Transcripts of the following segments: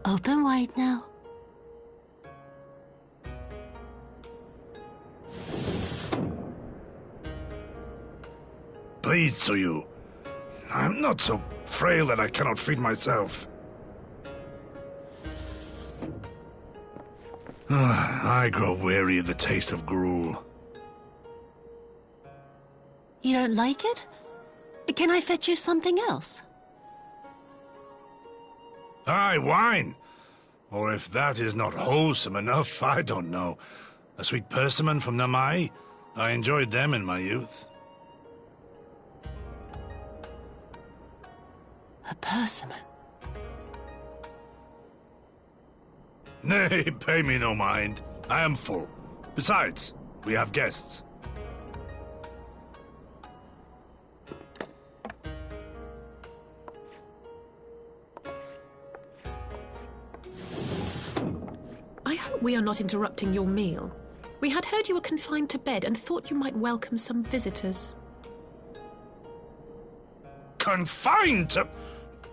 Open wide now. Pleased to you. I'm not so frail that I cannot feed myself. I grow weary of the taste of gruel. You don't like it? Can I fetch you something else? Aye, wine. Or if that is not wholesome enough, I don't know. A sweet persimmon from Namai. I enjoyed them in my youth. A persimmon? Nay, pay me no mind. I am full. Besides, we have guests. I hope we are not interrupting your meal. We had heard you were confined to bed and thought you might welcome some visitors. Confined to...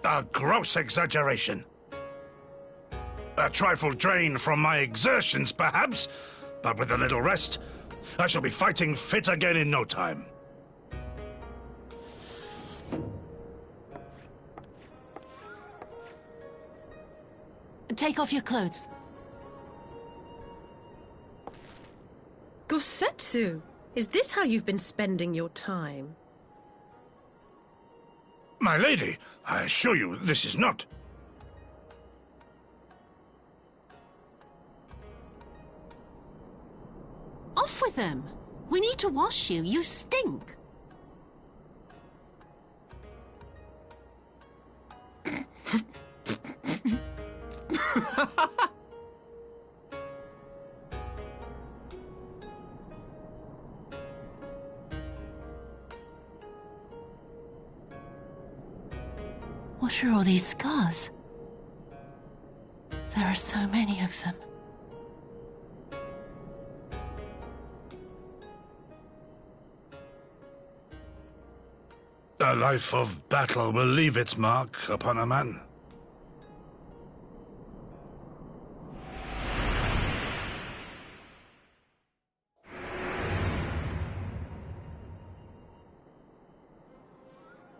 a gross exaggeration. A trifle drained from my exertions, perhaps, but with a little rest, I shall be fighting fit again in no time. Take off your clothes. Gosetsu, is this how you've been spending your time? My lady, I assure you this is not. Off with them! We need to wash you. You stink. What are all these scars? There are so many of them. A life of battle will leave its mark upon a man.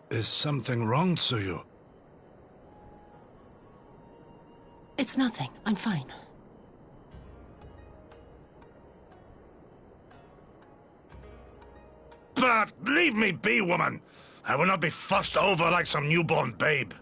Is something wrong, Tsuyu? It's nothing. I'm fine. But leave me be, woman! I will not be fussed over like some newborn babe.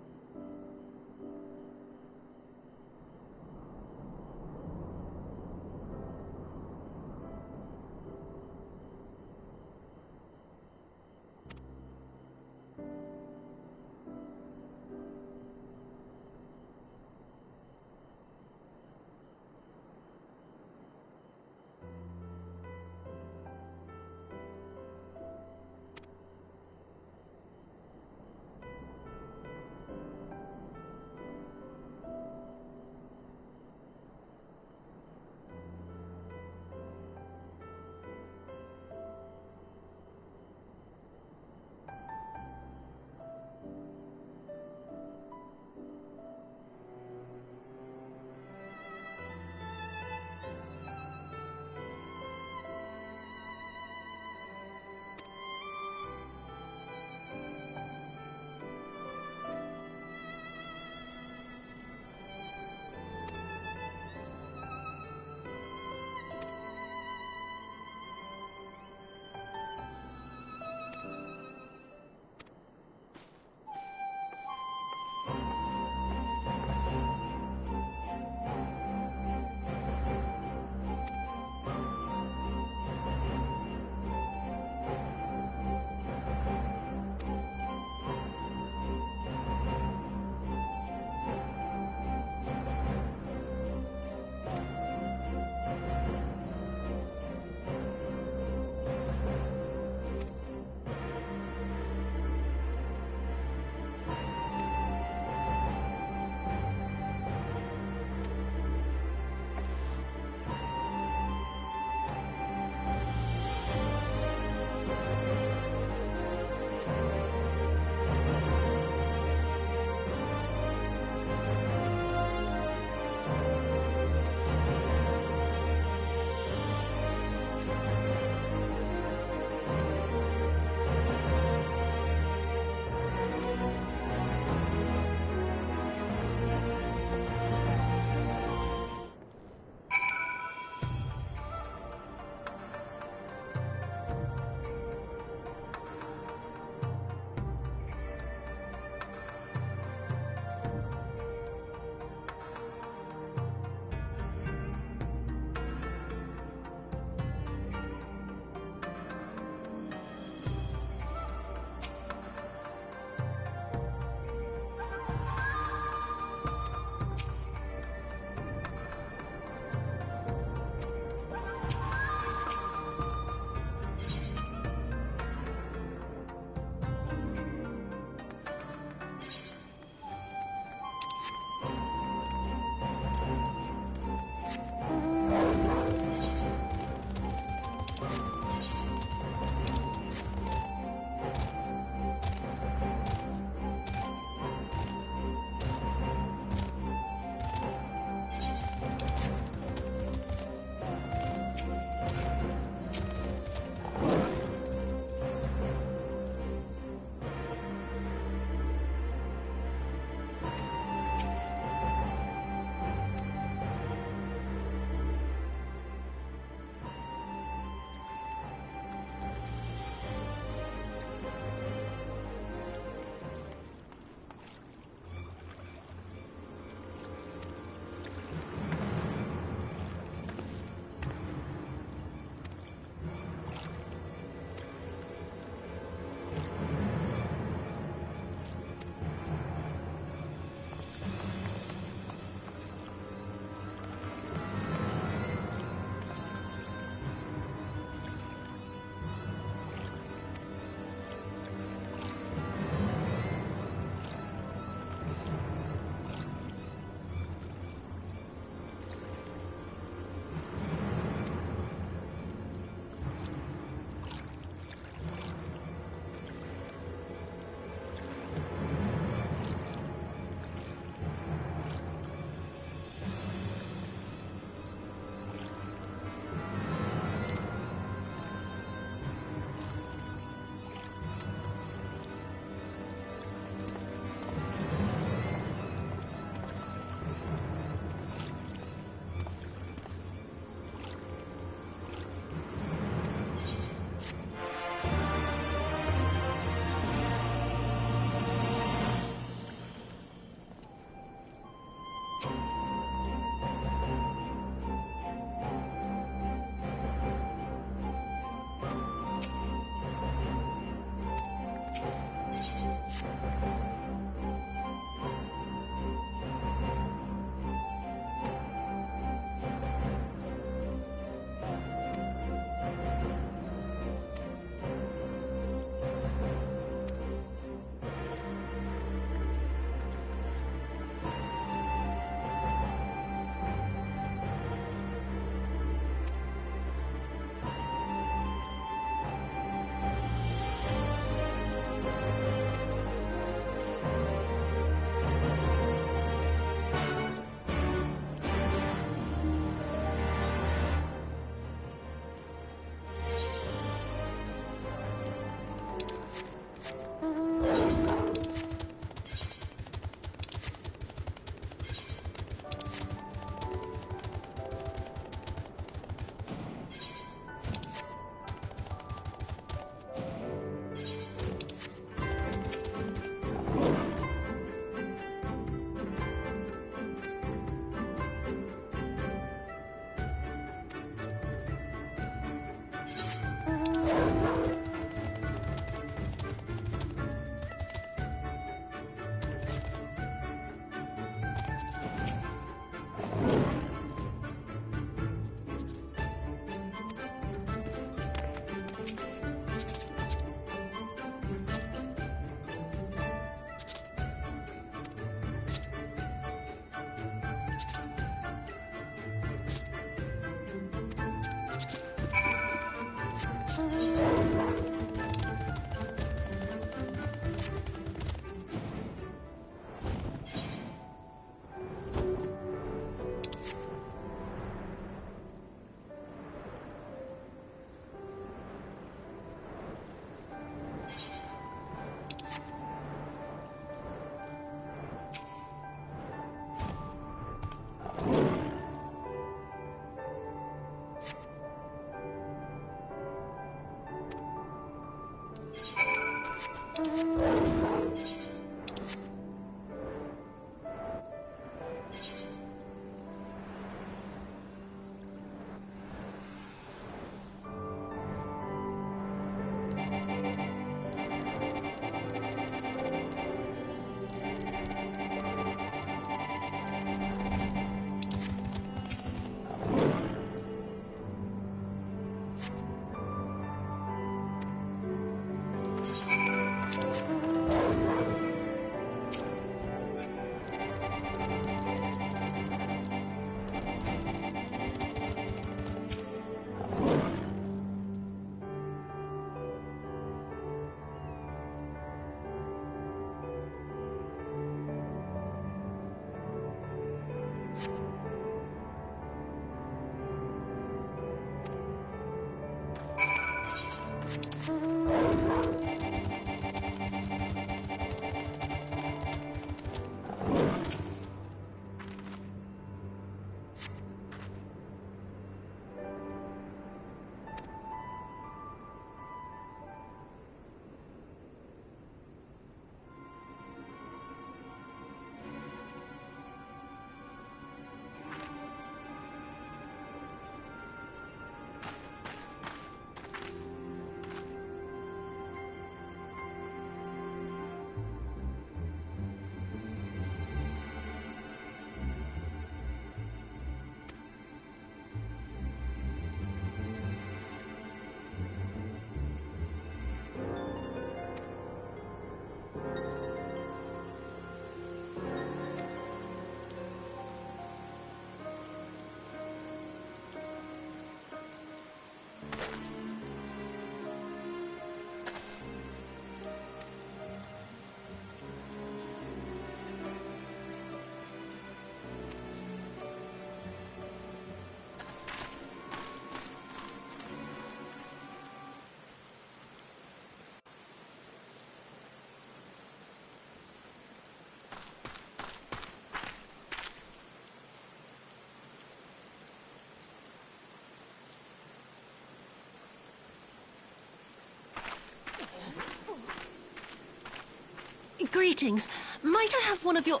Greetings. Might I have one of your...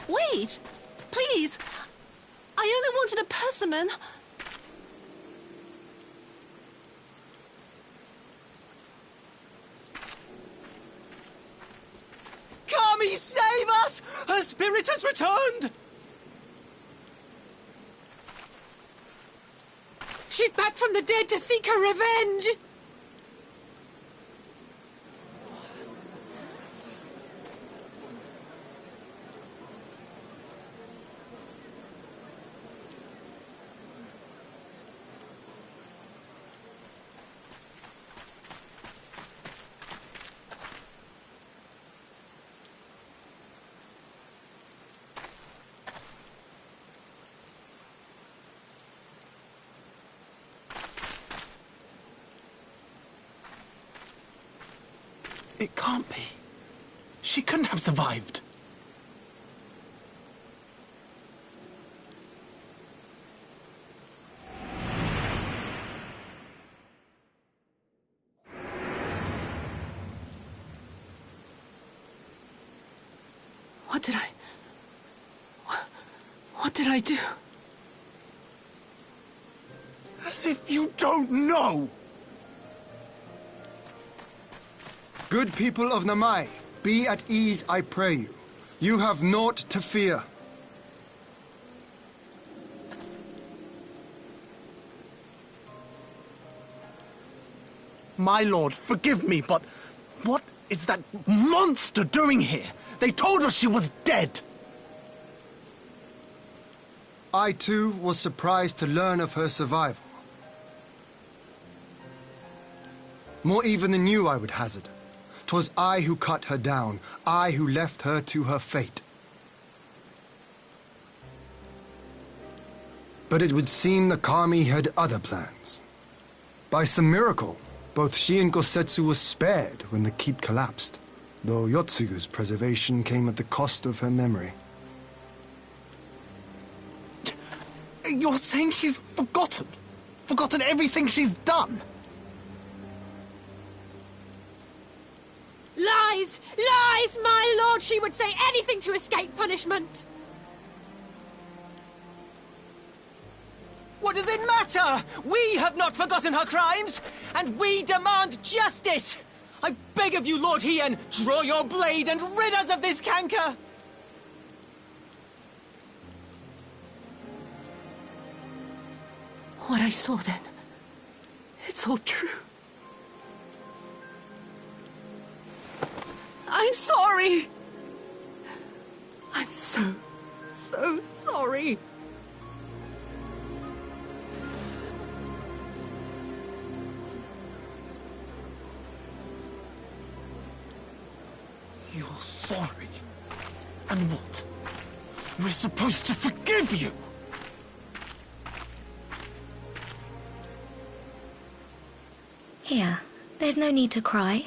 Wait! Please! I only wanted a persimmon. Kami, save us! Her spirit has returned! She's back from the dead to seek her revenge! It can't be. She couldn't have survived. What did I do? As if you don't know! Good people of Namai, be at ease, I pray you. You have naught to fear. My lord, forgive me, but what is that monster doing here? They told us she was dead. I too was surprised to learn of her survival. More even than you, I would hazard. 'Twas I who cut her down, I who left her to her fate. But it would seem the Kami had other plans. By some miracle, both she and Gosetsu were spared when the keep collapsed, though Yotsugu's preservation came at the cost of her memory. You're saying she's forgotten? Forgotten everything she's done? Lies! Lies, my lord! She would say anything to escape punishment! What does it matter? We have not forgotten her crimes, and we demand justice! I beg of you, Lord Hien, draw your blade and rid us of this canker! What I saw then, it's all true. I'm sorry. I'm so sorry. You're sorry? And what? We're supposed to forgive you? Here, there's no need to cry.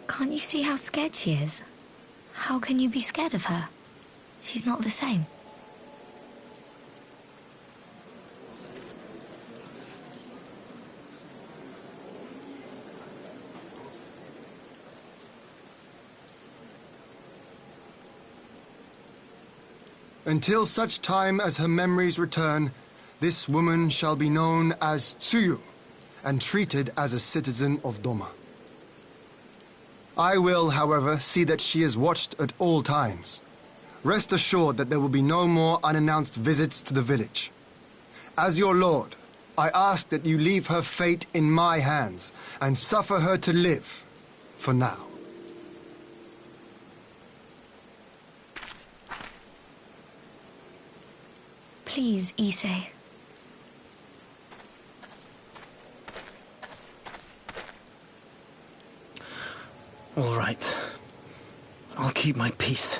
Can't you see how scared she is? How can you be scared of her? She's not the same. Until such time as her memories return, this woman shall be known as Tsuyu, and treated as a citizen of Doma. I will, however, see that she is watched at all times. Rest assured that there will be no more unannounced visits to the village. As your lord, I ask that you leave her fate in my hands, and suffer her to live, for now. Please, Issei. All right. I'll keep my peace.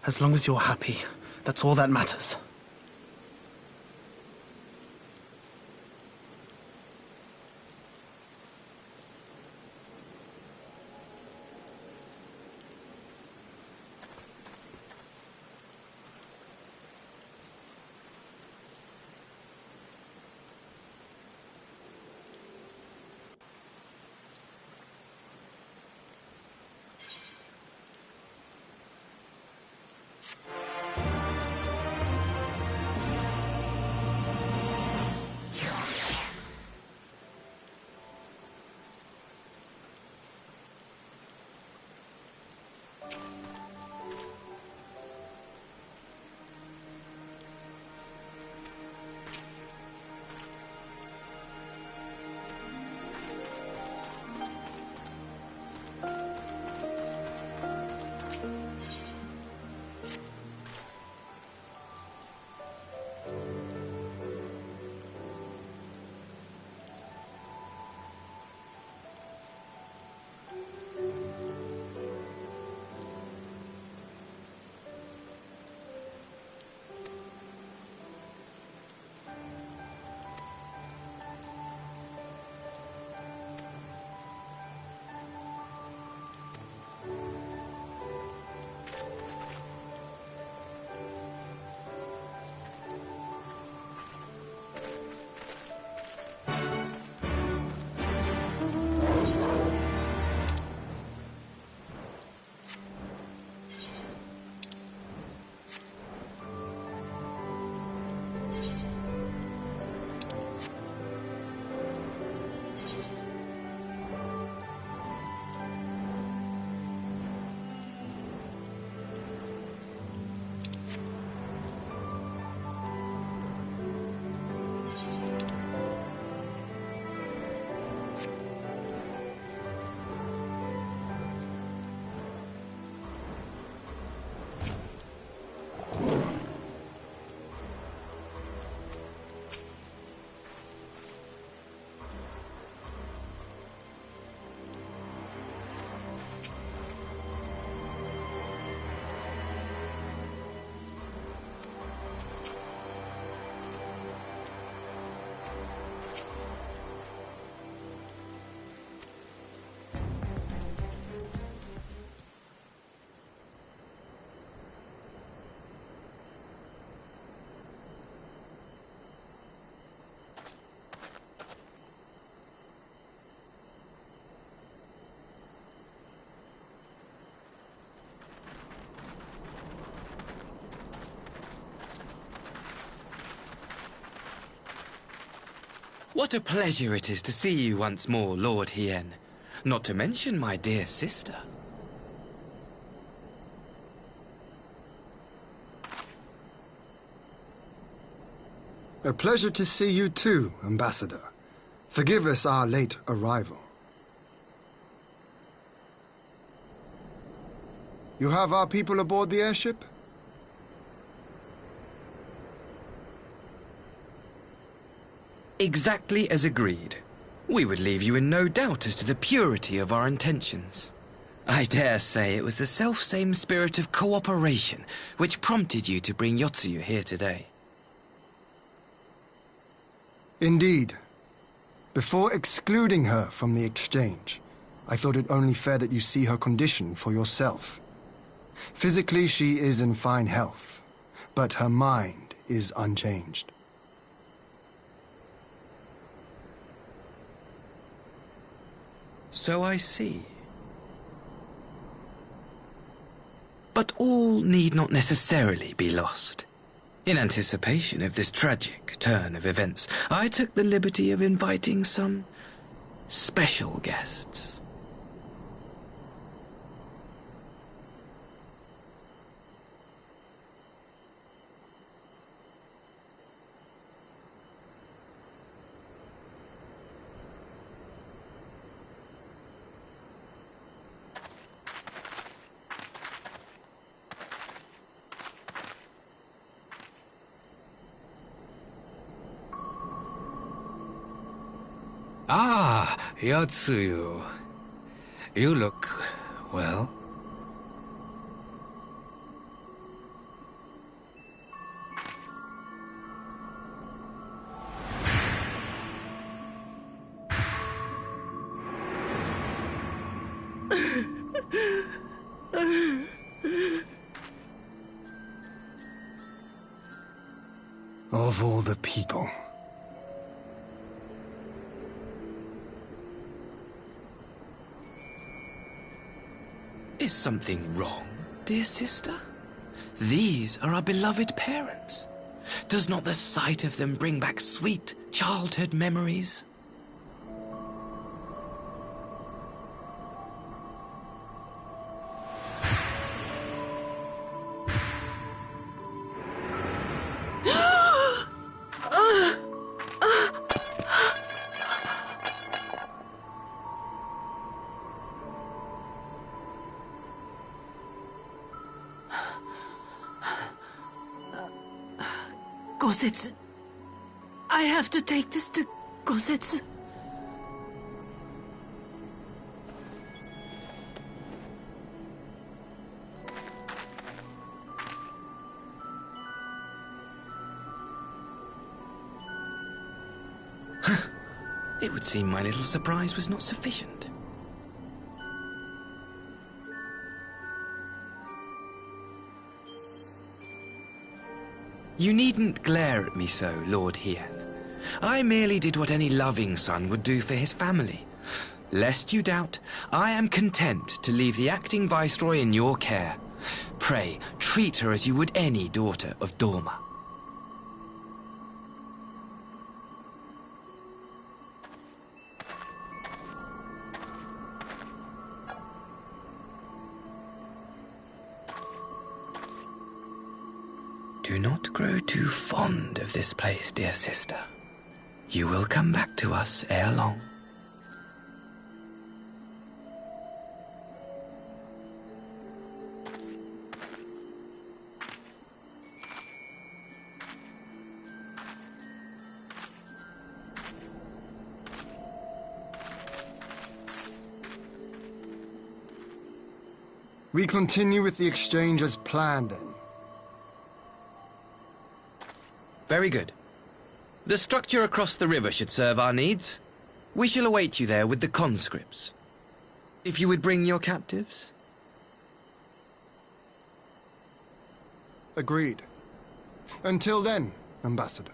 As long as you're happy, that's all that matters. What a pleasure it is to see you once more, Lord Hien. Not to mention my dear sister. A pleasure to see you too, Ambassador. Forgive us our late arrival. You have our people aboard the airship? Exactly as agreed. We would leave you in no doubt as to the purity of our intentions. I dare say it was the self-same spirit of cooperation which prompted you to bring Yotsuyu here today. Indeed. Before excluding her from the exchange, I thought it only fair that you see her condition for yourself. Physically, she is in fine health, but her mind is unchanged. So I see. But all need not necessarily be lost. In anticipation of this tragic turn of events, I took the liberty of inviting some special guests. Ah, Yotsuyu. You look, well. Of all the people. Is something wrong, dear sister? These are our beloved parents. Does not the sight of them bring back sweet childhood memories? Gosetsu. I have to take this to Gosetsu. It would seem my little surprise was not sufficient. You needn't glare at me so, Lord Hien. I merely did what any loving son would do for his family. Lest you doubt, I am content to leave the acting viceroy in your care. Pray, treat her as you would any daughter of Dorma. Do not grow too fond of this place, dear sister. You will come back to us ere long. We continue with the exchange as planned, then. Very good. The structure across the river should serve our needs. We shall await you there with the conscripts. If you would bring your captives. Agreed. Until then, Ambassador.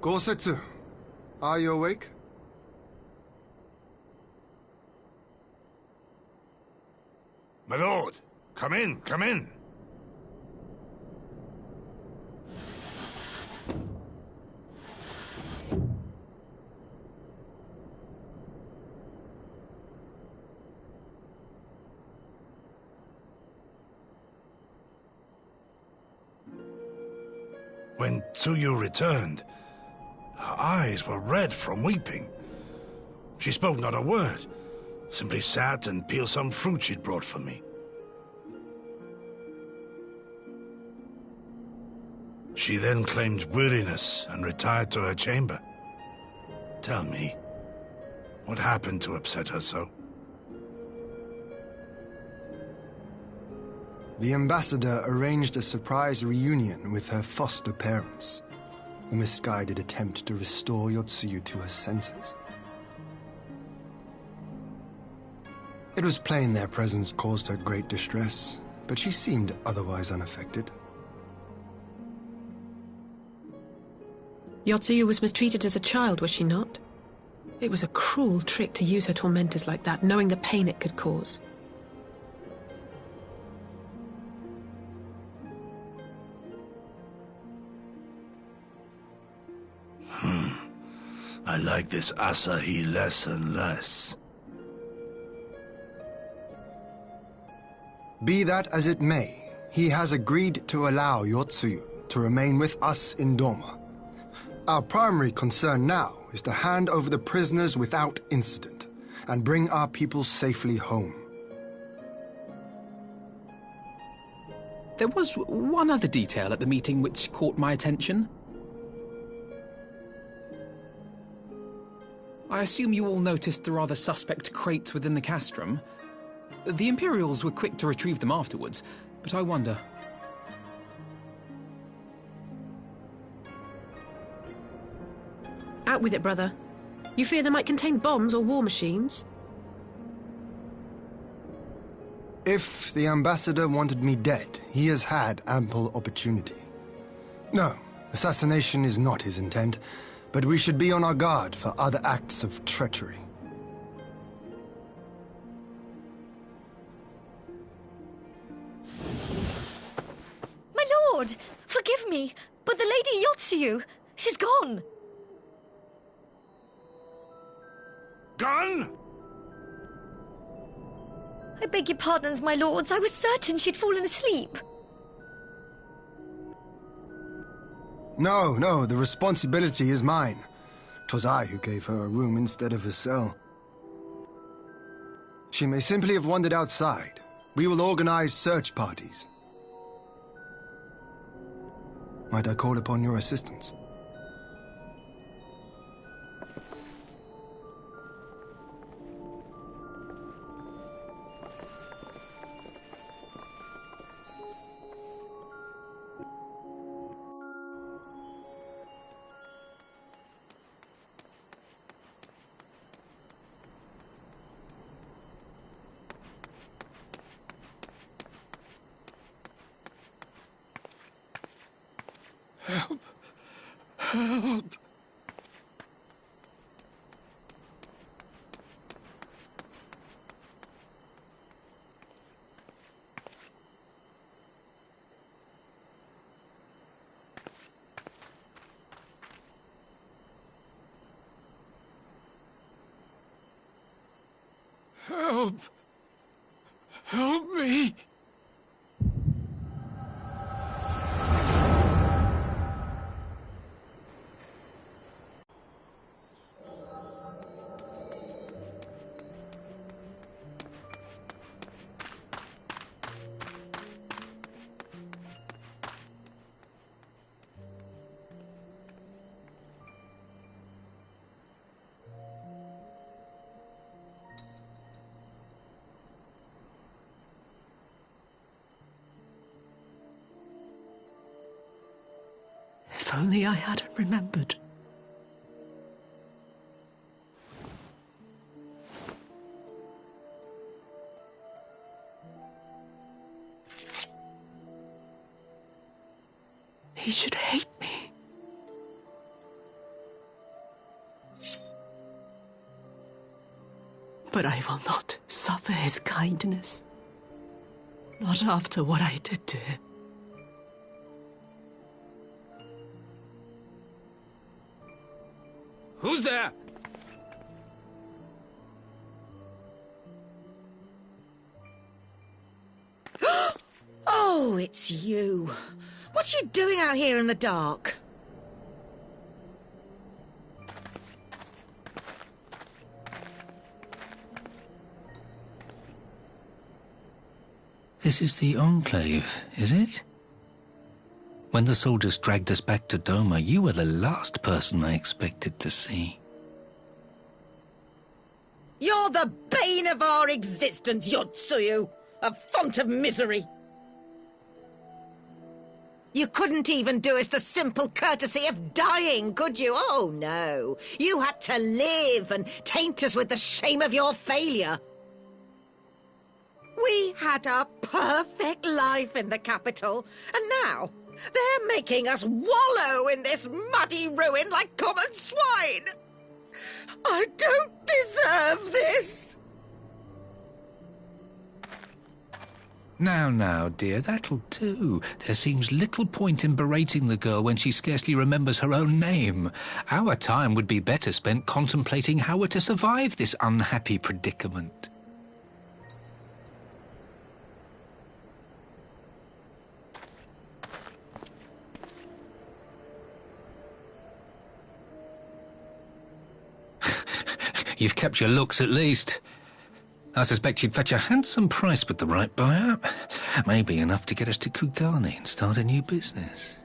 Gosetsu, are you awake? My lord, come in, come in. When Tsuyu returned, her eyes were red from weeping. She spoke not a word, simply sat and peeled some fruit she'd brought for me. She then claimed weariness and retired to her chamber. Tell me, what happened to upset her so? The ambassador arranged a surprise reunion with her foster parents. A misguided attempt to restore Yotsuyu to her senses. It was plain their presence caused her great distress, but she seemed otherwise unaffected. Yotsuyu was mistreated as a child, was she not? It was a cruel trick to use her tormentors like that, knowing the pain it could cause. I like this Asahi less and less. Be that as it may, he has agreed to allow Yotsuyu to remain with us in Doma. Our primary concern now is to hand over the prisoners without incident and bring our people safely home. There was one other detail at the meeting which caught my attention. I assume you all noticed the rather suspect crates within the castrum. The Imperials were quick to retrieve them afterwards, but I wonder... Out with it, brother. You fear they might contain bombs or war machines? If the ambassador wanted me dead, he has had ample opportunity. No, assassination is not his intent, but we should be on our guard for other acts of treachery. My lord! Forgive me, but the Lady Yotsuyu, she's gone! Gone? I beg your pardons, my lords. I was certain she'd fallen asleep. No, the responsibility is mine. 'Twas I who gave her a room instead of a cell. She may simply have wandered outside. We will organize search parties. Might I call upon your assistance? Help! Help! Help! Help me! If only I hadn't remembered. He should hate me. But I will not suffer his kindness. Not after what I did to him. Who's there? Oh, it's you. What are you doing out here in the dark? This is the Enclave, is it? When the soldiers dragged us back to Doma, you were the last person I expected to see. You're the bane of our existence, Yotsuyu! A font of misery! You couldn't even do us the simple courtesy of dying, could you? Oh, no. You had to live and taint us with the shame of your failure. We had a perfect life in the capital, and now they're making us wallow in this muddy ruin like common swine. I don't deserve this. Now, dear, that'll do. There seems little point in berating the girl when she scarcely remembers her own name. Our time would be better spent contemplating how we're to survive this unhappy predicament. You've kept your looks, at least. I suspect you'd fetch a handsome price with the right buyer. Maybe enough to get us to Kugane and start a new business.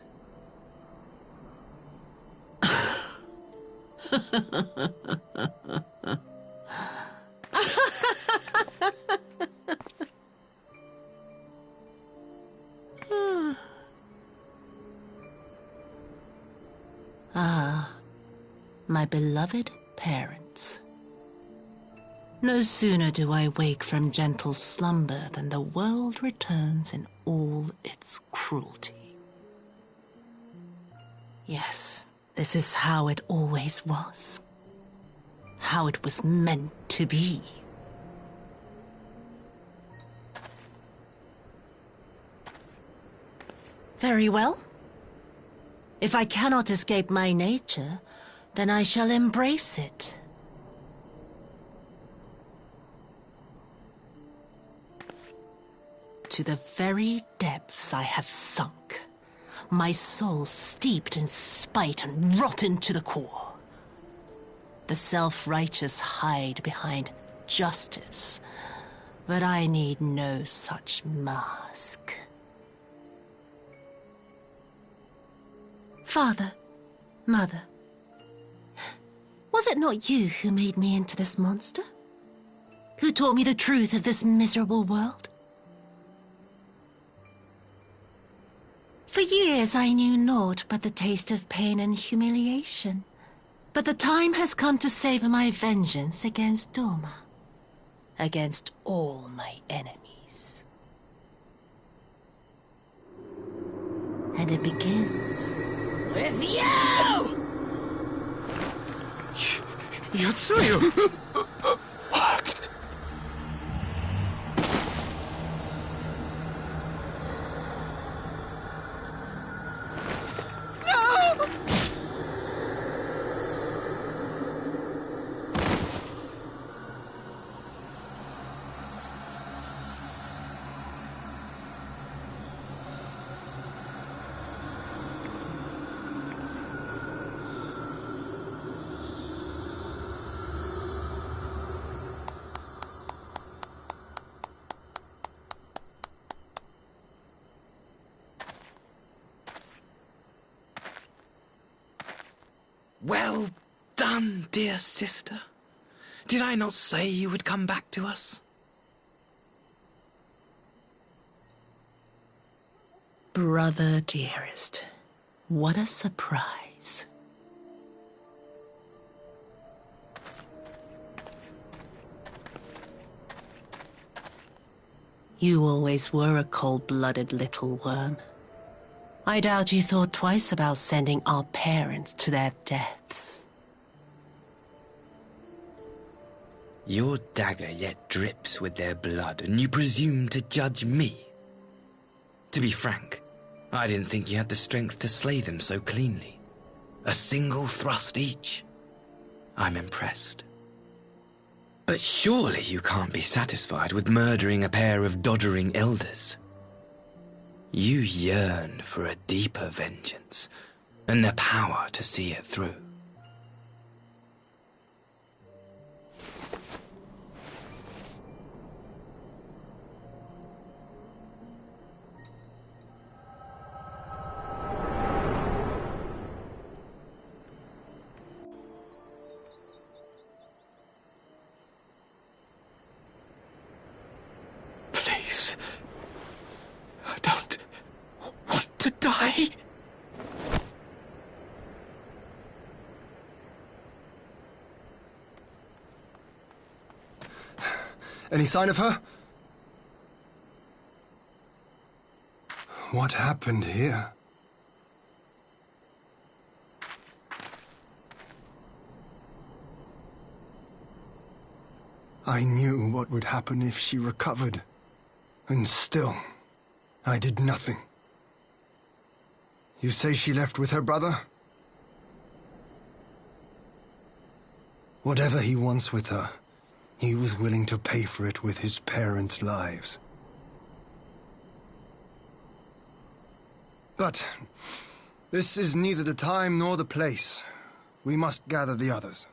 Ah, my beloved parents. No sooner do I wake from gentle slumber than the world returns in all its cruelty. Yes, this is how it always was. How it was meant to be. Very well. If I cannot escape my nature, then I shall embrace it. To the very depths I have sunk, my soul steeped in spite and rotten to the core. The self-righteous hide behind justice, but I need no such mask. Father, Mother, was it not you who made me into this monster? Who taught me the truth of this miserable world? For years I knew naught but the taste of pain and humiliation. But the time has come to savor my vengeance against Doma. Against all my enemies. And it begins with you! Yotsuyu! What? Well done, dear sister. Did I not say you would come back to us? Brother dearest, what a surprise. You always were a cold-blooded little worm. I doubt you thought twice about sending our parents to their deaths. Your dagger yet drips with their blood, and you presume to judge me? To be frank, I didn't think you had the strength to slay them so cleanly. A single thrust each. I'm impressed. But surely you can't be satisfied with murdering a pair of doddering elders. You yearn for a deeper vengeance, and the power to see it through. Please. I don't want to die. Any sign of her? What happened here? I knew what would happen if she recovered. And still, I did nothing. You say she left with her brother? Whatever he wants with her, he was willing to pay for it with his parents' lives. But this is neither the time nor the place. We must gather the others.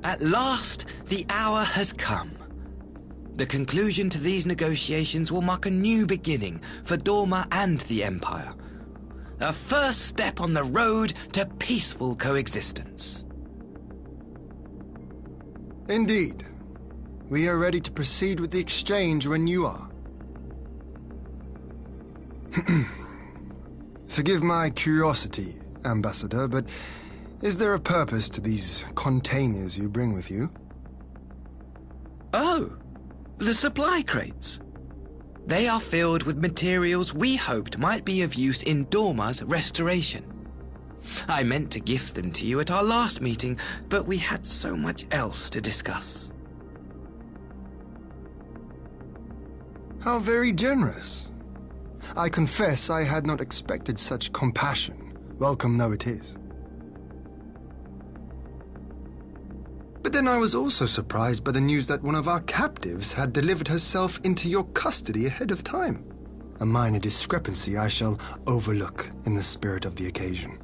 At last, the hour has come. The conclusion to these negotiations will mark a new beginning for Dorma and the Empire. A first step on the road to peaceful coexistence. Indeed. We are ready to proceed with the exchange when you are. Forgive my curiosity, Ambassador, but is there a purpose to these containers you bring with you? Oh, the supply crates. They are filled with materials we hoped might be of use in Dorma's restoration. I meant to gift them to you at our last meeting, but we had so much else to discuss. How very generous. I confess I had not expected such compassion, welcome though it is. But then I was also surprised by the news that one of our captives had delivered herself into your custody ahead of time. A minor discrepancy I shall overlook in the spirit of the occasion.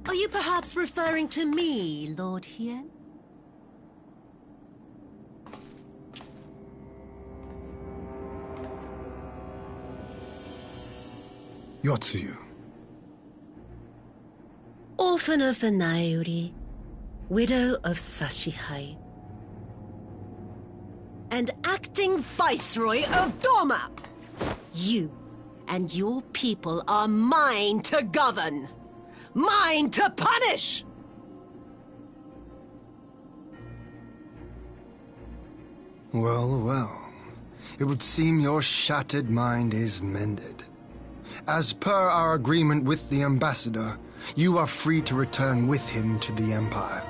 Are you perhaps referring to me, Lord Hien? Yotsuyu. Orphan of the Nairi, widow of Sashihai, and acting Viceroy of Dorma. You and your people are mine to govern, mine to punish! Well, well. It would seem your shattered mind is mended. As per our agreement with the Ambassador, you are free to return with him to the Empire.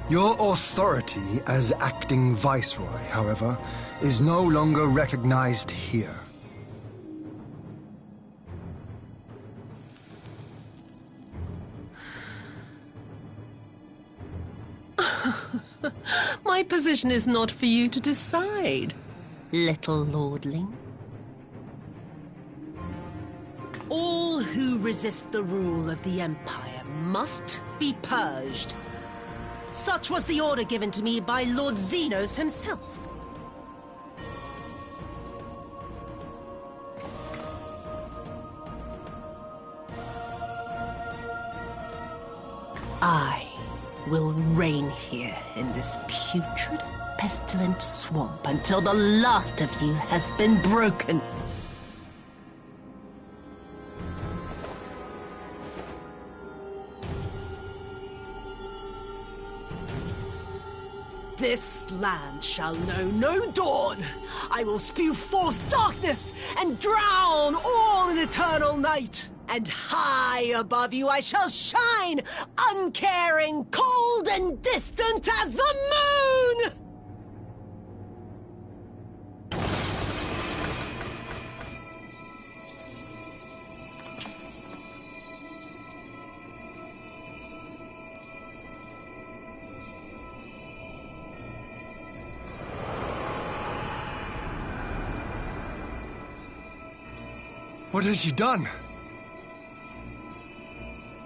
Your authority as acting Viceroy, however, is no longer recognized here. My position is not for you to decide, little lordling. All who resist the rule of the Empire must be purged. Such was the order given to me by Lord Xenos himself. I will reign here in this putrid, pestilent swamp until the last of you has been broken. This land shall know no dawn. I will spew forth darkness and drown all in eternal night. And high above you I shall shine, uncaring, cold and distant as the moon! What has she done?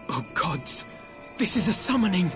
Oh gods, this is a summoning!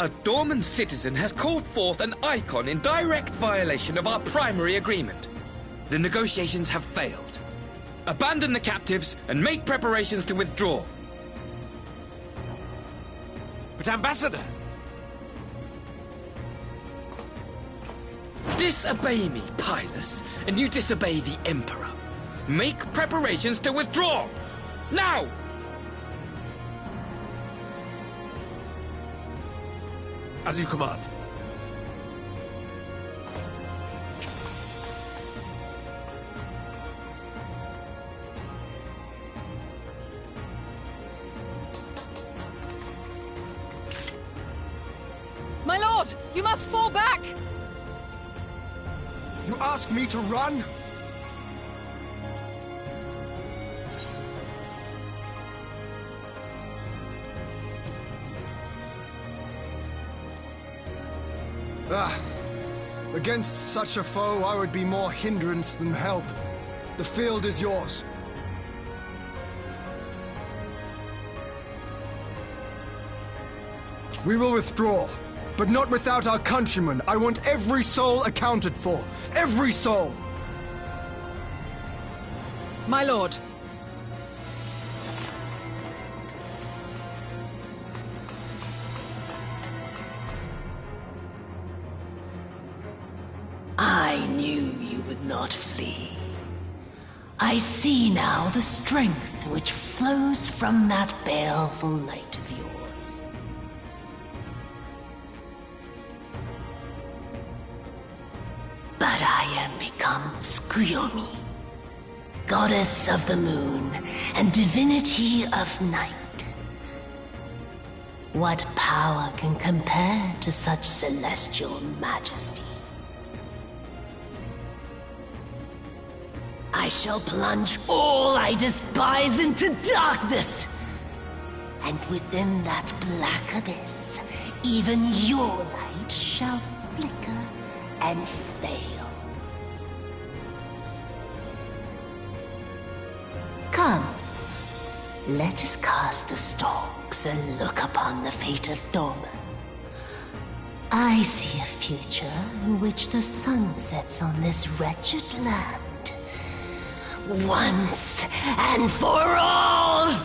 A Dorman citizen has called forth an icon in direct violation of our primary agreement. The negotiations have failed. Abandon the captives and make preparations to withdraw. But Ambassador! Disobey me, Pilus, and you disobey the Emperor. Make preparations to withdraw! Now! As you command. My lord, you must fall back! You ask me to run? Against such a foe, I would be more hindrance than help. The field is yours. We will withdraw, but not without our countrymen. I want every soul accounted for. Every soul! My lord. I knew you would not flee. I see now the strength which flows from that baleful light of yours. But I am become Tsukuyomi, goddess of the moon and divinity of night. What power can compare to such celestial majesty? I shall plunge all I despise into darkness. And within that black abyss, even your light shall flicker and fail. Come, let us cast the stalks and look upon the fate of Dorman. I see a future in which the sun sets on this wretched land. Once and for all!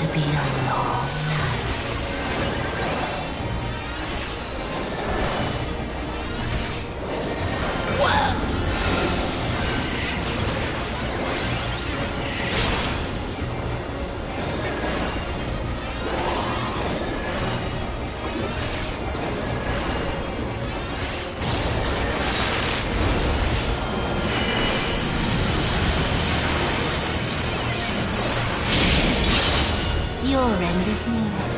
to be a long Your end is near.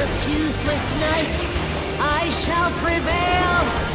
Suffused with night, I shall prevail!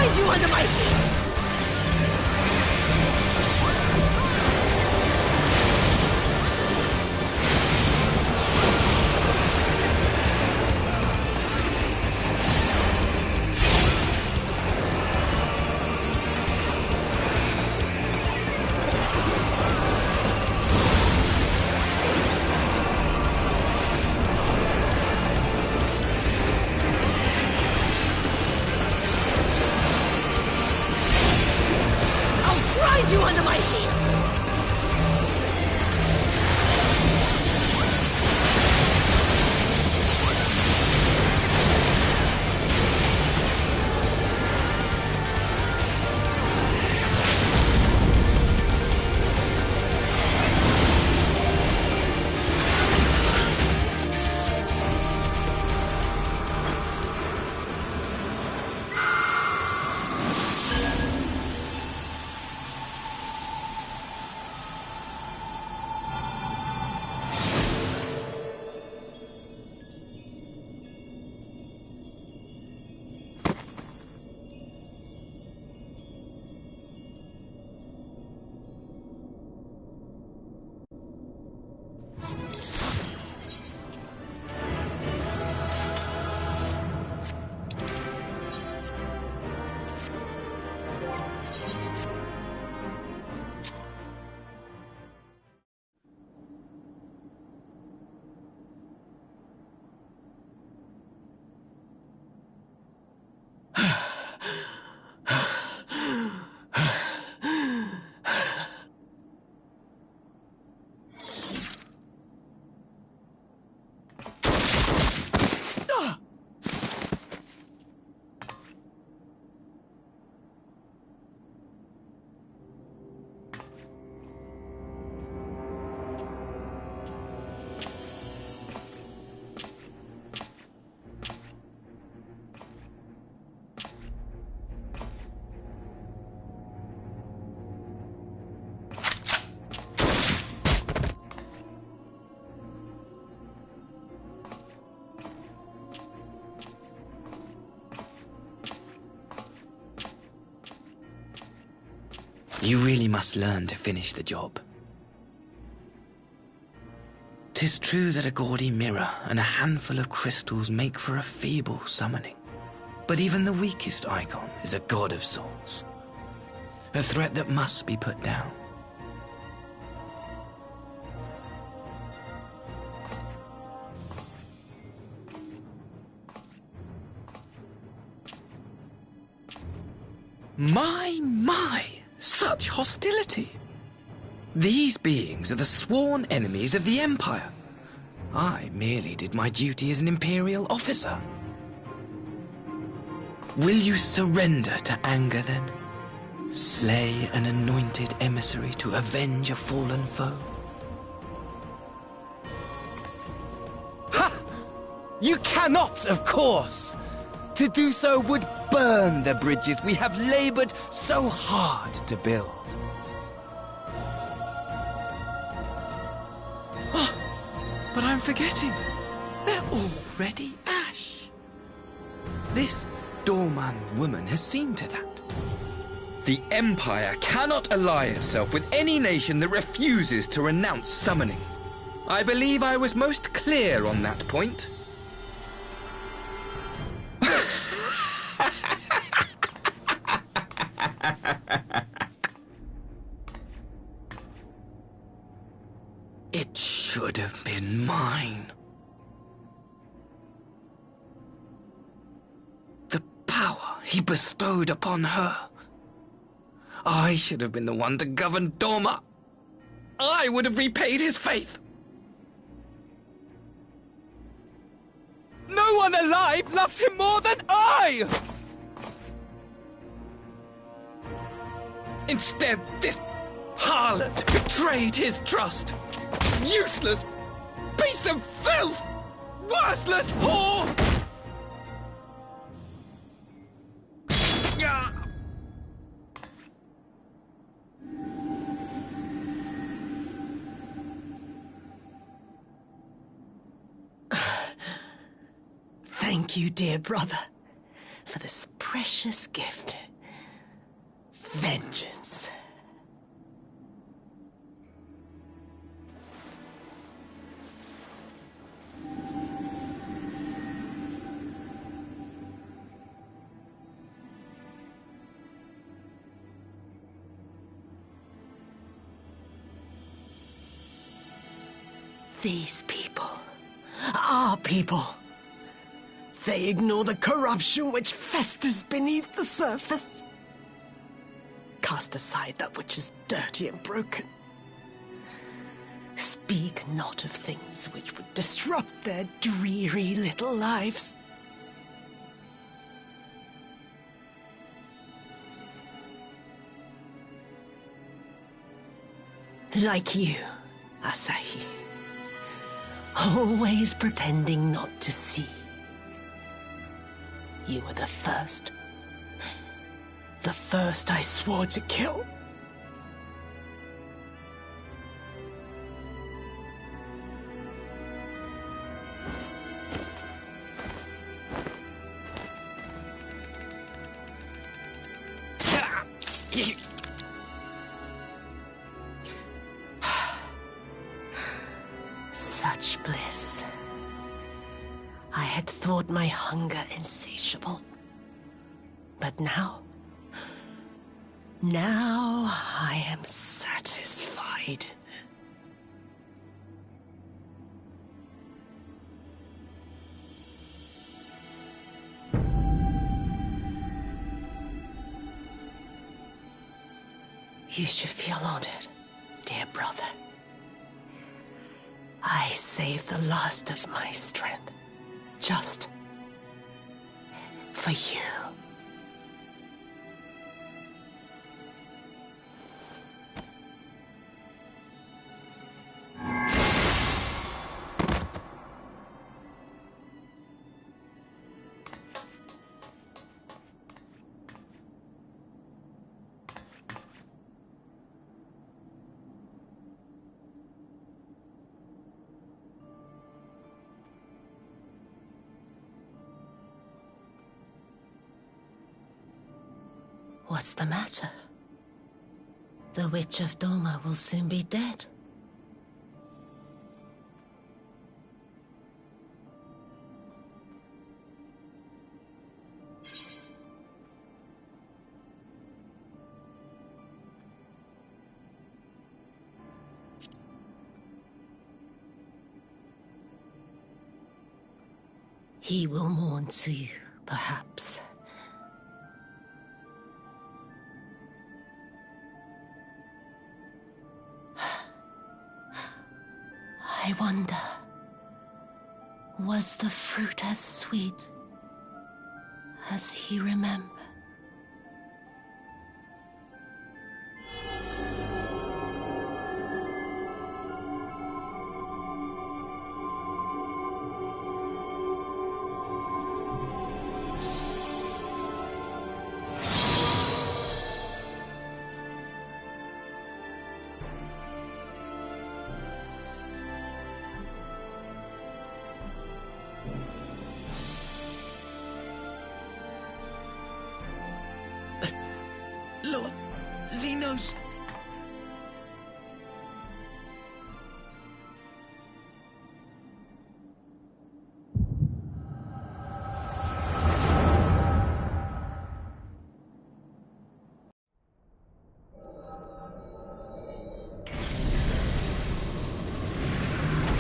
ride you under my heel! You under my heel! You really must learn to finish the job. 'Tis true that a gaudy mirror and a handful of crystals make for a feeble summoning. But even the weakest icon is a god of sorts. A threat that must be put down. My! Such hostility! These beings are the sworn enemies of the Empire. I merely did my duty as an Imperial officer. Will you surrender to anger, then? Slay an anointed emissary to avenge a fallen foe? Ha! You cannot, of course! To do so would burn the bridges we have labored so hard to build. Oh, but I'm forgetting. They're already ash. This Dorman woman has seen to that. The Empire cannot ally itself with any nation that refuses to renounce summoning. I believe I was most clear on that point. It should have been mine. The power he bestowed upon her. I should have been the one to govern Dorma. I would have repaid his faith. No one alive loves him more than I! Instead, this harlot betrayed his trust. Useless piece of filth! Worthless whore! Thank you, dear brother, for this precious gift. vengeance. These people, our people, they ignore the corruption which festers beneath the surface. Cast aside that which is dirty and broken. Speak not of things which would disrupt their dreary little lives. Like you, Asahi. Always pretending not to see. You were the first. The first I swore to kill. Such bliss. I had thought my hunger insatiable. But now I am satisfied. You should feel honored, dear brother. I saved the last of my strength, just for you. What's the matter? The Witch of Doma will soon be dead. He will mourn too, perhaps. I wonder, was the fruit as sweet as he remembered? Lord Xenos.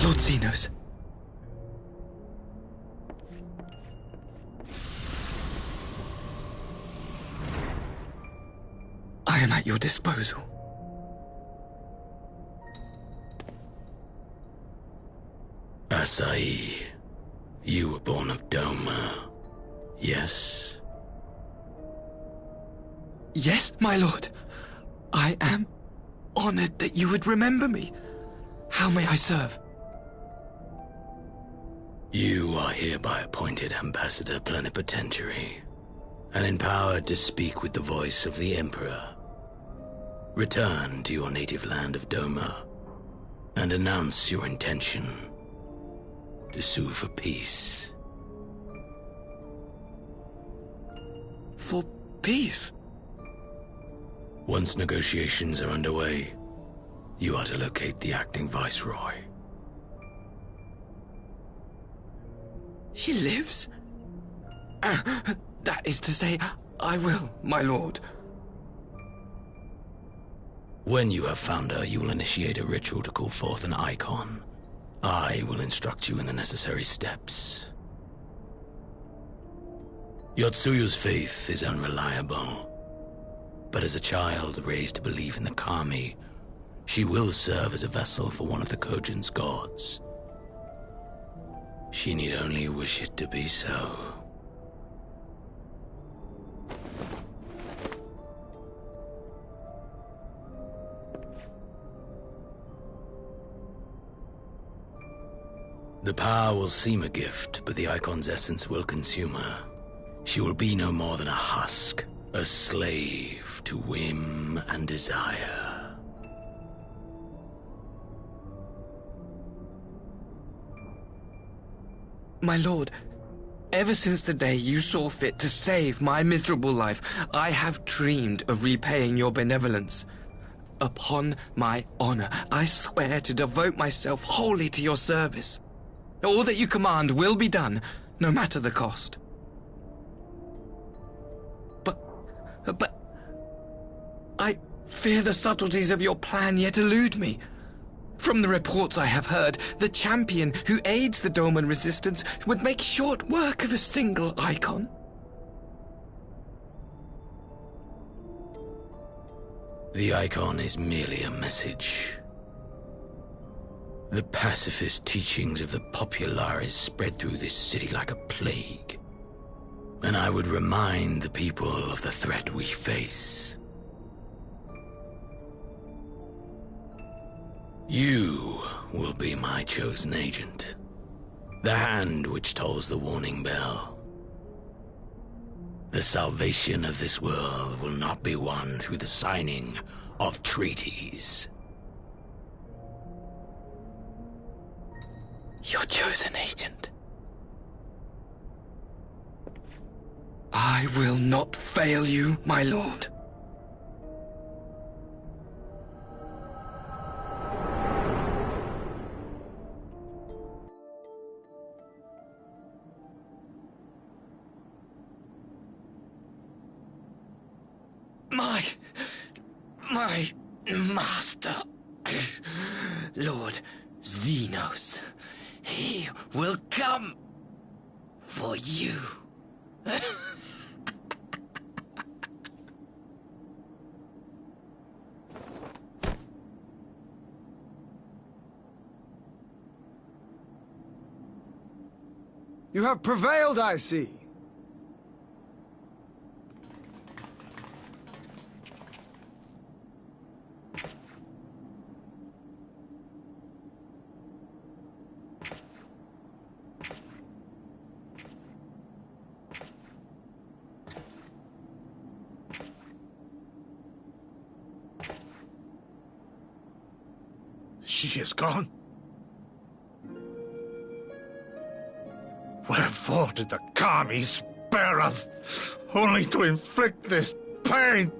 Lord Xenos. I am at your disposal. Asahi, you were born of Doma, yes? Yes, my lord. I am honored that you would remember me. How may I serve? You are hereby appointed Ambassador Plenipotentiary, and empowered to speak with the voice of the Emperor. Return to your native land of Doma, and announce your intention to sue for peace. For peace? Once negotiations are underway, you are to locate the acting viceroy. She lives? That is to say, I will, my lord. When you have found her, you will initiate a ritual to call forth an icon. I will instruct you in the necessary steps. Yotsuyu's faith is unreliable, but as a child raised to believe in the Kami, she will serve as a vessel for one of the Kojin's gods. She need only wish it to be so. The power will seem a gift, but the icon's essence will consume her. She will be no more than a husk, a slave to whim and desire. My lord, ever since the day you saw fit to save my miserable life, I have dreamed of repaying your benevolence. Upon my honor, I swear to devote myself wholly to your service. All that you command will be done, no matter the cost. But I fear the subtleties of your plan yet elude me. From the reports I have heard, the champion who aids the Doman resistance would make short work of a single icon. The icon is merely a message. The pacifist teachings of the populares spread through this city like a plague. And I would remind the people of the threat we face. You will be my chosen agent. The hand which tolls the warning bell. The salvation of this world will not be won through the signing of treaties. Your chosen agent. I will not fail you, my lord. My master, Lord Xenos, he will come for you. You have prevailed, I see. She is gone. Wherefore did the Kami spare us, only to inflict this pain?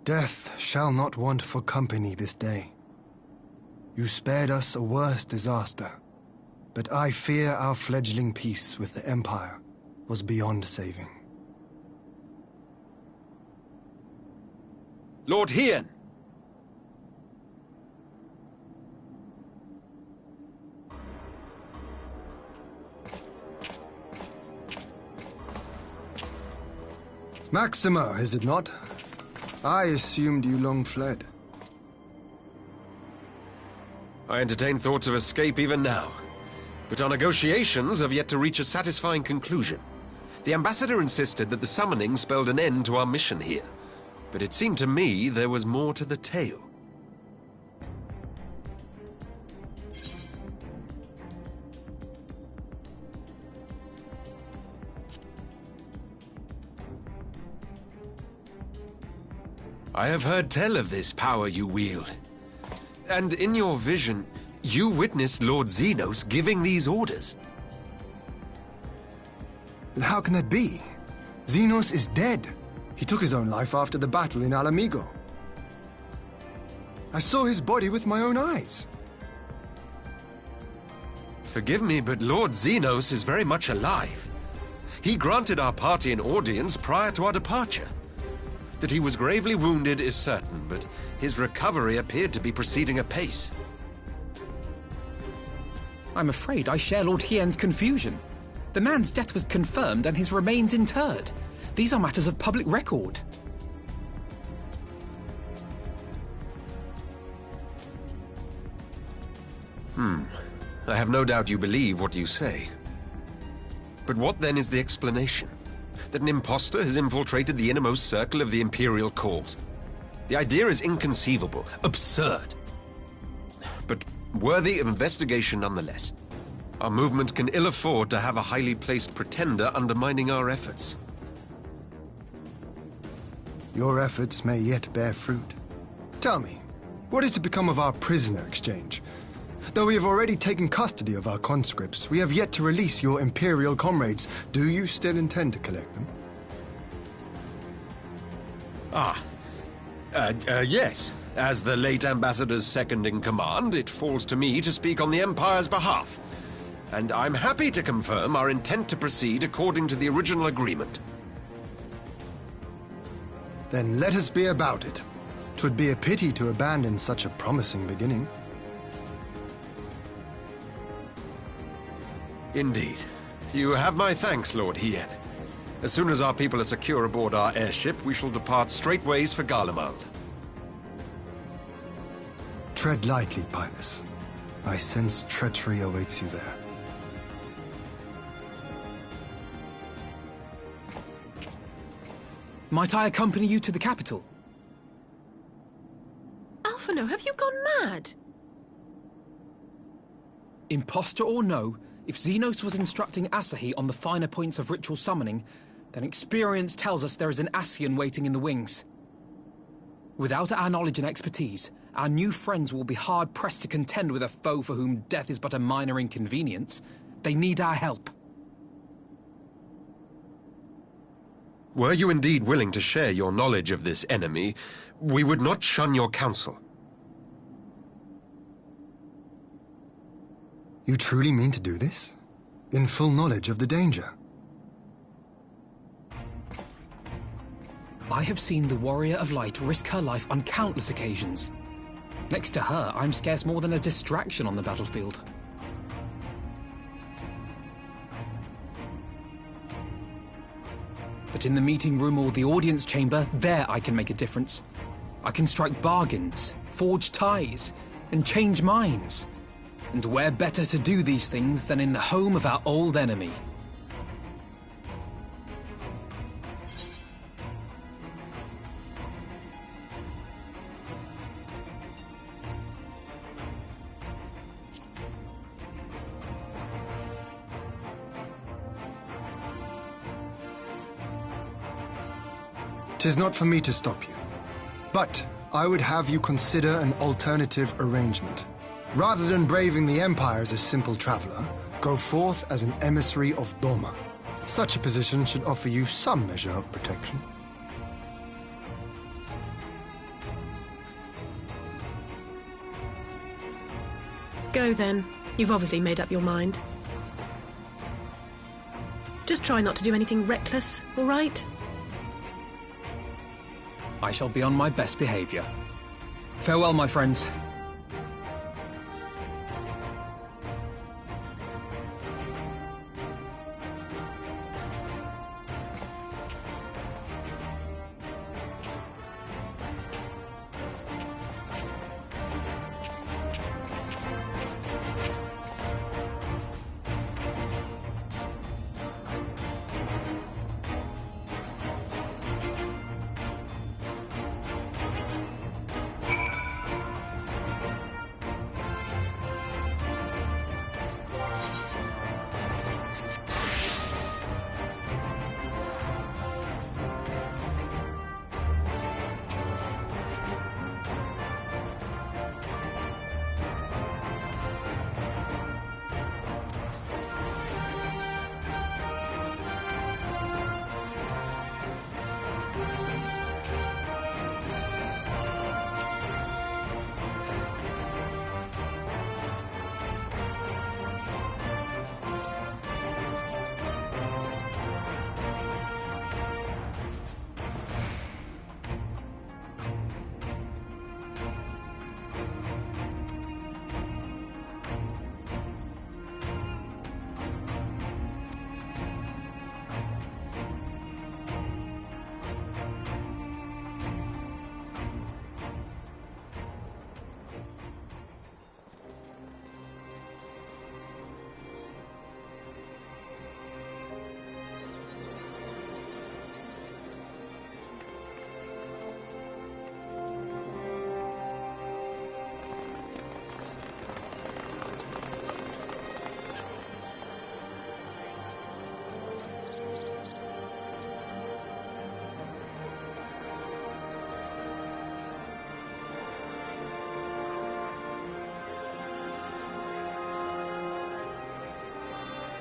Death shall not want for company this day. You spared us a worse disaster, but I fear our fledgling peace with the Empire was beyond saving. Lord Hien! Maxima, is it not? I assumed you long fled. I entertain thoughts of escape even now. But our negotiations have yet to reach a satisfying conclusion. The ambassador insisted that the summoning spelled an end to our mission here. But it seemed to me there was more to the tale. I have heard tell of this power you wield. And in your vision, you witnessed Lord Xenos giving these orders. How can that be? Xenos is dead. He took his own life after the battle in Alamigo. I saw his body with my own eyes. Forgive me, but Lord Xenos is very much alive. He granted our party an audience prior to our departure. That he was gravely wounded is certain, but his recovery appeared to be proceeding apace. I'm afraid I share Lord Hien's confusion. The man's death was confirmed and his remains interred. These are matters of public record. I have no doubt you believe what you say. But what then is the explanation? That an impostor has infiltrated the innermost circle of the Imperial cause? The idea is inconceivable, absurd. But worthy of investigation nonetheless. Our movement can ill afford to have a highly placed pretender undermining our efforts. Your efforts may yet bear fruit. Tell me, what is to become of our prisoner exchange? Though we have already taken custody of our conscripts, we have yet to release your Imperial comrades. Do you still intend to collect them? Yes. As the late Ambassador's second-in-command, it falls to me to speak on the Empire's behalf. And I'm happy to confirm our intent to proceed according to the original agreement. Then let us be about it. 'Twould be a pity to abandon such a promising beginning. Indeed. You have my thanks, Lord Hien. As soon as our people are secure aboard our airship, we shall depart straightways for Garlemald. Tread lightly, Pilus. I sense treachery awaits you there. Might I accompany you to the capital? Alphino, have you gone mad? Impostor or no, if Xenos was instructing Asahi on the finer points of ritual summoning, then experience tells us there is an Ascian waiting in the wings. Without our knowledge and expertise, our new friends will be hard-pressed to contend with a foe for whom death is but a minor inconvenience. They need our help. Were you indeed willing to share your knowledge of this enemy, we would not shun your counsel. You truly mean to do this? In full knowledge of the danger? I have seen the Warrior of Light risk her life on countless occasions. Next to her, I'm scarce more than a distraction on the battlefield. But in the meeting room or the audience chamber, there I can make a difference. I can strike bargains, forge ties, and change minds. And where better to do these things than in the home of our old enemy? Tis not for me to stop you. But I would have you consider an alternative arrangement. Rather than braving the Empire as a simple traveler, go forth as an emissary of Doma. Such a position should offer you some measure of protection. Go then. You've obviously made up your mind. Just try not to do anything reckless, all right? I shall be on my best behavior. Farewell, my friends.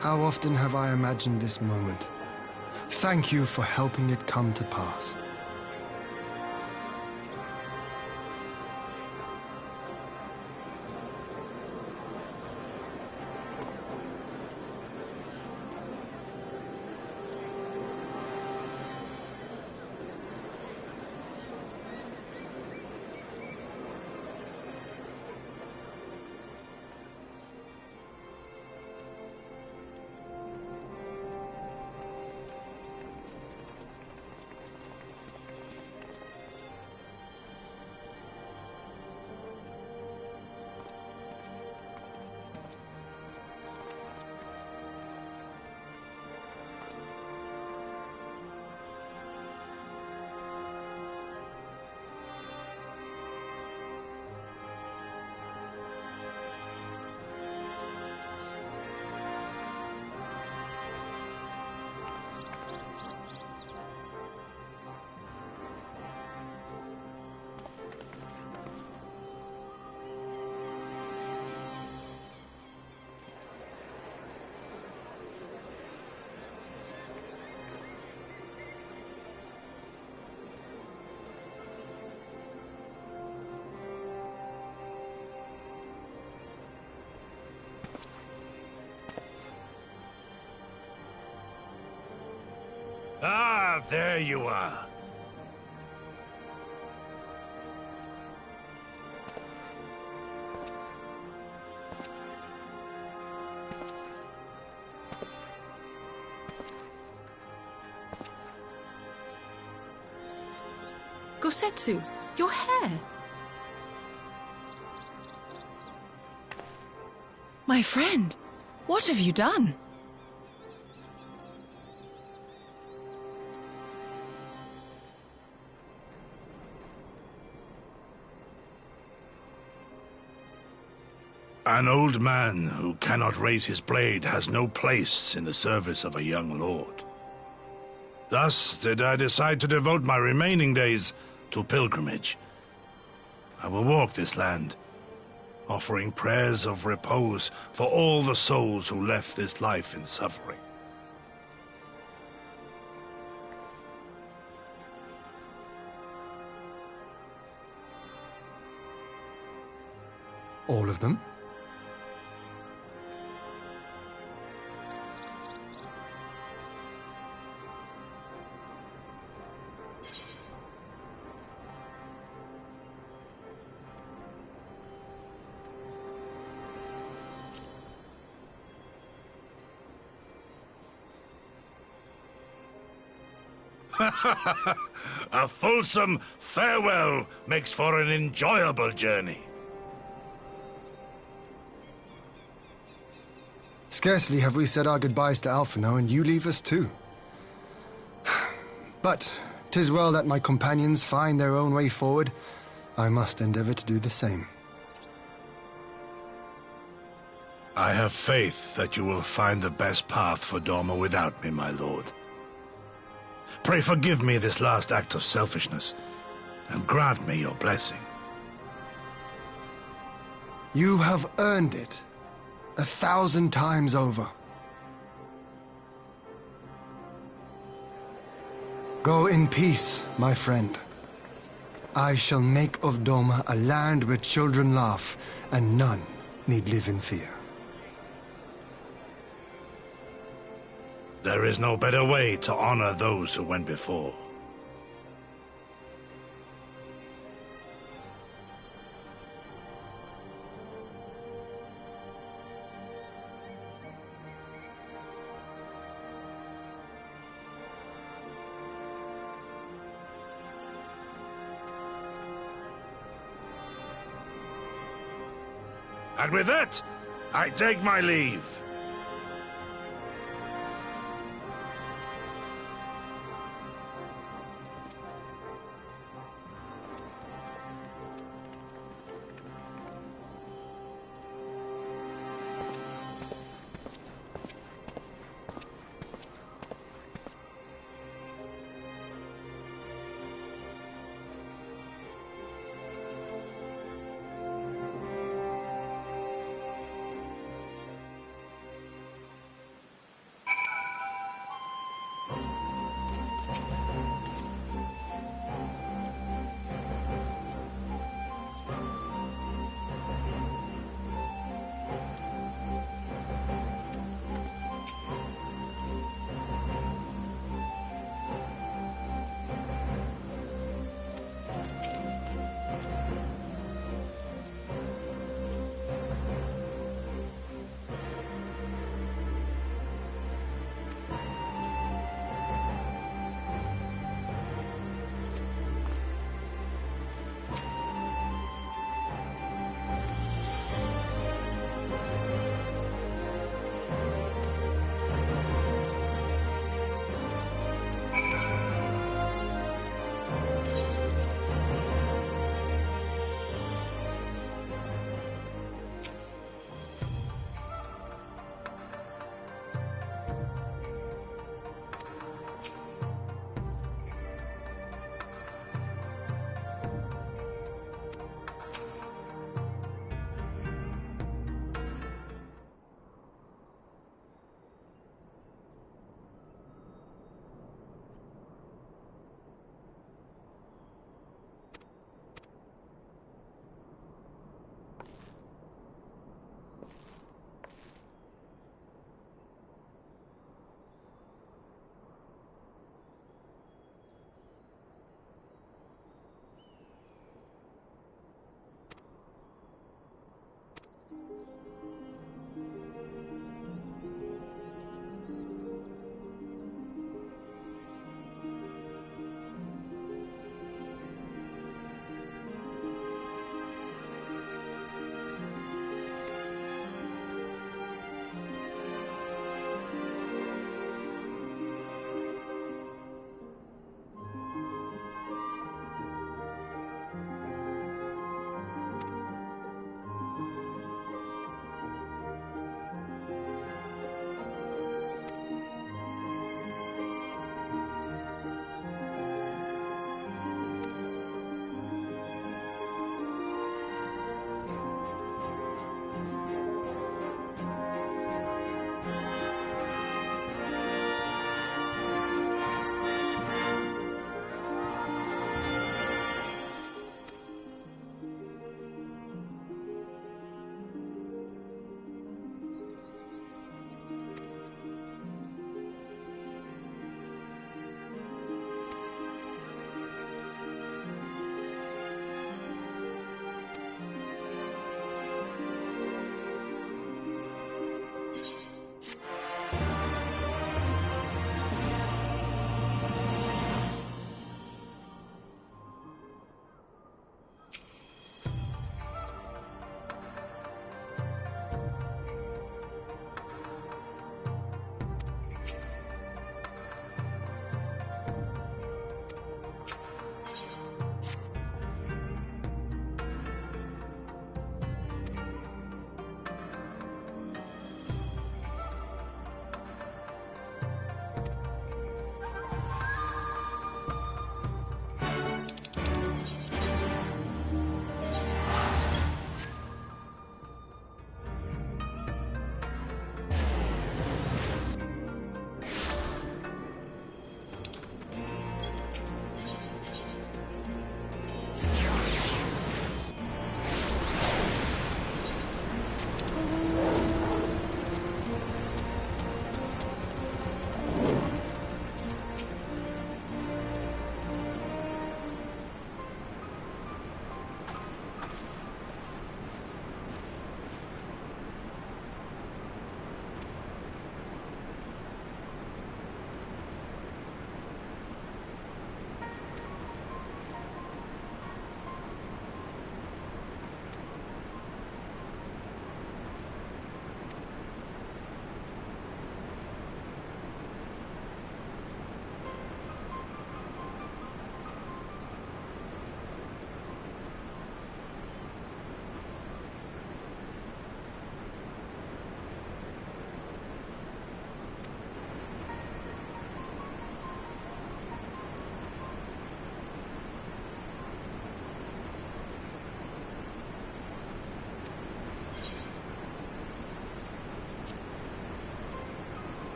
How often have I imagined this moment? Thank you for helping it come to pass. Ah, there you are. Gosetsu, your hair. My friend, what have you done? An old man who cannot raise his blade has no place in the service of a young lord. Thus did I decide to devote my remaining days to pilgrimage. I will walk this land, offering prayers of repose for all the souls who left this life in suffering. All of them? A fulsome farewell makes for an enjoyable journey. Scarcely have we said our goodbyes to Alphino, and you leave us too. But 'tis well that my companions find their own way forward. I must endeavor to do the same. I have faith that you will find the best path for Doma without me, my lord. Pray forgive me this last act of selfishness, and grant me your blessing. You have earned it 1,000 times over. Go in peace, my friend. I shall make of Doma a land where children laugh and none need live in fear. There is no better way to honor those who went before. And with that, I take my leave.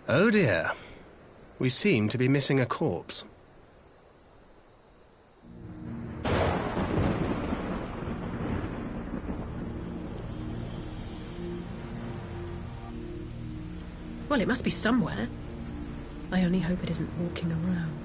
Oh dear. We seem to be missing a corpse. Well, it must be somewhere. I only hope it isn't walking around.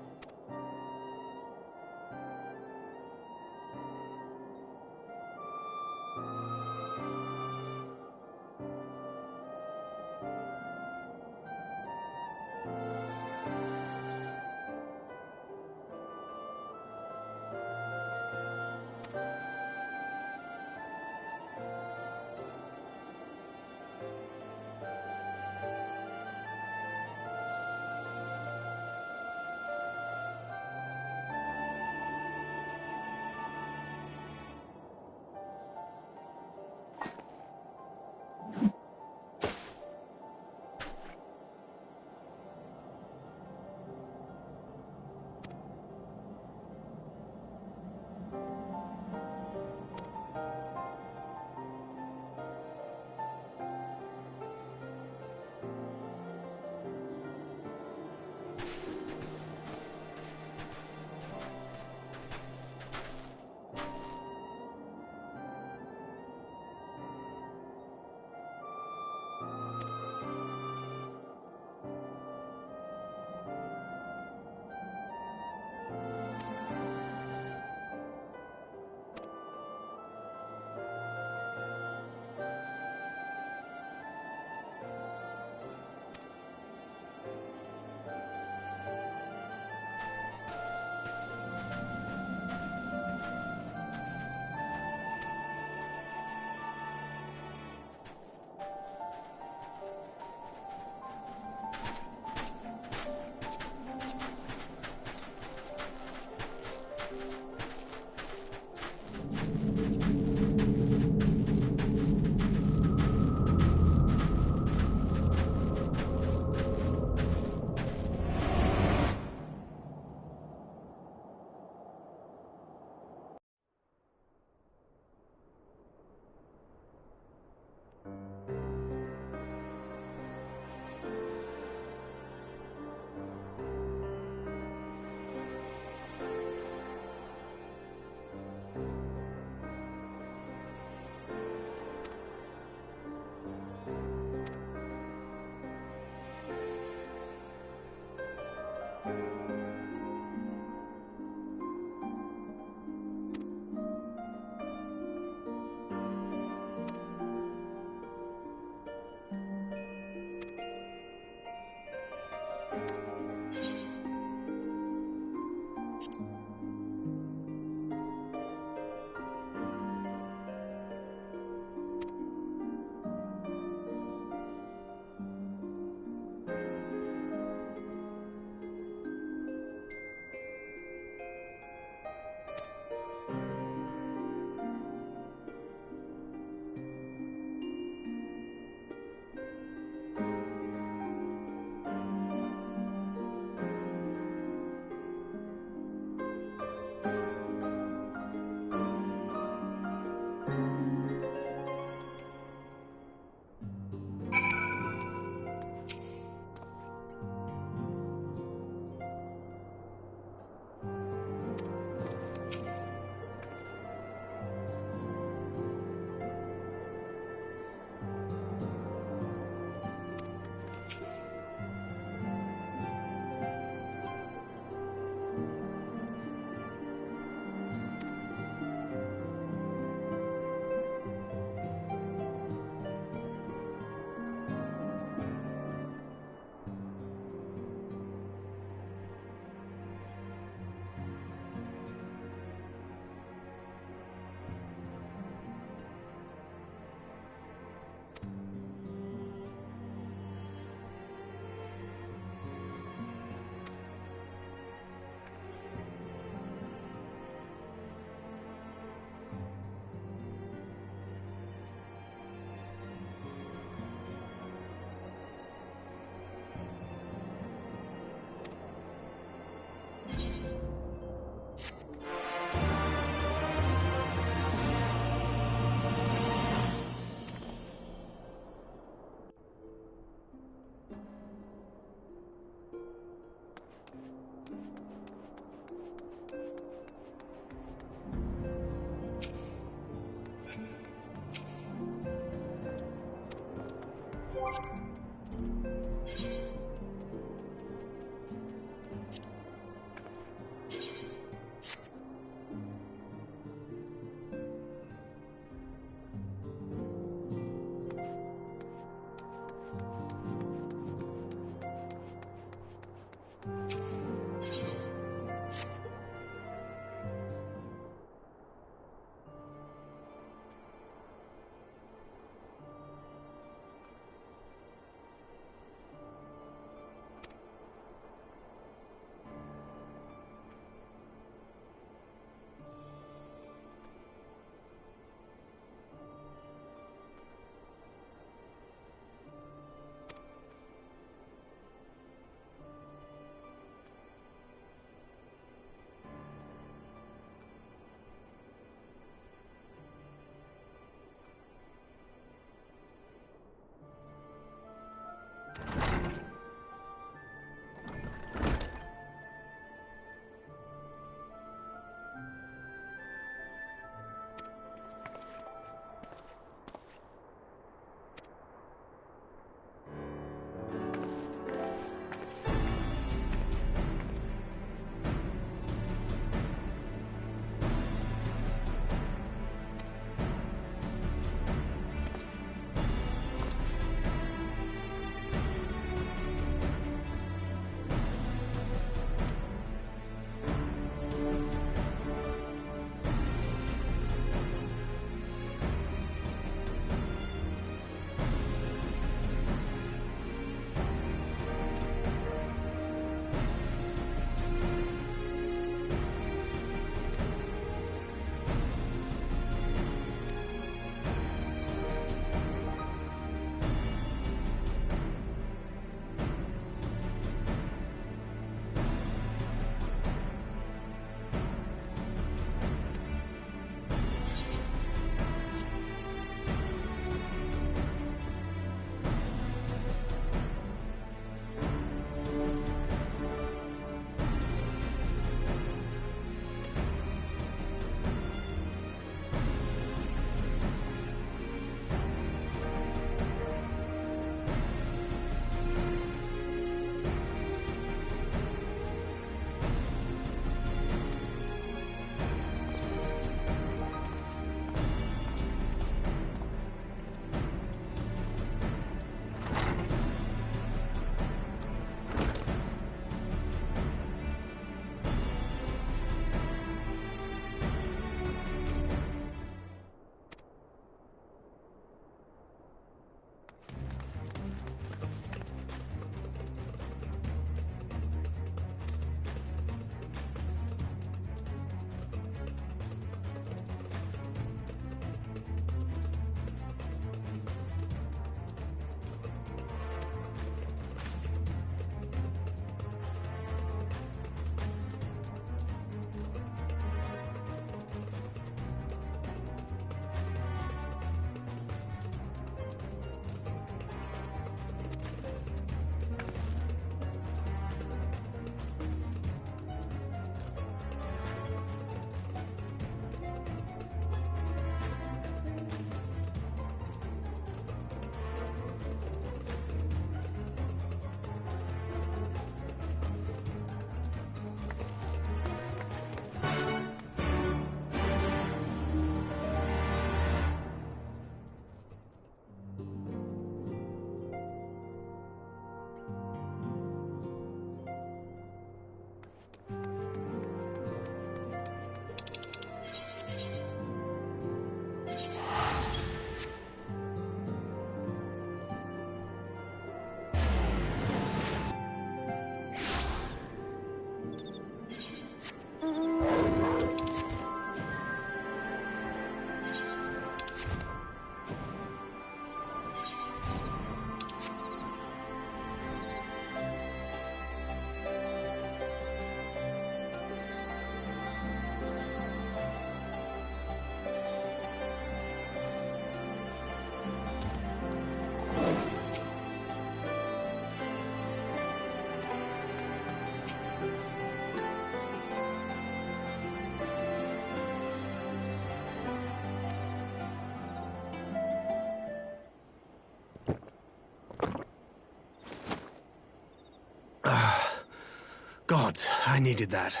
God, I needed that.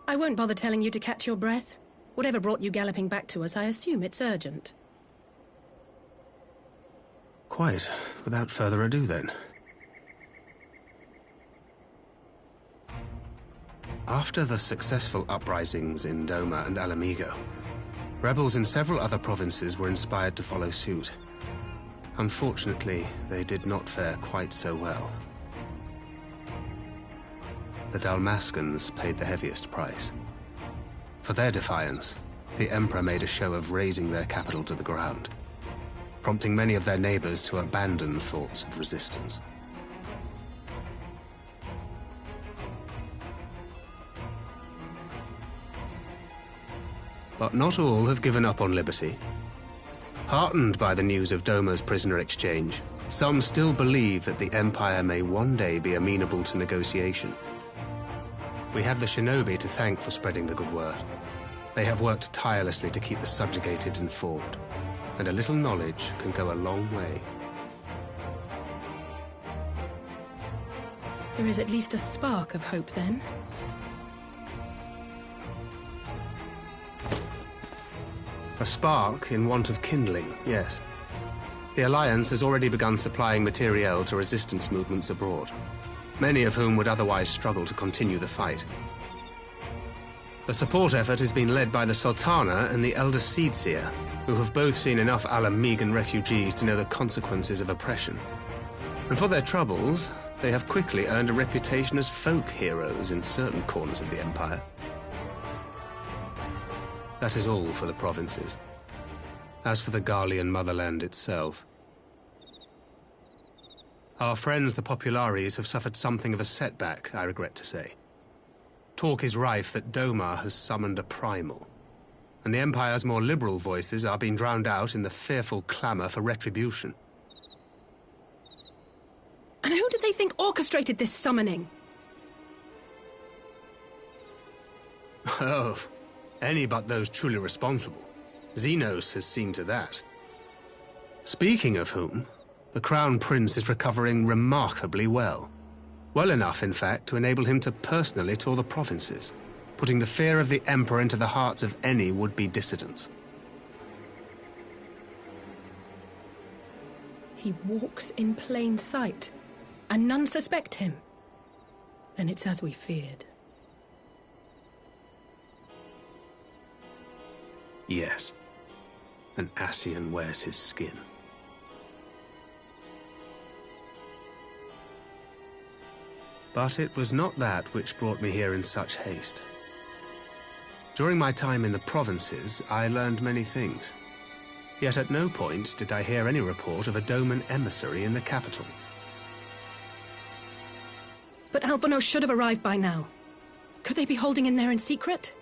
I won't bother telling you to catch your breath. Whatever brought you galloping back to us, I assume it's urgent. Quite. Without further ado, then. After the successful uprisings in Doma and Alamigo, rebels in several other provinces were inspired to follow suit. Unfortunately, they did not fare quite so well. The Dalmascans paid the heaviest price. For their defiance, the Emperor made a show of razing their capital to the ground, prompting many of their neighbors to abandon thoughts of resistance. But not all have given up on liberty. Heartened by the news of Doma's prisoner exchange, some still believe that the Empire may one day be amenable to negotiation. We have the shinobi to thank for spreading the good word. They have worked tirelessly to keep the subjugated informed, and a little knowledge can go a long way. There is at least a spark of hope, then. A spark in want of kindling, yes. The Alliance has already begun supplying materiel to resistance movements abroad, many of whom would otherwise struggle to continue the fight. The support effort has been led by the Sultana and the Elder Seedseer, who have both seen enough Alamegan refugees to know the consequences of oppression. And for their troubles, they have quickly earned a reputation as folk heroes in certain corners of the Empire. That is all for the provinces. As for the Garlean motherland itself, our friends the Populares have suffered something of a setback, I regret to say. Talk is rife that Doma has summoned a primal, and the Empire's more liberal voices are being drowned out in the fearful clamor for retribution. And who do they think orchestrated this summoning? Oh, any but those truly responsible. Xenos has seen to that. Speaking of whom, the Crown Prince is recovering remarkably well. Well enough, in fact, to enable him to personally tour the provinces, putting the fear of the Emperor into the hearts of any would-be dissidents. He walks in plain sight, and none suspect him. Then it's as we feared. Yes. An Ascian wears his skin. But it was not that which brought me here in such haste. During my time in the provinces, I learned many things. Yet at no point did I hear any report of a Doman emissary in the capital. But Alphonse should have arrived by now. Could they be holding him there in secret?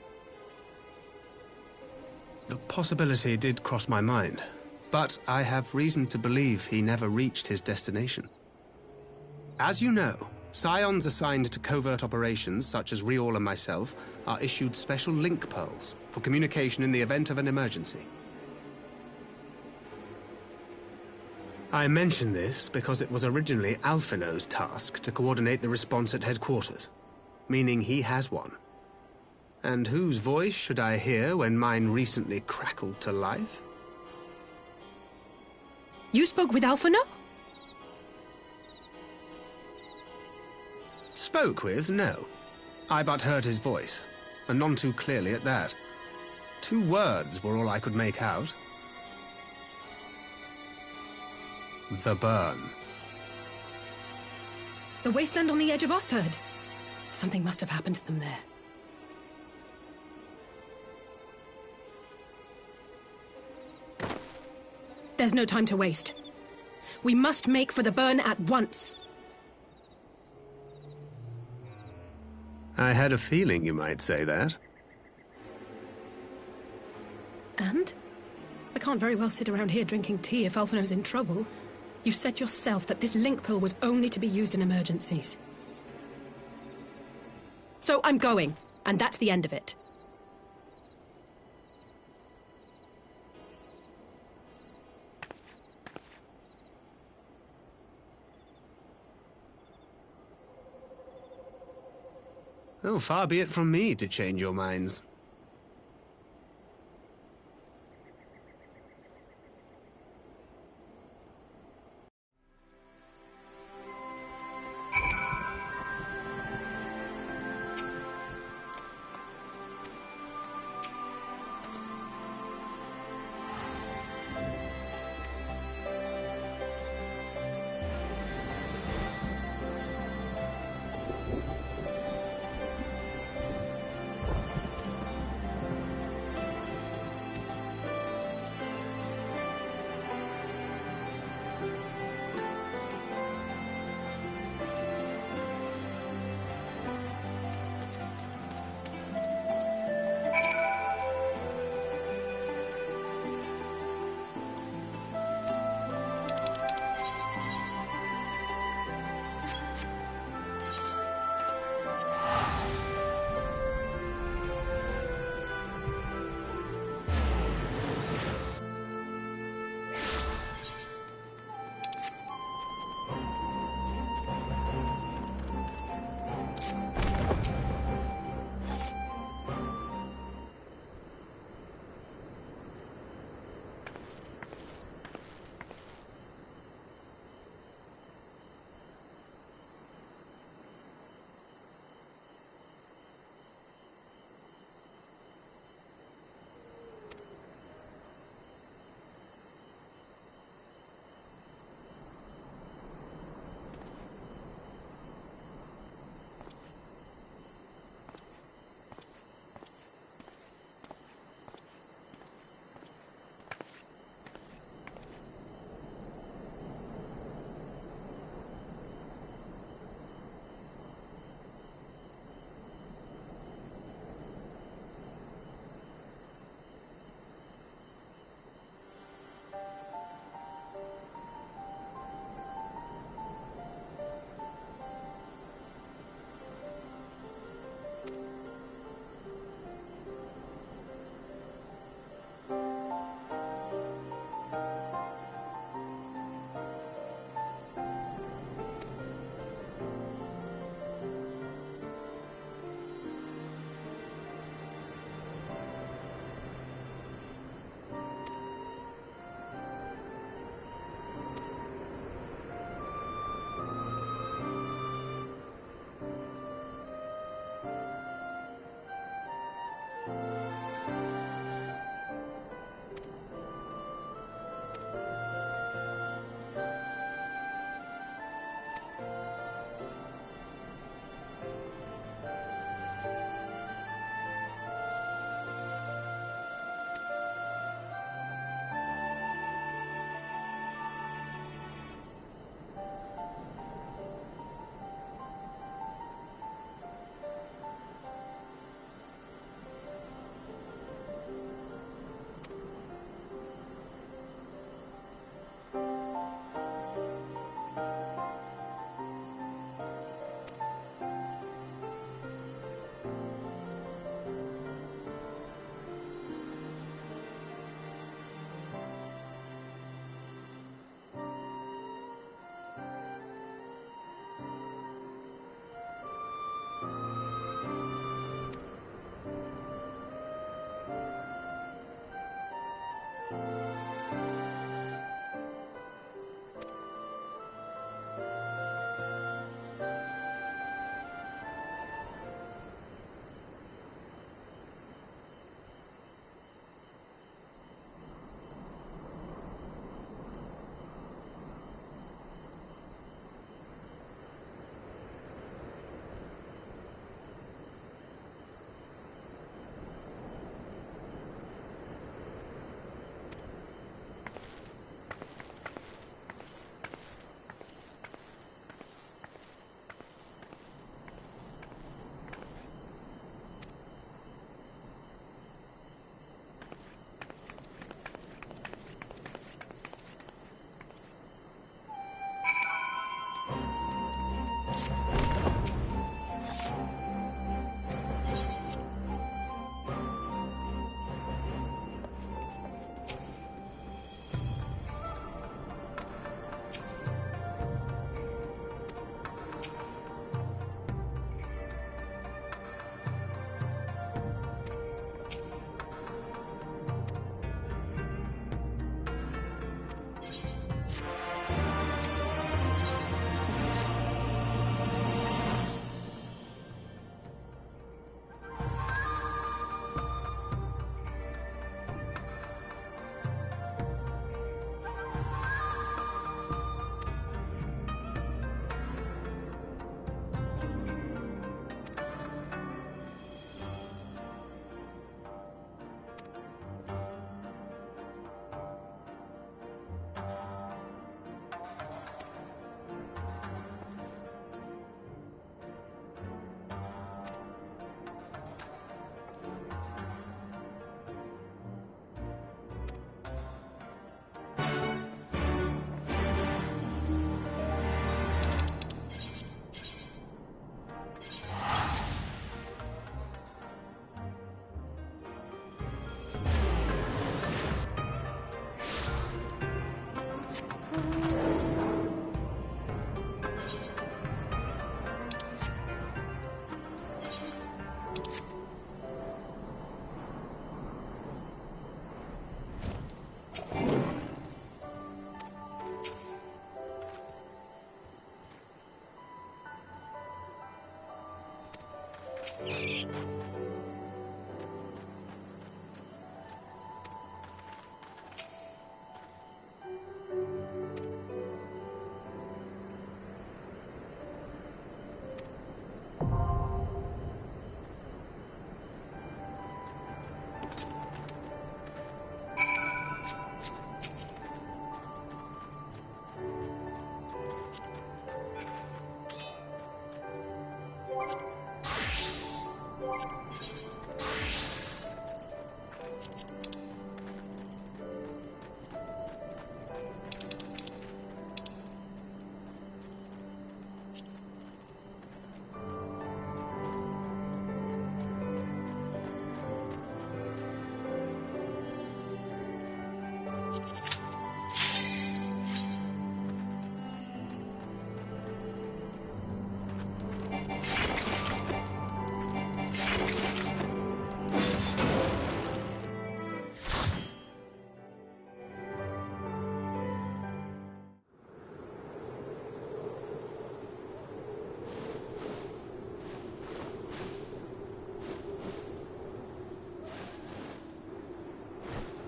The possibility did cross my mind, but I have reason to believe he never reached his destination. As you know, Scions assigned to covert operations, such as Riol and myself, are issued special link pearls for communication in the event of an emergency. I mention this because it was originally Alphino's task to coordinate the response at headquarters, meaning he has one. And whose voice should I hear when mine recently crackled to life? You spoke with Alphino? Spoke with? No. I but heard his voice, and none too clearly at that. 2 words were all I could make out. The burn. The wasteland on the edge of Otherd. Something must have happened to them there. There's no time to waste. We must make for the burn at once. I had a feeling you might say that. And? I can't very well sit around here drinking tea if Alphino's in trouble. You've said yourself that this link pill was only to be used in emergencies. So I'm going, and that's the end of it. Oh, far be it from me to change your minds.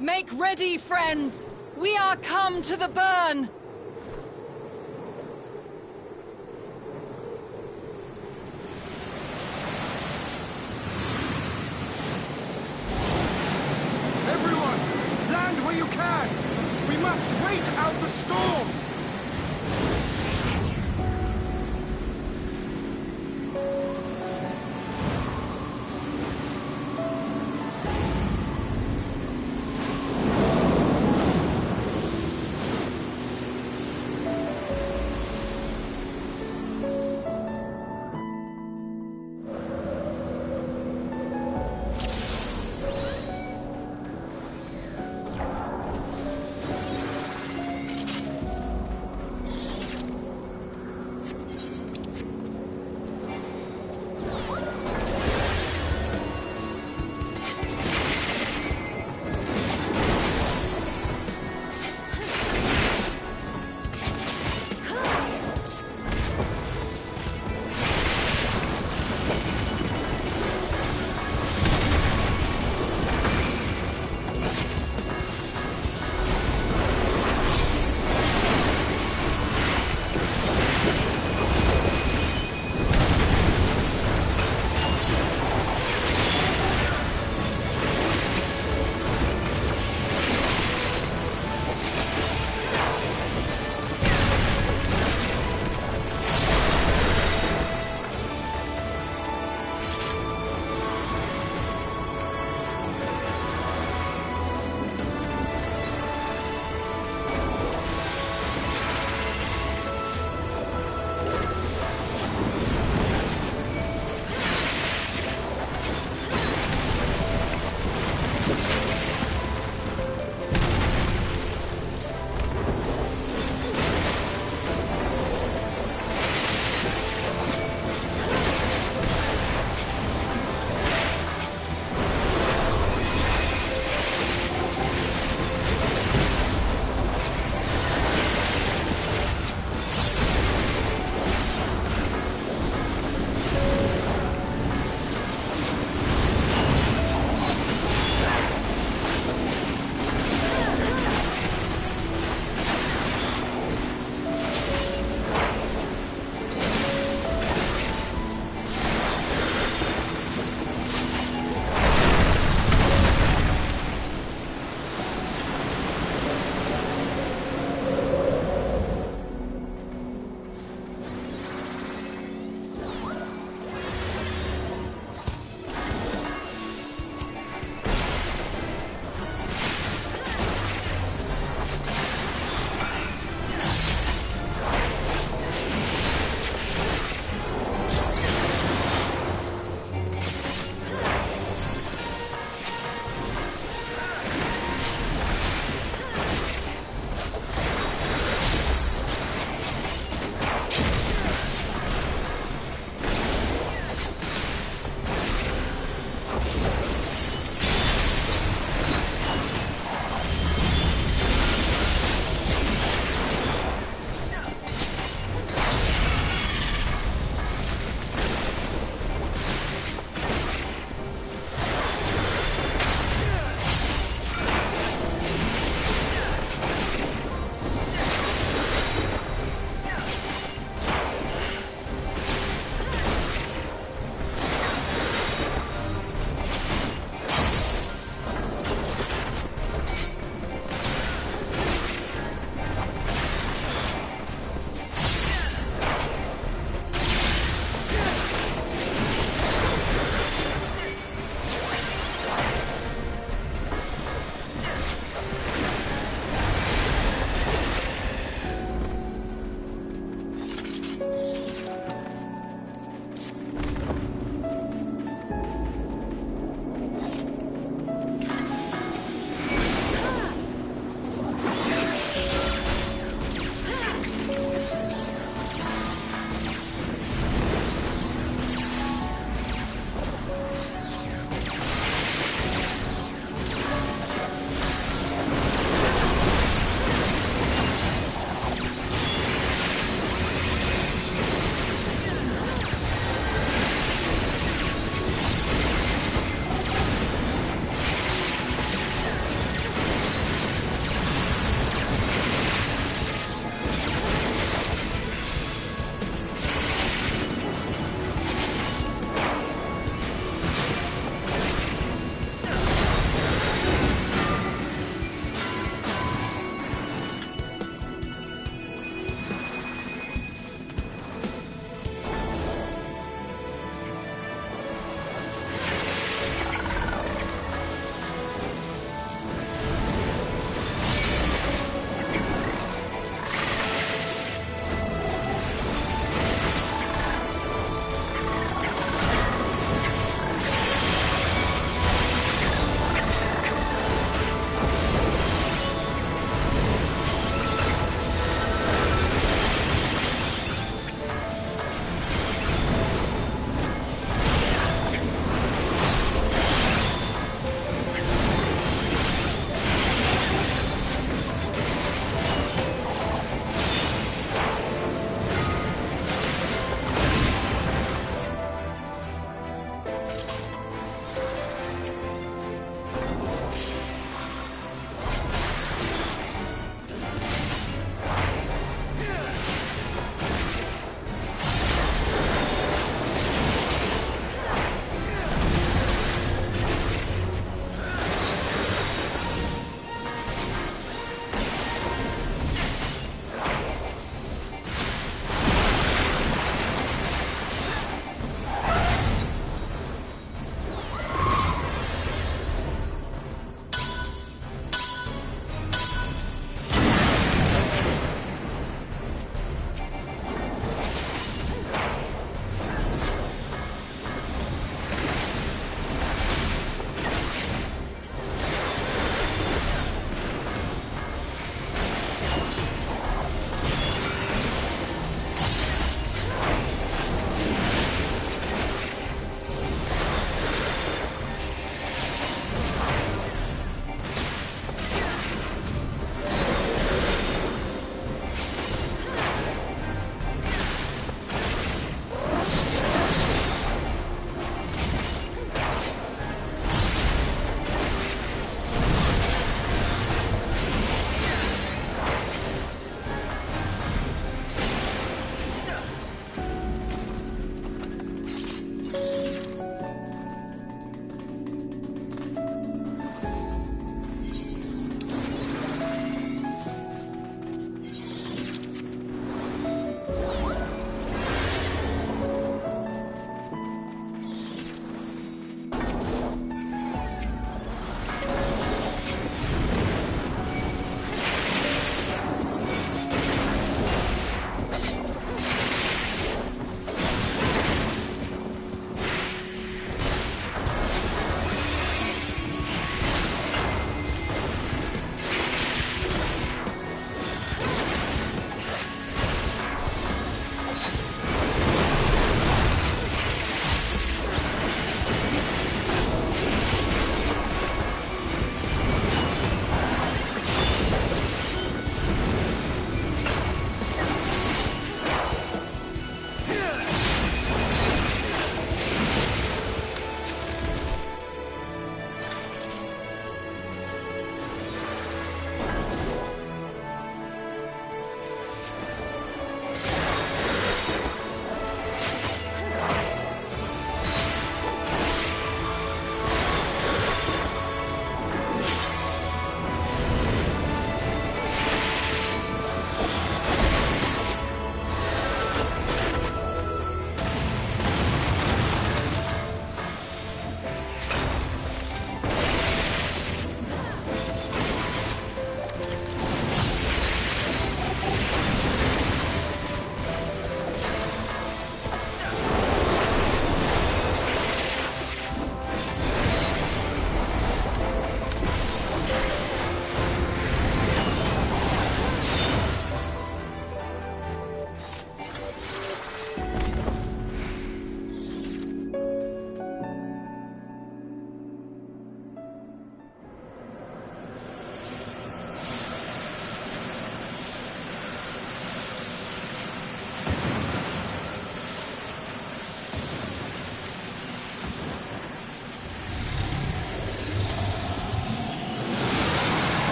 Make ready, friends! We are come to the burn! Everyone, land where you can! We must wait out the storm!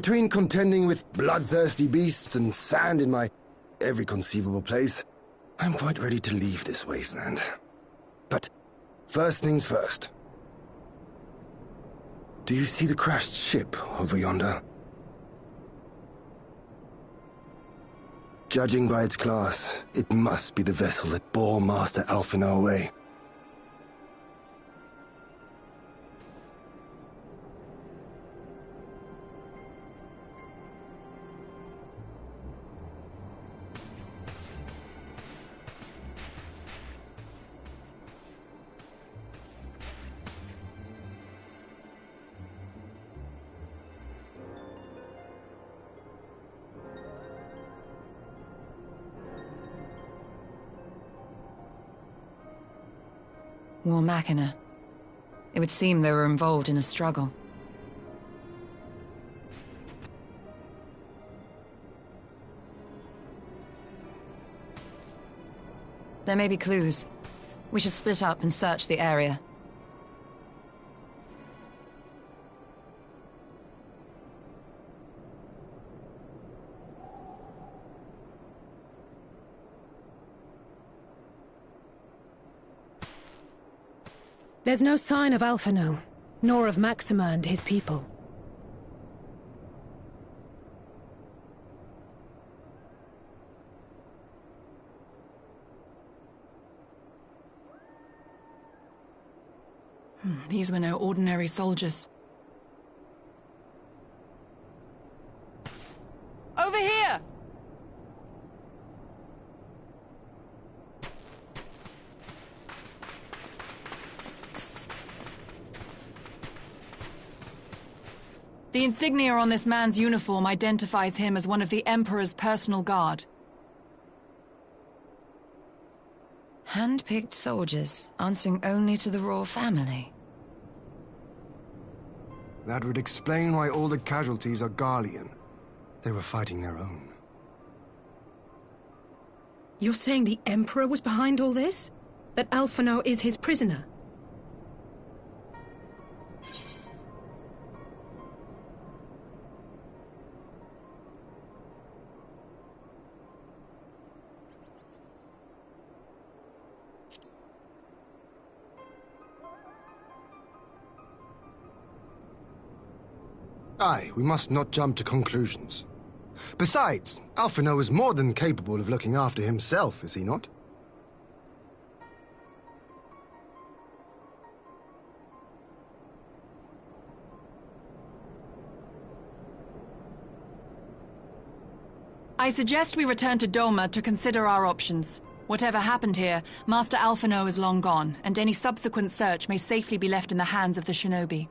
Between contending with bloodthirsty beasts and sand in my every conceivable place, I'm quite ready to leave this wasteland. But first things first. Do you see the crashed ship over yonder? Judging by its class, it must be the vessel that bore Master Alphinaud away. War Machina. It would seem they were involved in a struggle. There may be clues. We should split up and search the area. There's no sign of Alphinaud, nor of Maxima and his people. These were no ordinary soldiers. Over here! The insignia on this man's uniform identifies him as one of the Emperor's personal guard. Hand-picked soldiers, answering only to the royal family. That would explain why all the casualties are Garlean. They were fighting their own. You're saying the Emperor was behind all this? That Alphinaud is his prisoner? Aye, we must not jump to conclusions. Besides, Alphinaud is more than capable of looking after himself, is he not? I suggest we return to Doma to consider our options. Whatever happened here, Master Alphinaud is long gone, and any subsequent search may safely be left in the hands of the shinobi.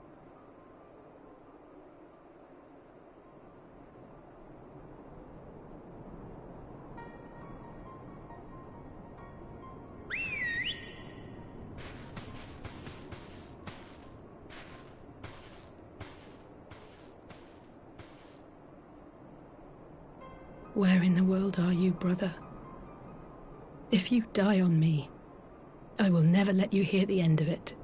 Where in the world are you, brother? If you die on me, I will never let you hear the end of it.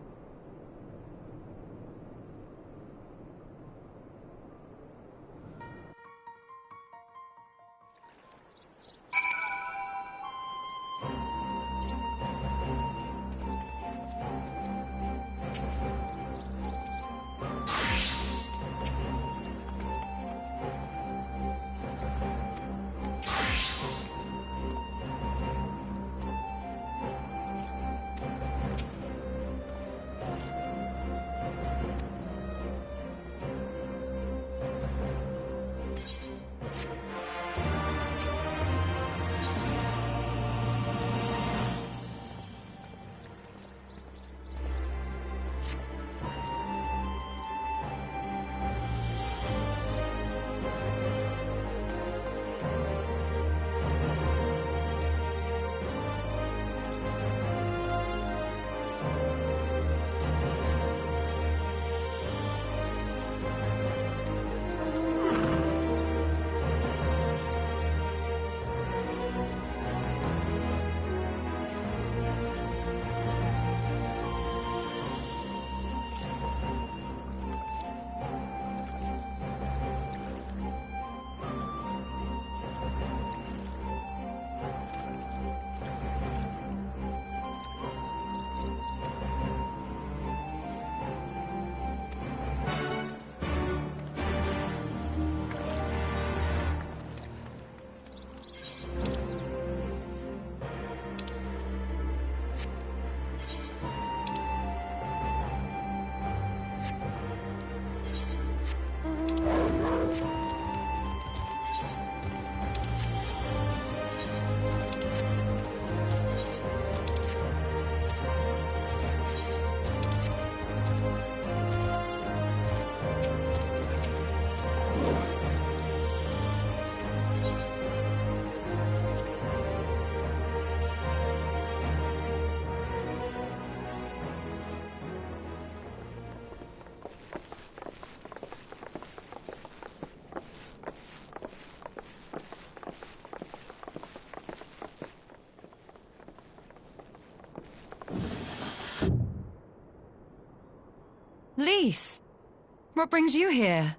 Lys, what brings you here?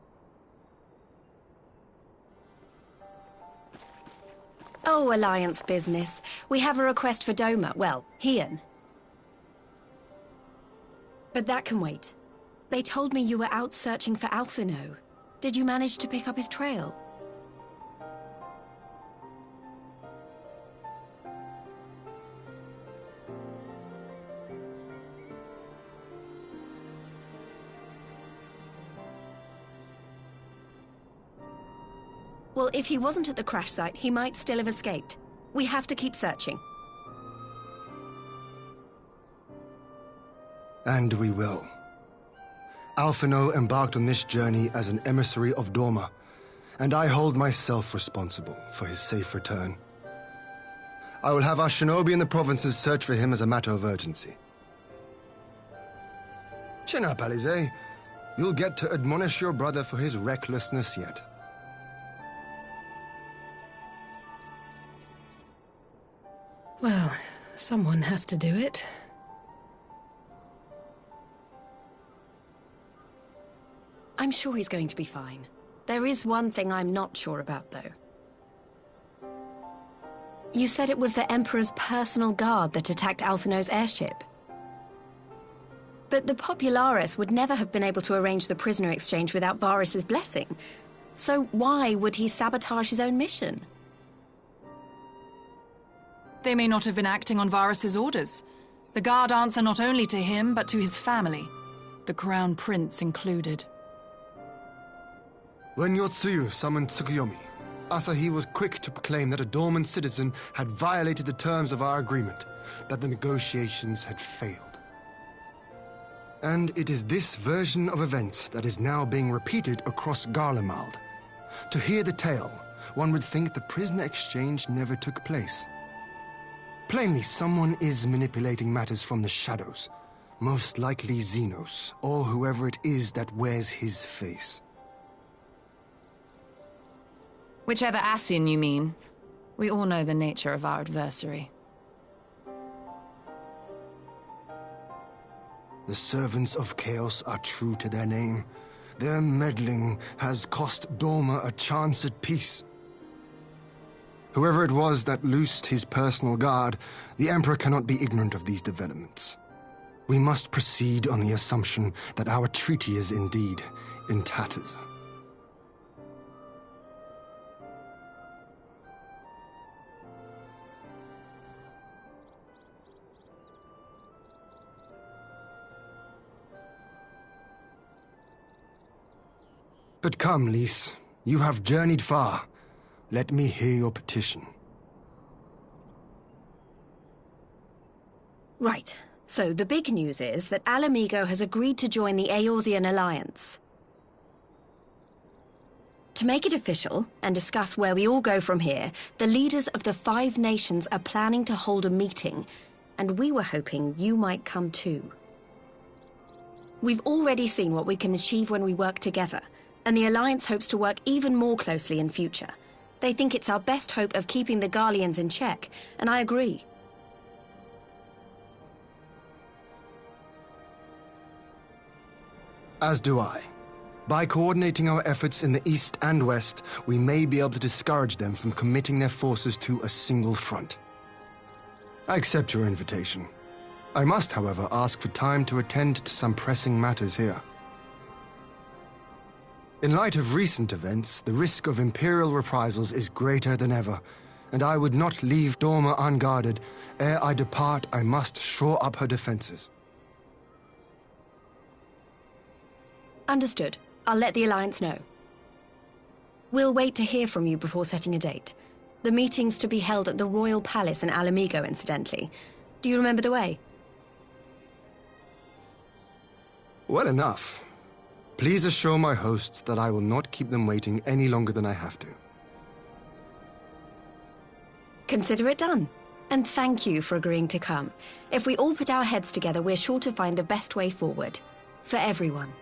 Oh, Alliance business. We have a request for Doma. Well, Hien. But that can wait. They told me you were out searching for Alphino. Did you manage to pick up his trail? Well, if he wasn't at the crash site, he might still have escaped. We have to keep searching. And we will. Alphino embarked on this journey as an emissary of Doma, and I hold myself responsible for his safe return. I will have our shinobi in the provinces search for him as a matter of urgency. Chin up, Alize. You'll get to admonish your brother for his recklessness yet. Well, someone has to do it. I'm sure he's going to be fine. There is one thing I'm not sure about, though. You said it was the Emperor's personal guard that attacked Alphino's airship. But the Popularis would never have been able to arrange the prisoner exchange without Varys's blessing. So why would he sabotage his own mission? They may not have been acting on Varys's orders. The guard answer not only to him, but to his family, the Crown Prince included. When Yotsuyu summoned Tsukuyomi, Asahi was quick to proclaim that a dormant citizen had violated the terms of our agreement, that the negotiations had failed. And it is this version of events that is now being repeated across Garlemald. To hear the tale, one would think the prisoner exchange never took place. Plainly, someone is manipulating matters from the shadows. Most likely Xenos, or whoever it is that wears his face. Whichever Ascian you mean. We all know the nature of our adversary. The servants of Chaos are true to their name. Their meddling has cost Doma a chance at peace. Whoever it was that loosed his personal guard, the Emperor cannot be ignorant of these developments. We must proceed on the assumption that our treaty is indeed in tatters. But come, Lys. You have journeyed far. Let me hear your petition. Right. So the big news is that Alamigo has agreed to join the Eorzean Alliance. To make it official and discuss where we all go from here, the leaders of the 5 nations are planning to hold a meeting, and we were hoping you might come too. We've already seen what we can achieve when we work together, and the Alliance hopes to work even more closely in future. They think it's our best hope of keeping the Garleans in check, and I agree. As do I. By coordinating our efforts in the east and west, we may be able to discourage them from committing their forces to a single front. I accept your invitation. I must, however, ask for time to attend to some pressing matters here. In light of recent events, the risk of Imperial reprisals is greater than ever, and I would not leave Doma unguarded. Ere I depart, I must shore up her defenses. Understood. I'll let the Alliance know. We'll wait to hear from you before setting a date. The meeting's to be held at the Royal Palace in Alamigo, incidentally. Do you remember the way? Well enough. Please assure my hosts that I will not keep them waiting any longer than I have to. Consider it done. And thank you for agreeing to come. If we all put our heads together, we're sure to find the best way forward. For everyone.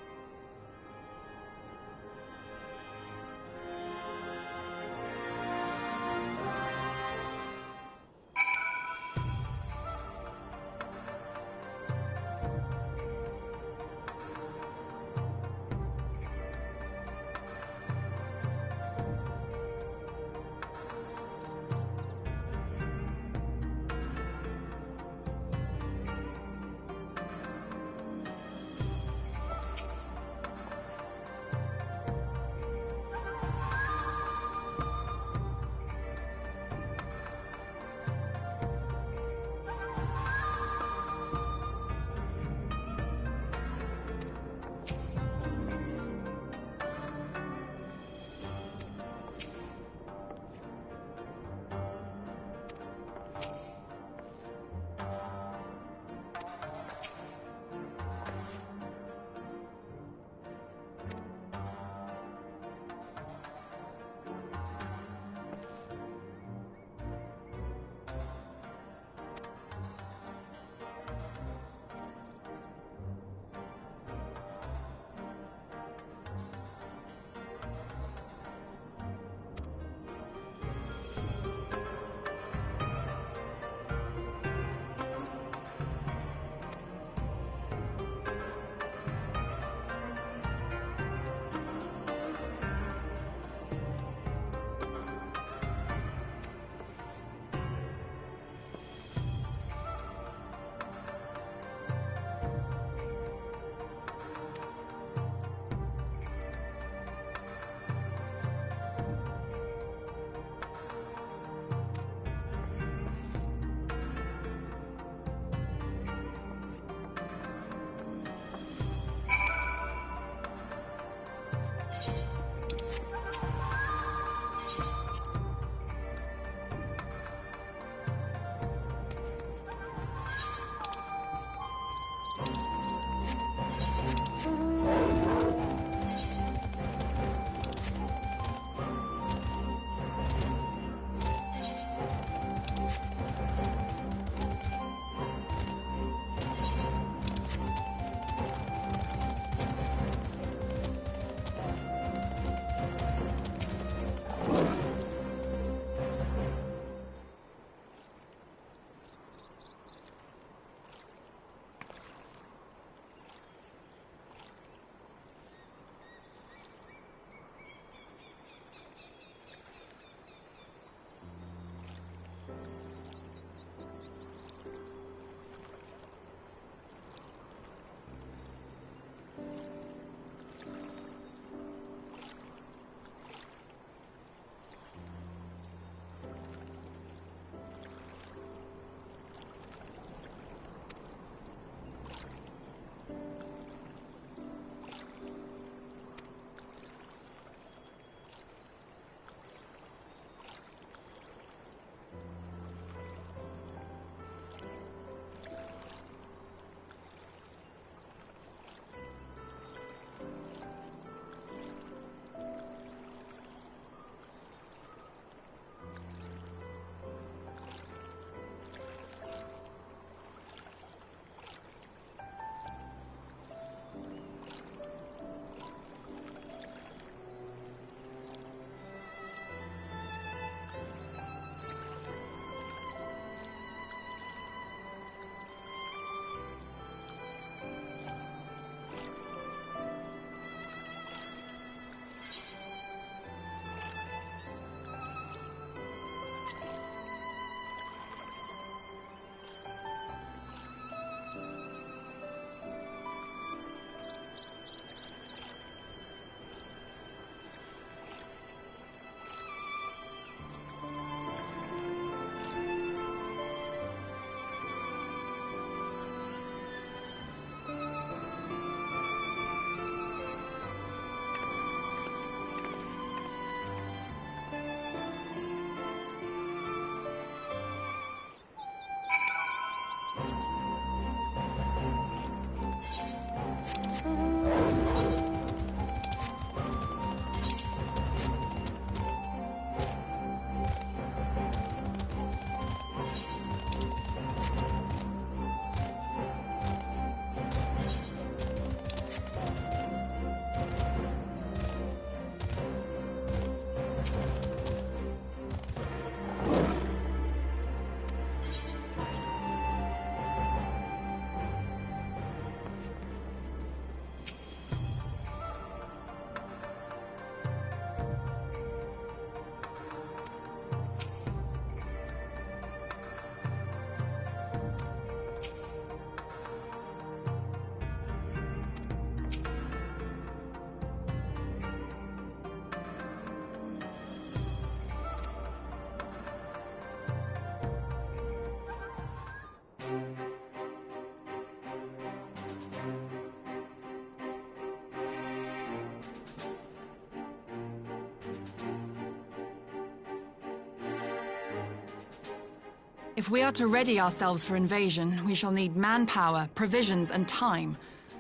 If we are to ready ourselves for invasion, we shall need manpower, provisions, and time,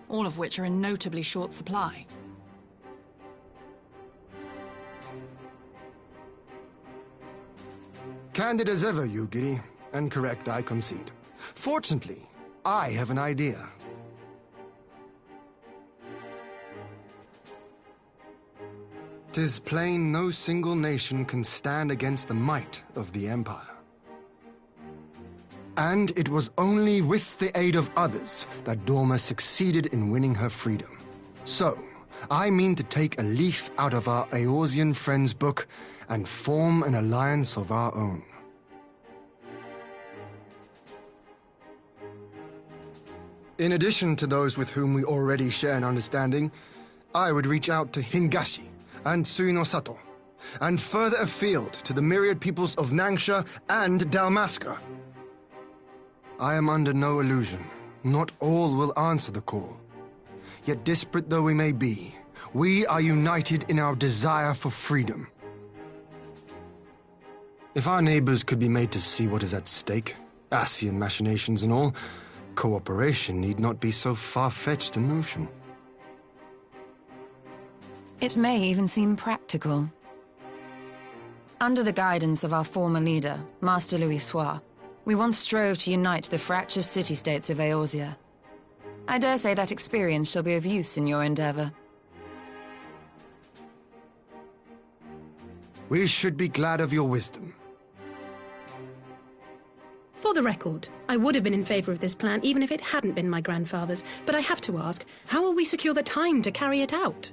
all of which are in notably short supply. Candid as ever, Yugiri, and correct, I concede. Fortunately, I have an idea. 'Tis plain no single nation can stand against the might of the Empire. And it was only with the aid of others that Dorma succeeded in winning her freedom. So, I mean to take a leaf out of our Eorzean friends' book and form an alliance of our own. In addition to those with whom we already share an understanding, I would reach out to Hingashi and Suinosato, and further afield to the myriad peoples of Nangsha and Dalmasca. I am under no illusion. Not all will answer the call. Yet disparate though we may be, we are united in our desire for freedom. If our neighbors could be made to see what is at stake, Ascian machinations and all, cooperation need not be so far-fetched a notion. It may even seem practical. Under the guidance of our former leader, Master Louis Soir, we once strove to unite the fractious city-states of Eorzea. I dare say that experience shall be of use in your endeavor. We should be glad of your wisdom. For the record, I would have been in favor of this plan even if it hadn't been my grandfather's, but I have to ask, how will we secure the time to carry it out?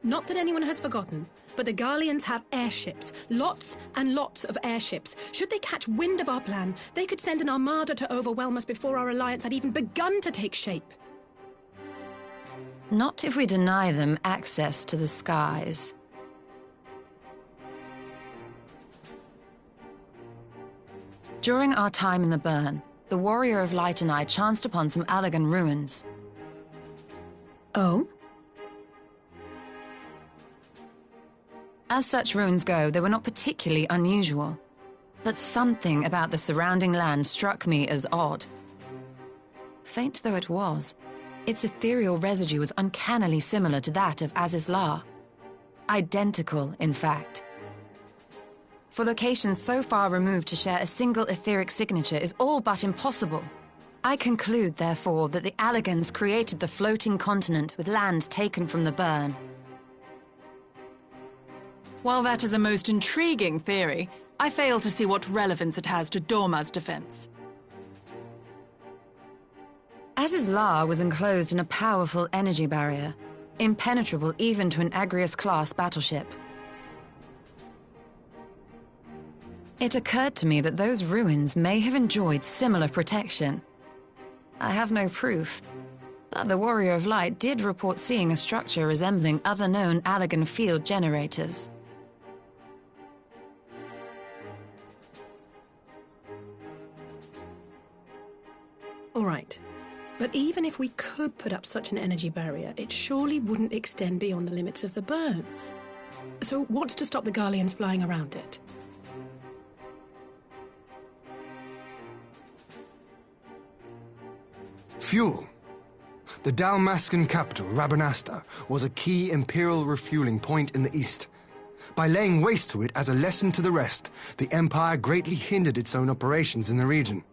Not that anyone has forgotten, but the Garleans have airships. Lots and lots of airships. Should they catch wind of our plan, they could send an armada to overwhelm us before our alliance had even begun to take shape. Not if we deny them access to the skies. During our time in the Burn, the Warrior of Light and I chanced upon some Allagan ruins. Oh? As such ruins go, they were not particularly unusual. But something about the surrounding land struck me as odd. Faint though it was, its ethereal residue was uncannily similar to that of Azizlar. Identical, in fact. For locations so far removed to share a single etheric signature is all but impossible. I conclude, therefore, that the Allagans created the floating continent with land taken from the Burn. While that is a most intriguing theory, I fail to see what relevance it has to Dorma's defense. Azizlar was enclosed in a powerful energy barrier, impenetrable even to an Agrias-class battleship. It occurred to me that those ruins may have enjoyed similar protection. I have no proof, but the Warrior of Light did report seeing a structure resembling other known Allagan field generators. All right. But even if we could put up such an energy barrier, it surely wouldn't extend beyond the limits of the Burn. So what's to stop the Garleans flying around it? Fuel. The Dalmascan capital, Rabanasta, was a key Imperial refueling point in the east. By laying waste to it as a lesson to the rest, the Empire greatly hindered its own operations in the region.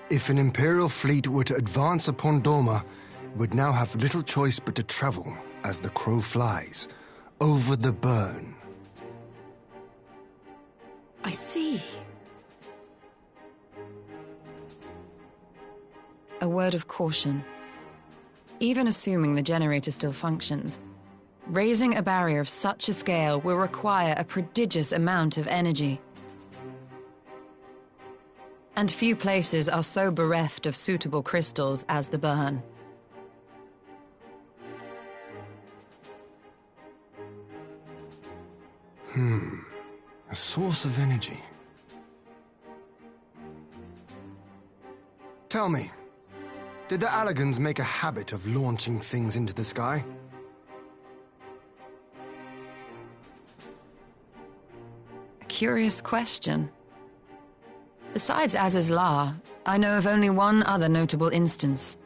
If an Imperial fleet were to advance upon Dorma, it would now have little choice but to travel, as the crow flies, over the Burn. I see. A word of caution. Even assuming the generator still functions, raising a barrier of such a scale will require a prodigious amount of energy. And few places are so bereft of suitable crystals as the Burn. A source of energy. Tell me, did the Allagans make a habit of launching things into the sky? curious question. Besides Az's Law, I know of only one other notable instance.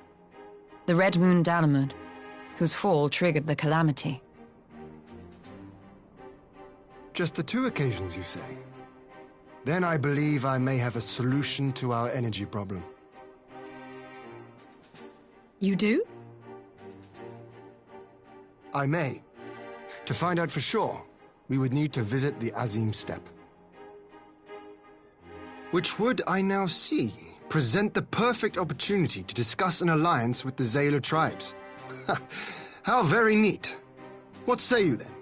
The Red Moon Dalamud, whose fall triggered the calamity. Just the 2 occasions, you say? Then I believe I may have a solution to our energy problem. You do? I may. To find out for sure, we would need to visit the Azim Steppe. Which would, I now see, present the perfect opportunity to discuss an alliance with the Zayla tribes. How very neat. What say you then?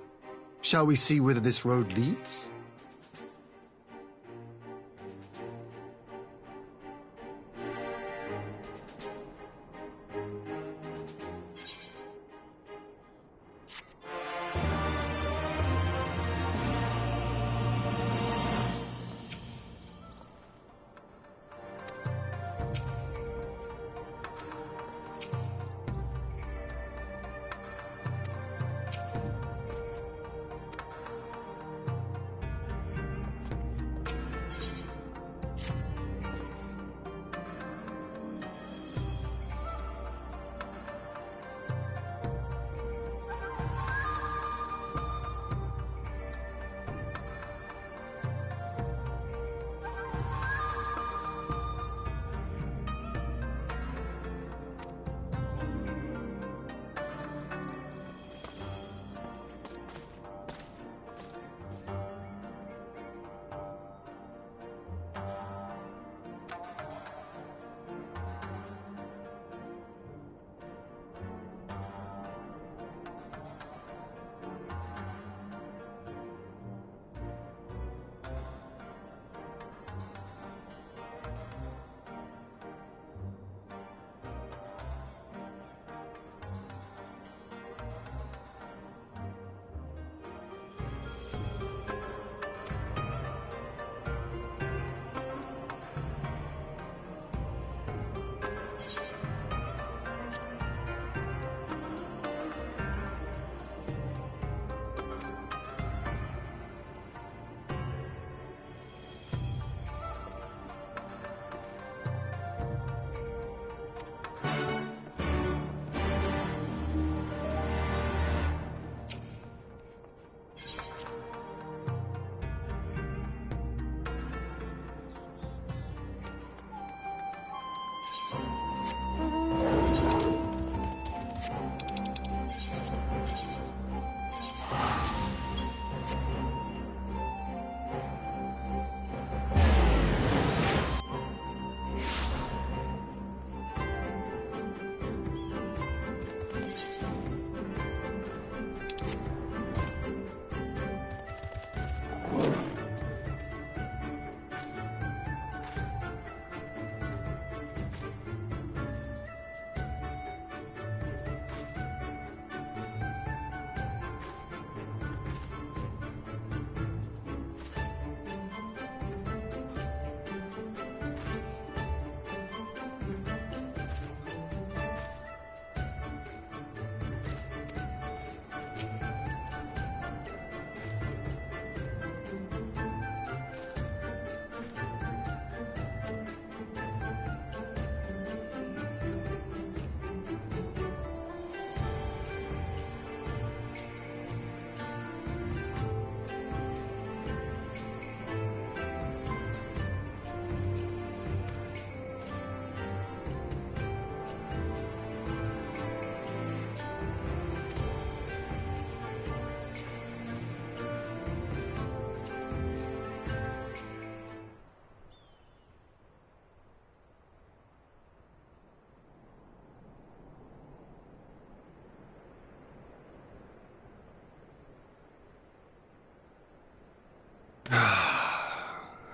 Shall we see whither this road leads?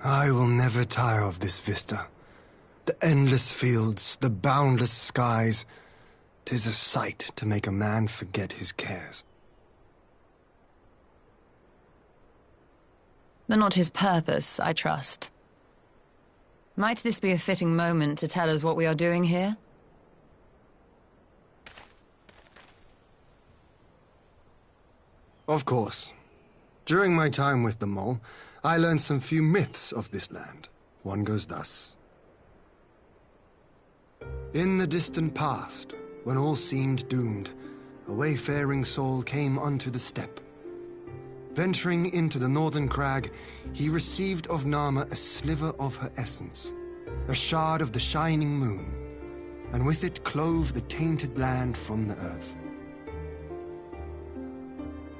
I will never tire of this vista. The endless fields, the boundless skies. 'Tis a sight to make a man forget his cares. But not his purpose, I trust. Might this be a fitting moment to tell us what we are doing here? Of course. During my time with the mole, I learned some few myths of this land. One goes thus. In the distant past, when all seemed doomed, a wayfaring soul came unto the steppe. Venturing into the northern crag, he received of Nama a sliver of her essence, a shard of the shining moon, and with it clove the tainted land from the earth.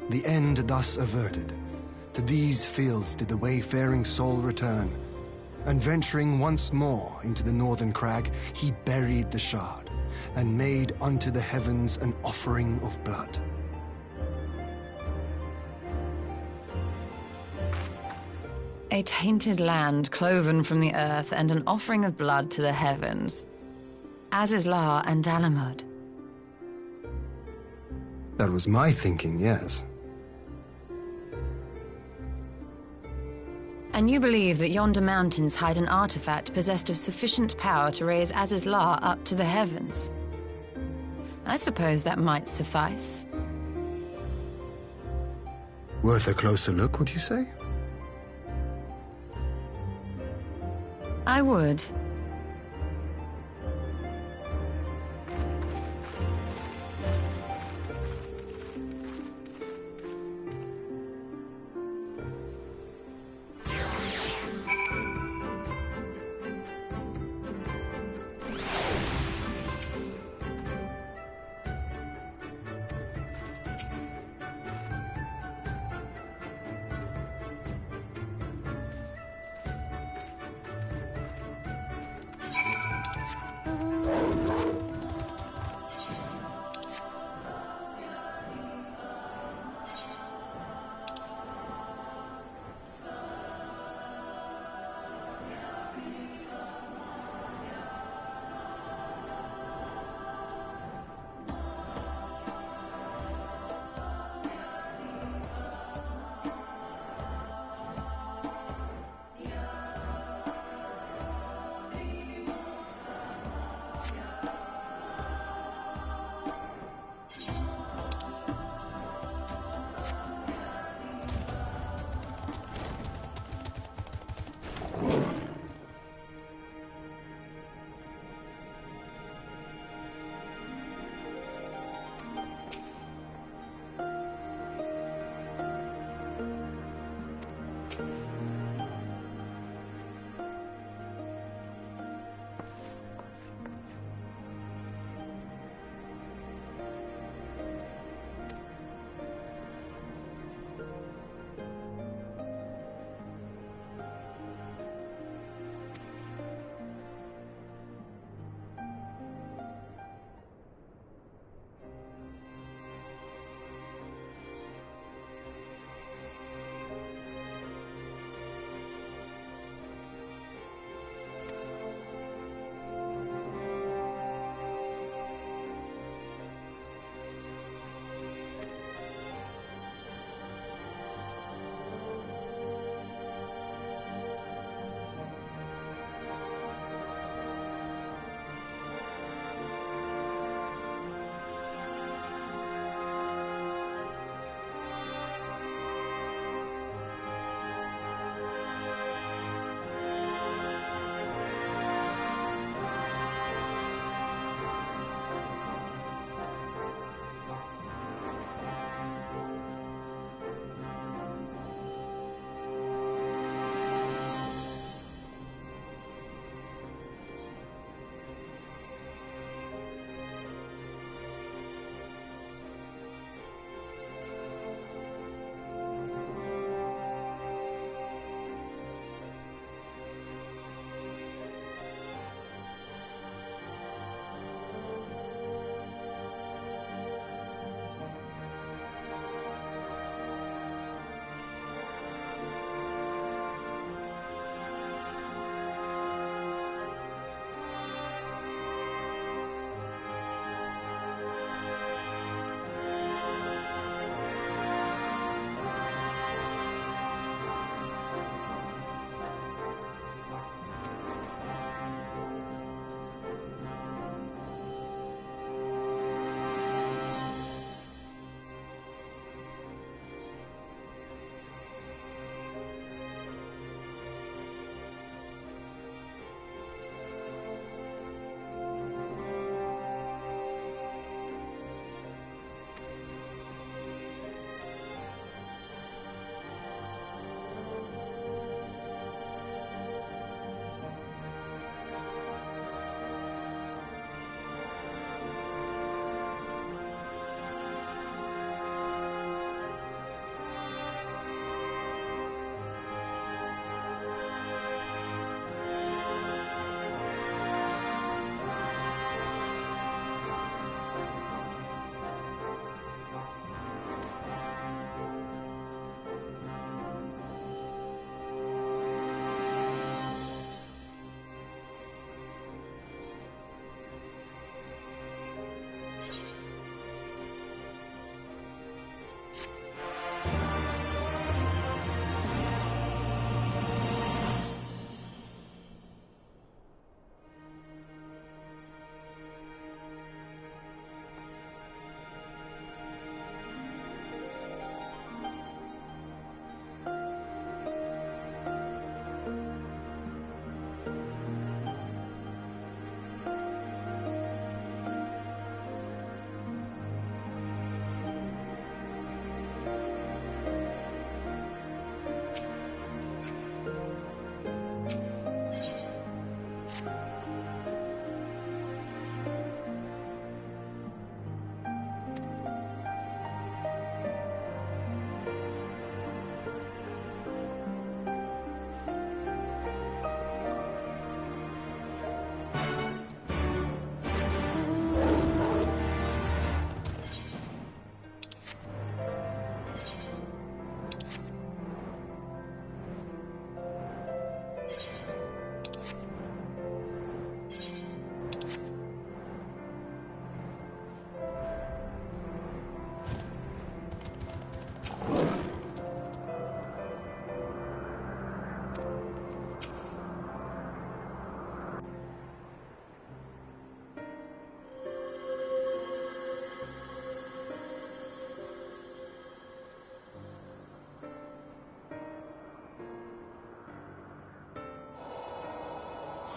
The end thus averted, to these fields did the wayfaring soul return, and venturing once more into the northern crag, he buried the shard, and made unto the heavens an offering of blood. A tainted land cloven from the earth and an offering of blood to the heavens. Azizlar and Dalamud. That was my thinking, yes. And you believe that yonder mountains hide an artifact possessed of sufficient power to raise Azizlar up to the heavens? I suppose that might suffice. Worth a closer look, would you say? I would.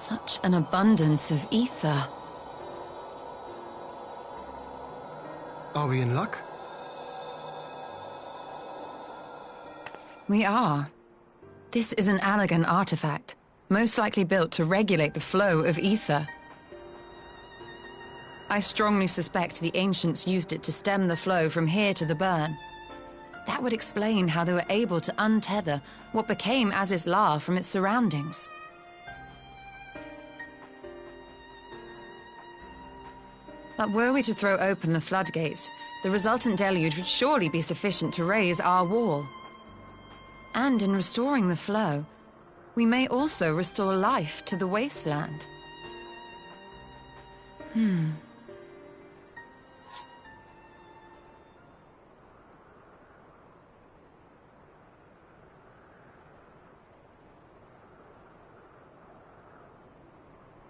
Such an abundance of ether. Are we in luck? We are. This is an Allagan artifact, most likely built to regulate the flow of ether. I strongly suspect the ancients used it to stem the flow from here to the burn. That would explain how they were able to untether what became Azys La from its surroundings. But were we to throw open the floodgates, the resultant deluge would surely be sufficient to raise our wall. And in restoring the flow, we may also restore life to the wasteland.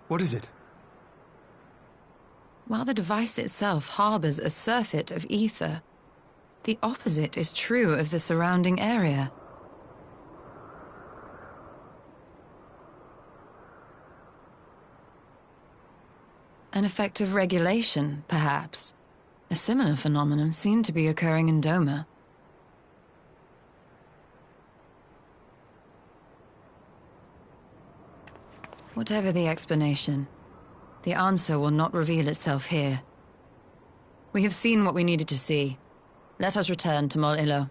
What is it? While the device itself harbors a surfeit of ether, the opposite is true of the surrounding area. An effect of regulation, perhaps. A similar phenomenon seemed to be occurring in Doma. Whatever the explanation, the answer will not reveal itself here. We have seen what we needed to see. Let us return to Mol Illo.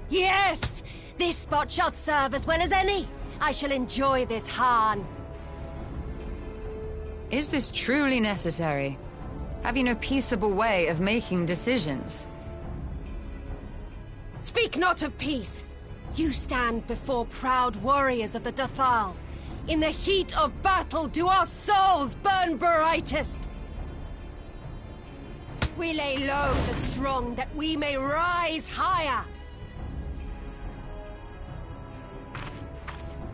Yes! This spot shall serve as well as any. I shall enjoy this Hahn. Is this truly necessary? Have you no peaceable way of making decisions? Speak not of peace. You stand before proud warriors of the Dathal. In the heat of battle do our souls burn brightest. We lay low the strong that we may rise higher.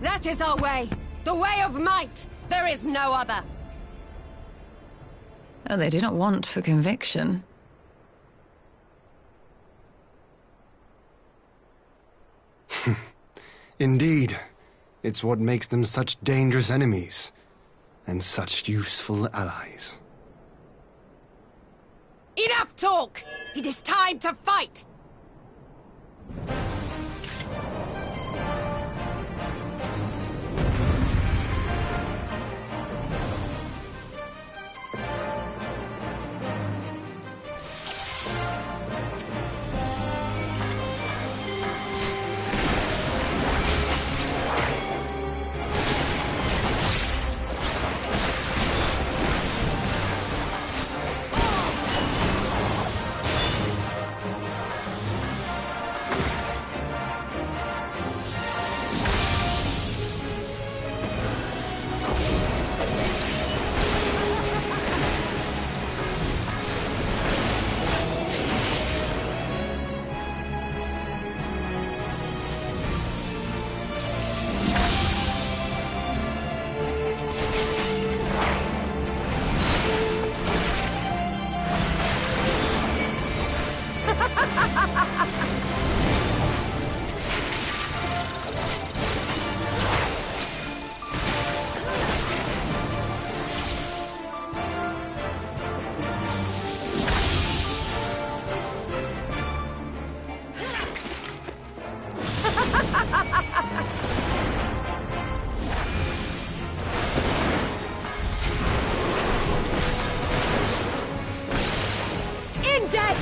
That is our way. The way of might. There is no other. Oh, they do not want for conviction. Indeed. It's what makes them such dangerous enemies, and such useful allies. Enough talk! It is time to fight!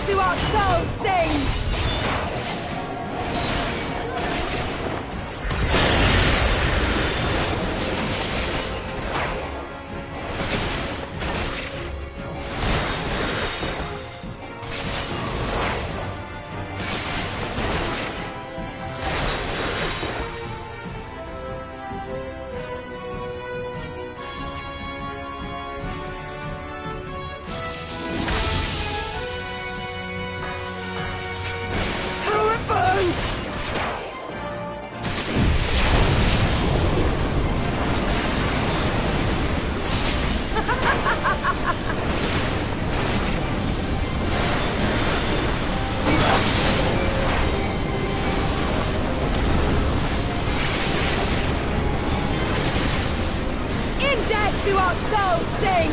Do our souls sing! Do our souls sing!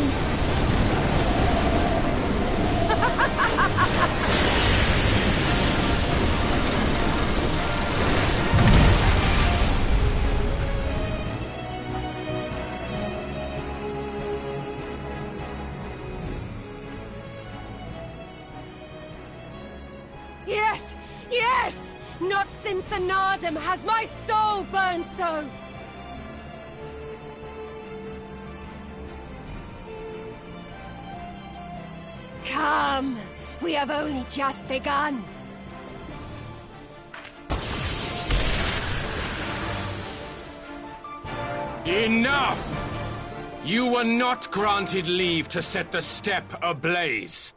Yes! Yes! Not since the Nardum has my soul burned so! Come! We have only just begun. Enough! You were not granted leave to set the steppe ablaze.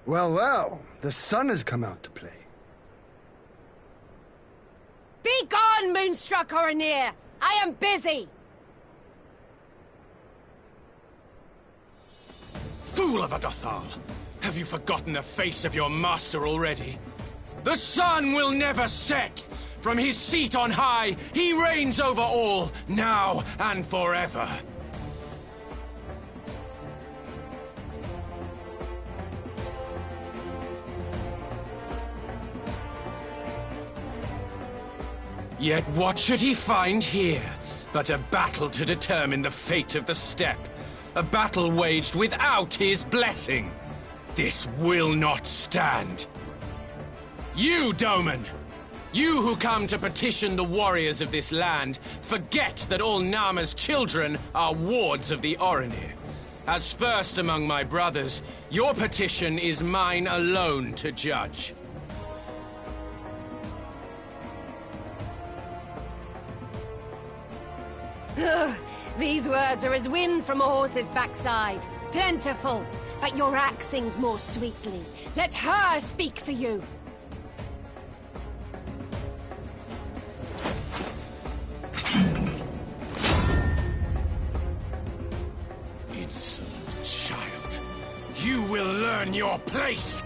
Well, well, the sun has come out to play. Be gone, Moonstruck Oranir! I am busy! Fool of a Dathal! Have you forgotten the face of your master already? The sun will never set! From his seat on high, he reigns over all, now and forever. Yet what should he find here but a battle to determine the fate of the steppe? A battle waged without his blessing. This will not stand. You, Doman! You who come to petition the warriors of this land, forget that all Nama's children are wards of the Orinir. As first among my brothers, your petition is mine alone to judge. Ugh, these words are as wind from a horse's backside. Plentiful, but your axe sings more sweetly. Let her speak for you. Insolent child. You will learn your place!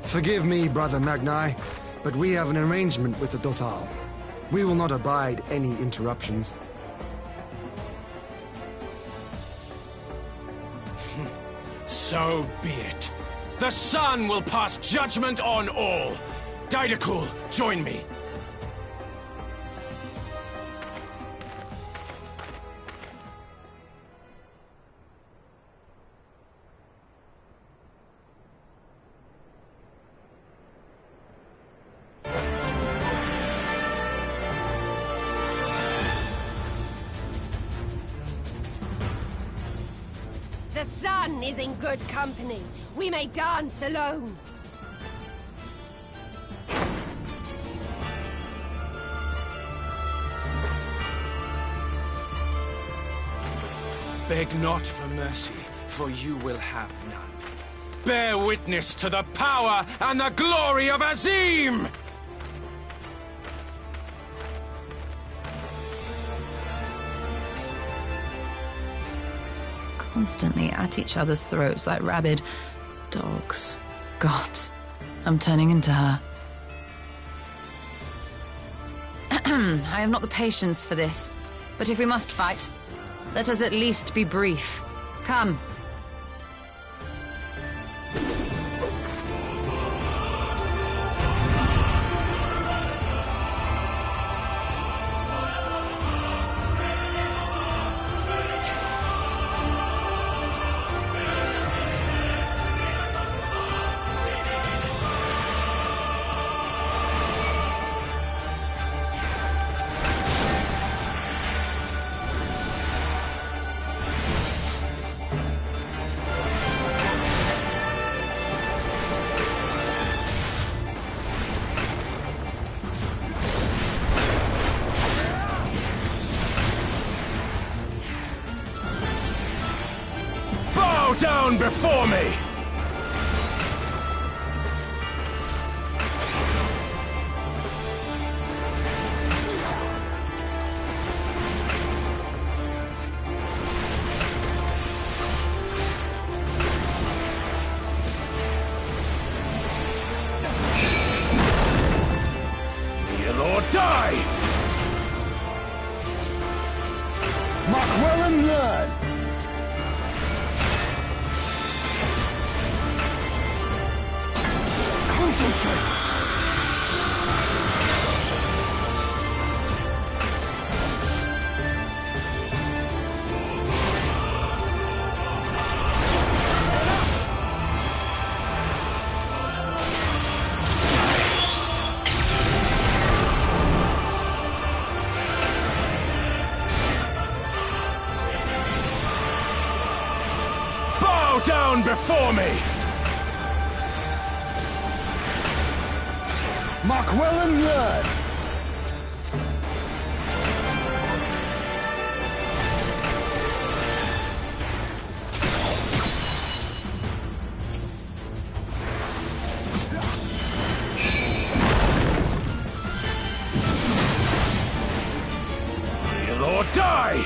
Forgive me, Brother Magni, but we have an arrangement with the Dothal. We will not abide any interruptions. So be it. The sun will pass judgment on all. Didakul, join me. The sun is in good company. We may dance alone. Beg not for mercy, for you will have none. Bear witness to the power and the glory of Azim! Constantly at each other's throats like rabid dogs. Gods, I'm turning into her. I have not the patience for this, but if we must fight, let us at least be brief. Come. Down before me! Kneel or die! Mark well and learn! Concentrate! Bow down before me! Mark well and learn! Kneel or die!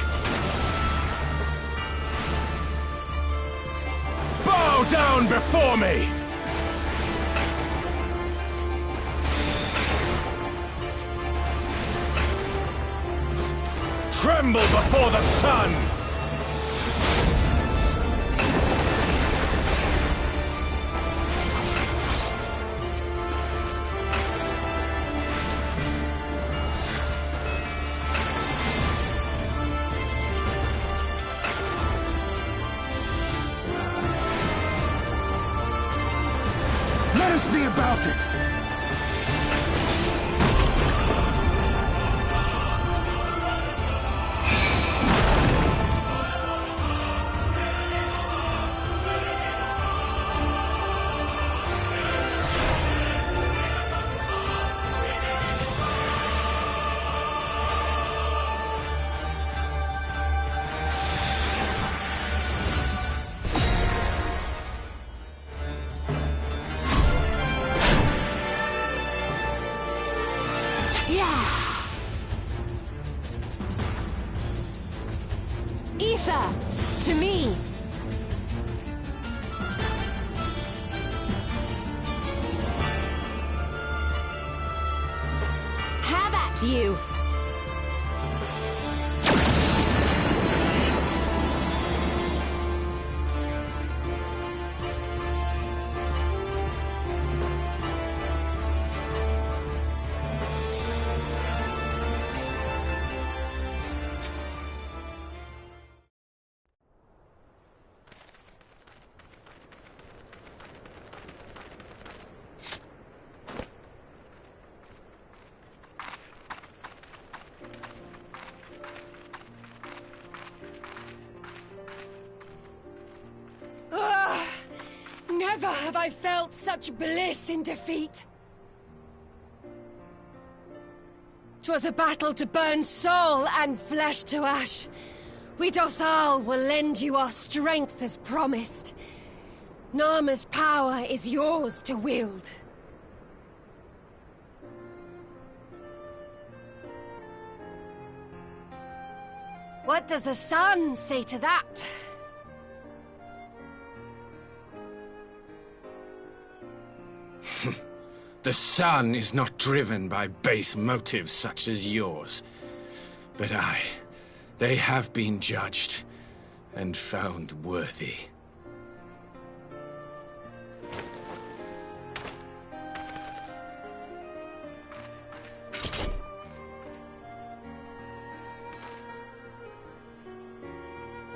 Bow down before me! Tremble before the sun! Aether! To me! Have at you! Never have I felt such bliss in defeat. 'Twas a battle to burn soul and flesh to ash. We Dothal will lend you our strength as promised. Narma's power is yours to wield. What does the sun say to that? The sun is not driven by base motives such as yours. But they have been judged and found worthy.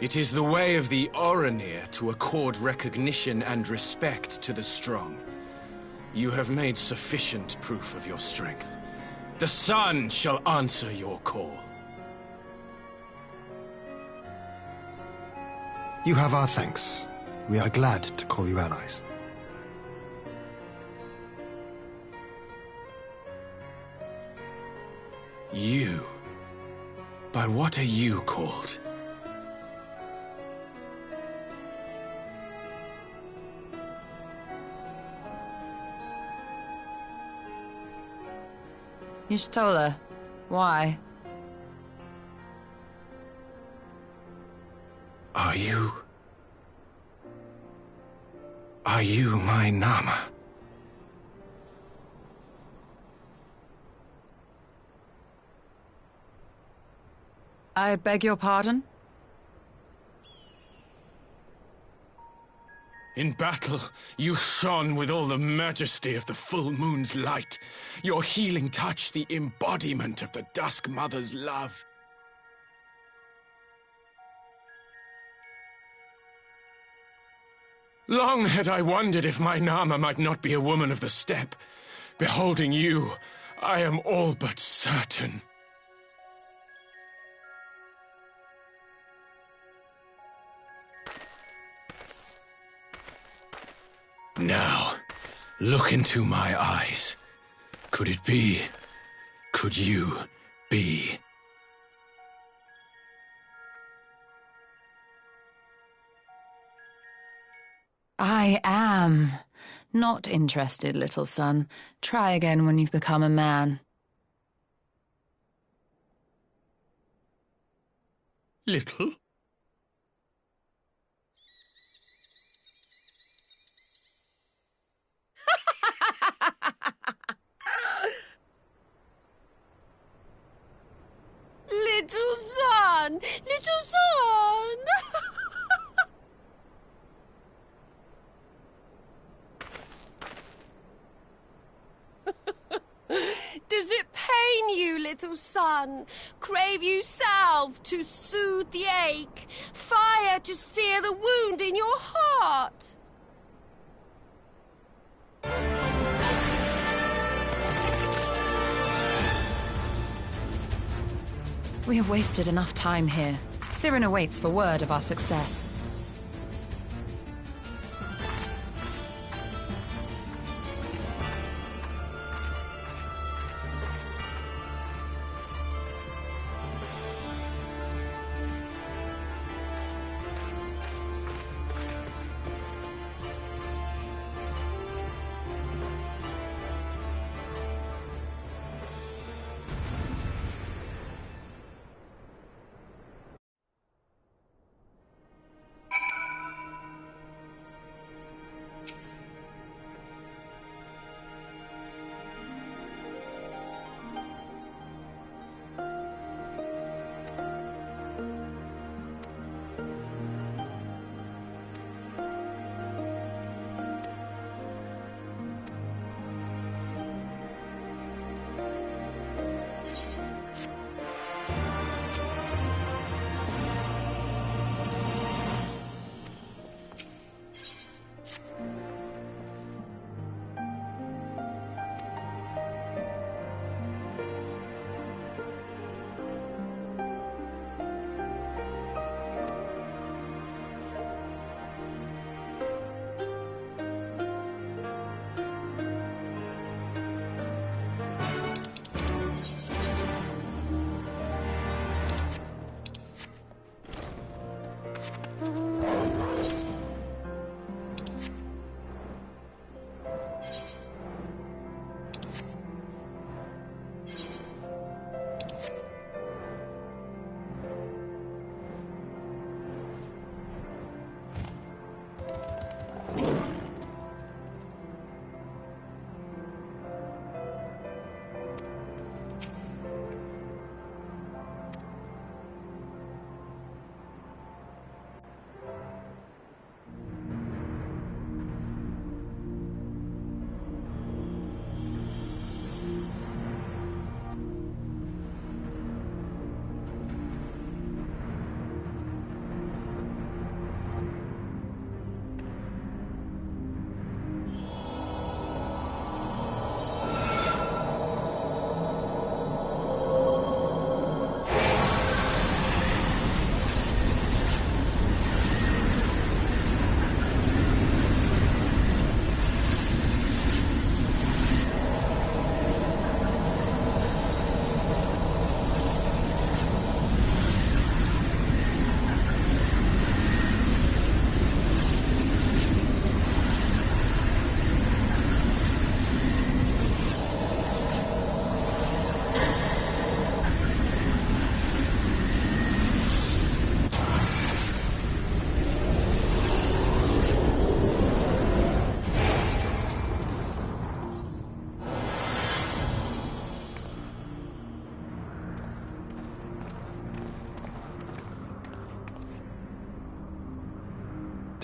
It is the way of the Oranir to accord recognition and respect to the strong. You have made sufficient proof of your strength. The sun shall answer your call. You have our thanks. We are glad to call you allies. You? By what are you called? Y'shtola, why? Are you my Nama? I beg your pardon? In battle, you shone with all the majesty of the full moon's light. Your healing touch, the embodiment of the Dusk Mother's love. Long had I wondered if my Nama might not be a woman of the steppe. Beholding you, I am all but certain. Now, look into my eyes. Could it be? Could you be? I am. Not interested, little son. Try again when you've become a man. Little? Little son! Little son! Does it pain you, little son? Crave you salve to soothe the ache? Fire to sear the wound in your heart? We have wasted enough time here. Sirin awaits for word of our success.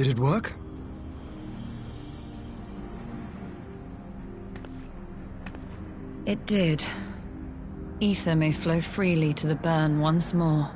Did it work? It did. Ether may flow freely to the burn once more.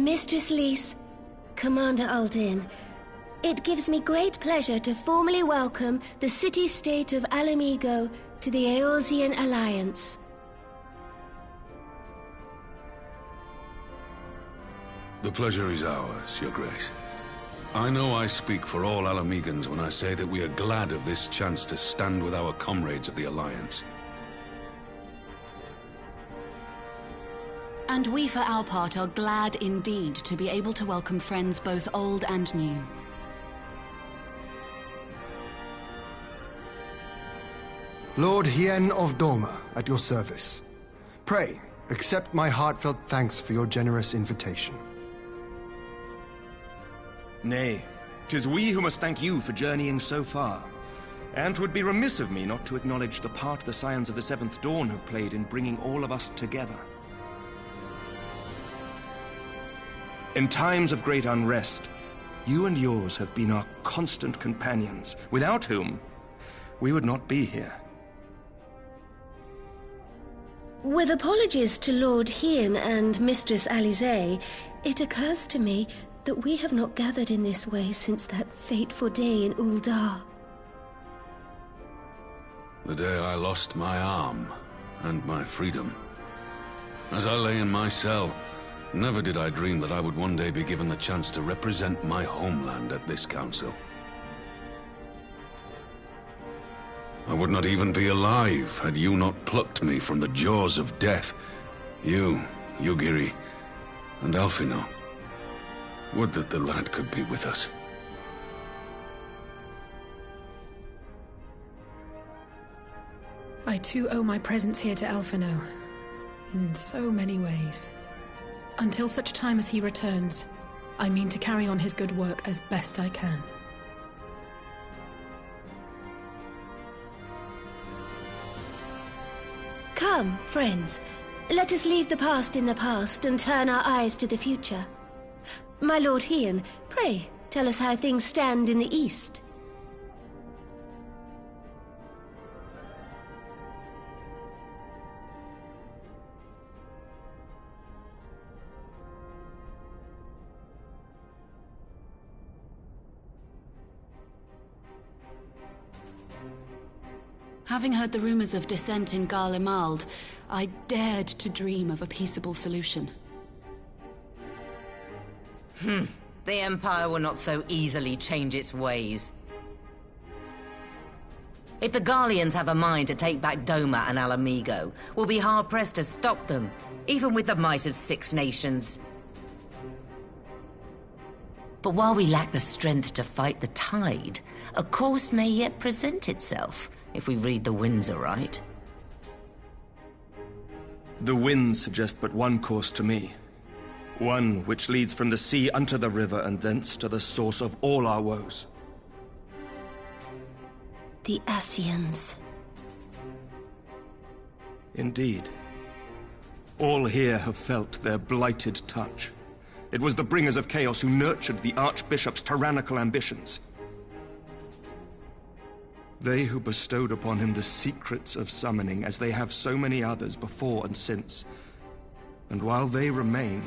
Mistress Lys, Commander Aldin, it gives me great pleasure to formally welcome the city-state of Alamigo to the Eorzean Alliance. The pleasure is ours, Your Grace. I know I speak for all Alamegans when I say that we are glad of this chance to stand with our comrades of the Alliance. And we, for our part, are glad indeed to be able to welcome friends both old and new. Lord Hien of Doma, at your service. Pray, accept my heartfelt thanks for your generous invitation. Nay, 'tis we who must thank you for journeying so far. And 'twould be remiss of me not to acknowledge the part the Scions of the Seventh Dawn have played in bringing all of us together. In times of great unrest, you and yours have been our constant companions, without whom we would not be here. With apologies to Lord Hien and Mistress Alize, it occurs to me that we have not gathered in this way since that fateful day in Uldar. The day I lost my arm and my freedom. As I lay in my cell, never did I dream that I would one day be given the chance to represent my homeland at this council. I would not even be alive had you not plucked me from the jaws of death. You, Yugiri, and Alphino. Would that the lad could be with us. I too owe my presence here to Alphino, in so many ways. Until such time as he returns, I mean to carry on his good work as best I can. Come, friends, let us leave the past in the past and turn our eyes to the future. My Lord Hien, pray, tell us how things stand in the East. Having heard the rumors of dissent in Garlemald, I dared to dream of a peaceable solution. The Empire will not so easily change its ways. If the Garleans have a mind to take back Doma and Alamigo, we'll be hard-pressed to stop them, even with the might of 6 nations. But while we lack the strength to fight the tide, a course may yet present itself, if we read the winds aright. The winds suggest but one course to me. One which leads from the sea unto the river and thence to the source of all our woes. The Ascians. Indeed. All here have felt their blighted touch. It was the bringers of chaos who nurtured the Archbishop's tyrannical ambitions. They who bestowed upon him the secrets of summoning, as they have so many others before and since. And while they remain,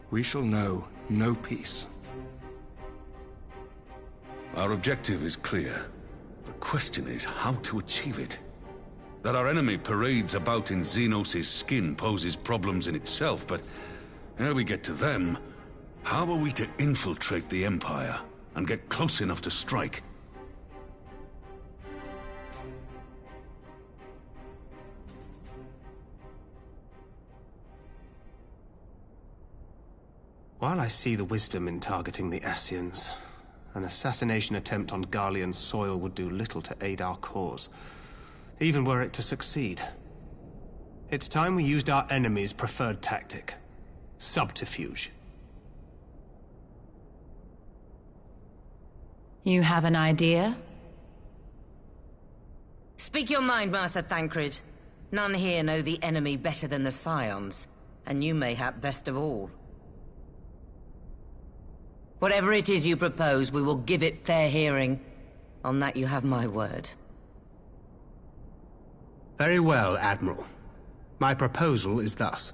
we shall know no peace. Our objective is clear. The question is how to achieve it. That our enemy parades about in Xenos' skin poses problems in itself, but ere we get to them, how are we to infiltrate the Empire and get close enough to strike? While I see the wisdom in targeting the Ascians, an assassination attempt on Garlean soil would do little to aid our cause, even were it to succeed. It's time we used our enemy's preferred tactic: subterfuge. You have an idea? Speak your mind, Master Thancred. None here know the enemy better than the Scions, and you mayhap best of all. Whatever it is you propose, we will give it fair hearing. On that you have my word. Very well, Admiral. My proposal is thus.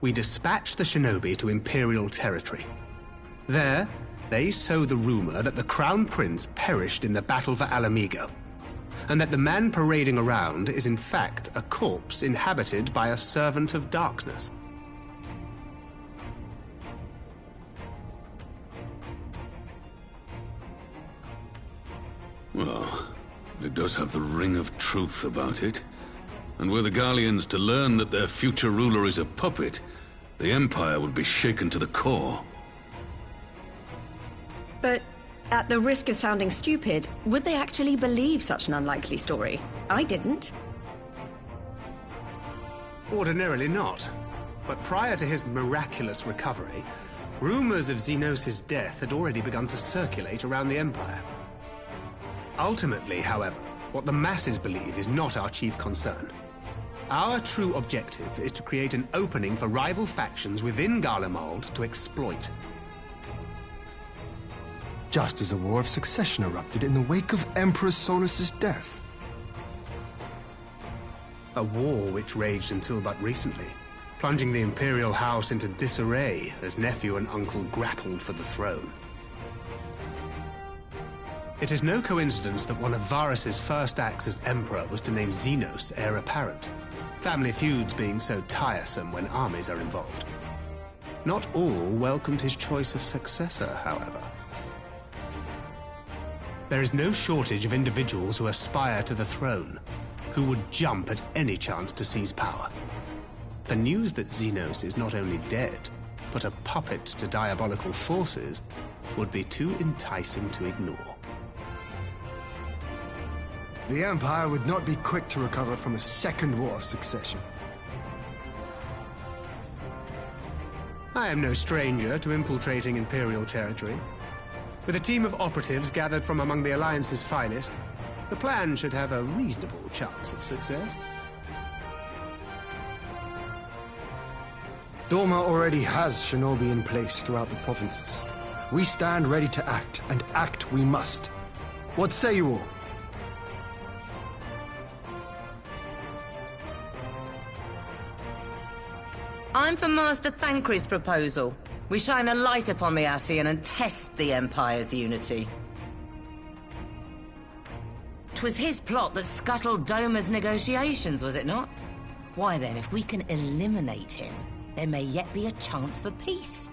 we dispatch the shinobi to Imperial territory. There, they sow the rumor that the Crown Prince perished in the battle for Alamigo, and that the man parading around is in fact a corpse inhabited by a servant of darkness. Well, it does have the ring of truth about it. And were the Garleans to learn that their future ruler is a puppet, the Empire would be shaken to the core. But at the risk of sounding stupid, would they actually believe such an unlikely story? I didn't. Ordinarily not. But prior to his miraculous recovery, rumors of Xenos' death had already begun to circulate around the Empire. Ultimately, however, what the masses believe is not our chief concern. Our true objective is to create an opening for rival factions within Garlemald to exploit. Just as a war of succession erupted in the wake of Emperor Solus's death. A war which raged until but recently, plunging the Imperial House into disarray as nephew and uncle grappled for the throne. It is no coincidence that one of Varus's first acts as Emperor was to name Xenos heir apparent, family feuds being so tiresome when armies are involved. Not all welcomed his choice of successor, however. There is no shortage of individuals who aspire to the throne, who would jump at any chance to seize power. The news that Xenos is not only dead, but a puppet to diabolical forces, would be too enticing to ignore. The Empire would not be quick to recover from a second war of succession. I am no stranger to infiltrating Imperial territory. With a team of operatives gathered from among the Alliance's finest, the plan should have a reasonable chance of success. Doma already has shinobi in place throughout the provinces. We stand ready to act, and act we must. What say you all? I'm for Master Thancred's proposal. We shine a light upon the Ascian and test the Empire's unity. 'Twas his plot that scuttled Doma's negotiations, was it not? Why then, if we can eliminate him, there may yet be a chance for peace.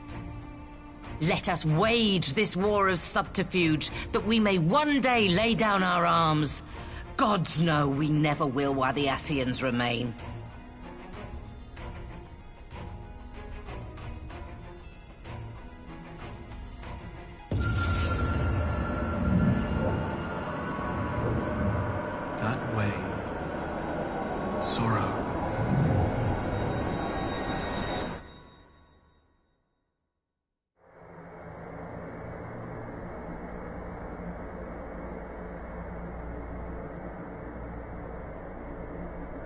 Let us wage this war of subterfuge, that we may one day lay down our arms. Gods know we never will while the Ascians remain. That way. Sorrow.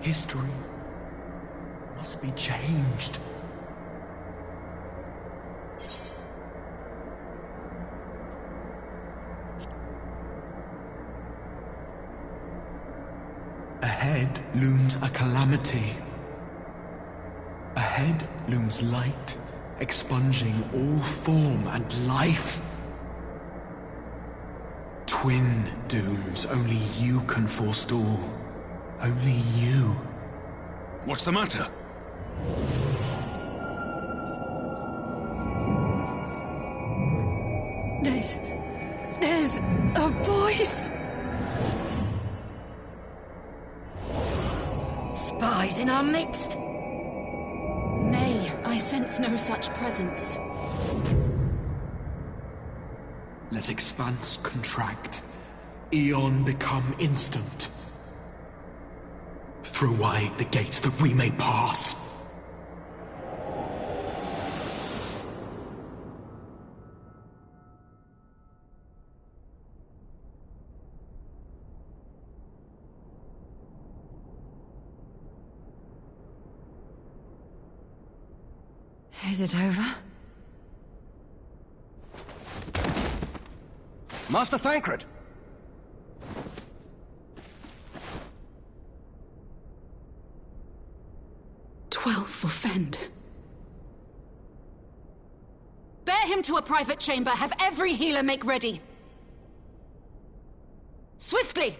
History must be changed. Ahead looms a calamity. Ahead looms light, expunging all form and life. Twin dooms only you can forestall. Only you. What's the matter? There's a voice! Spies in our midst? Nay, I sense no such presence. Let expanse contract. Eon become instant. Throw wide the gates that we may pass. Is it over? Master Thancred! 12 for Fend. Bear him to a private chamber. Have every healer make ready. Swiftly!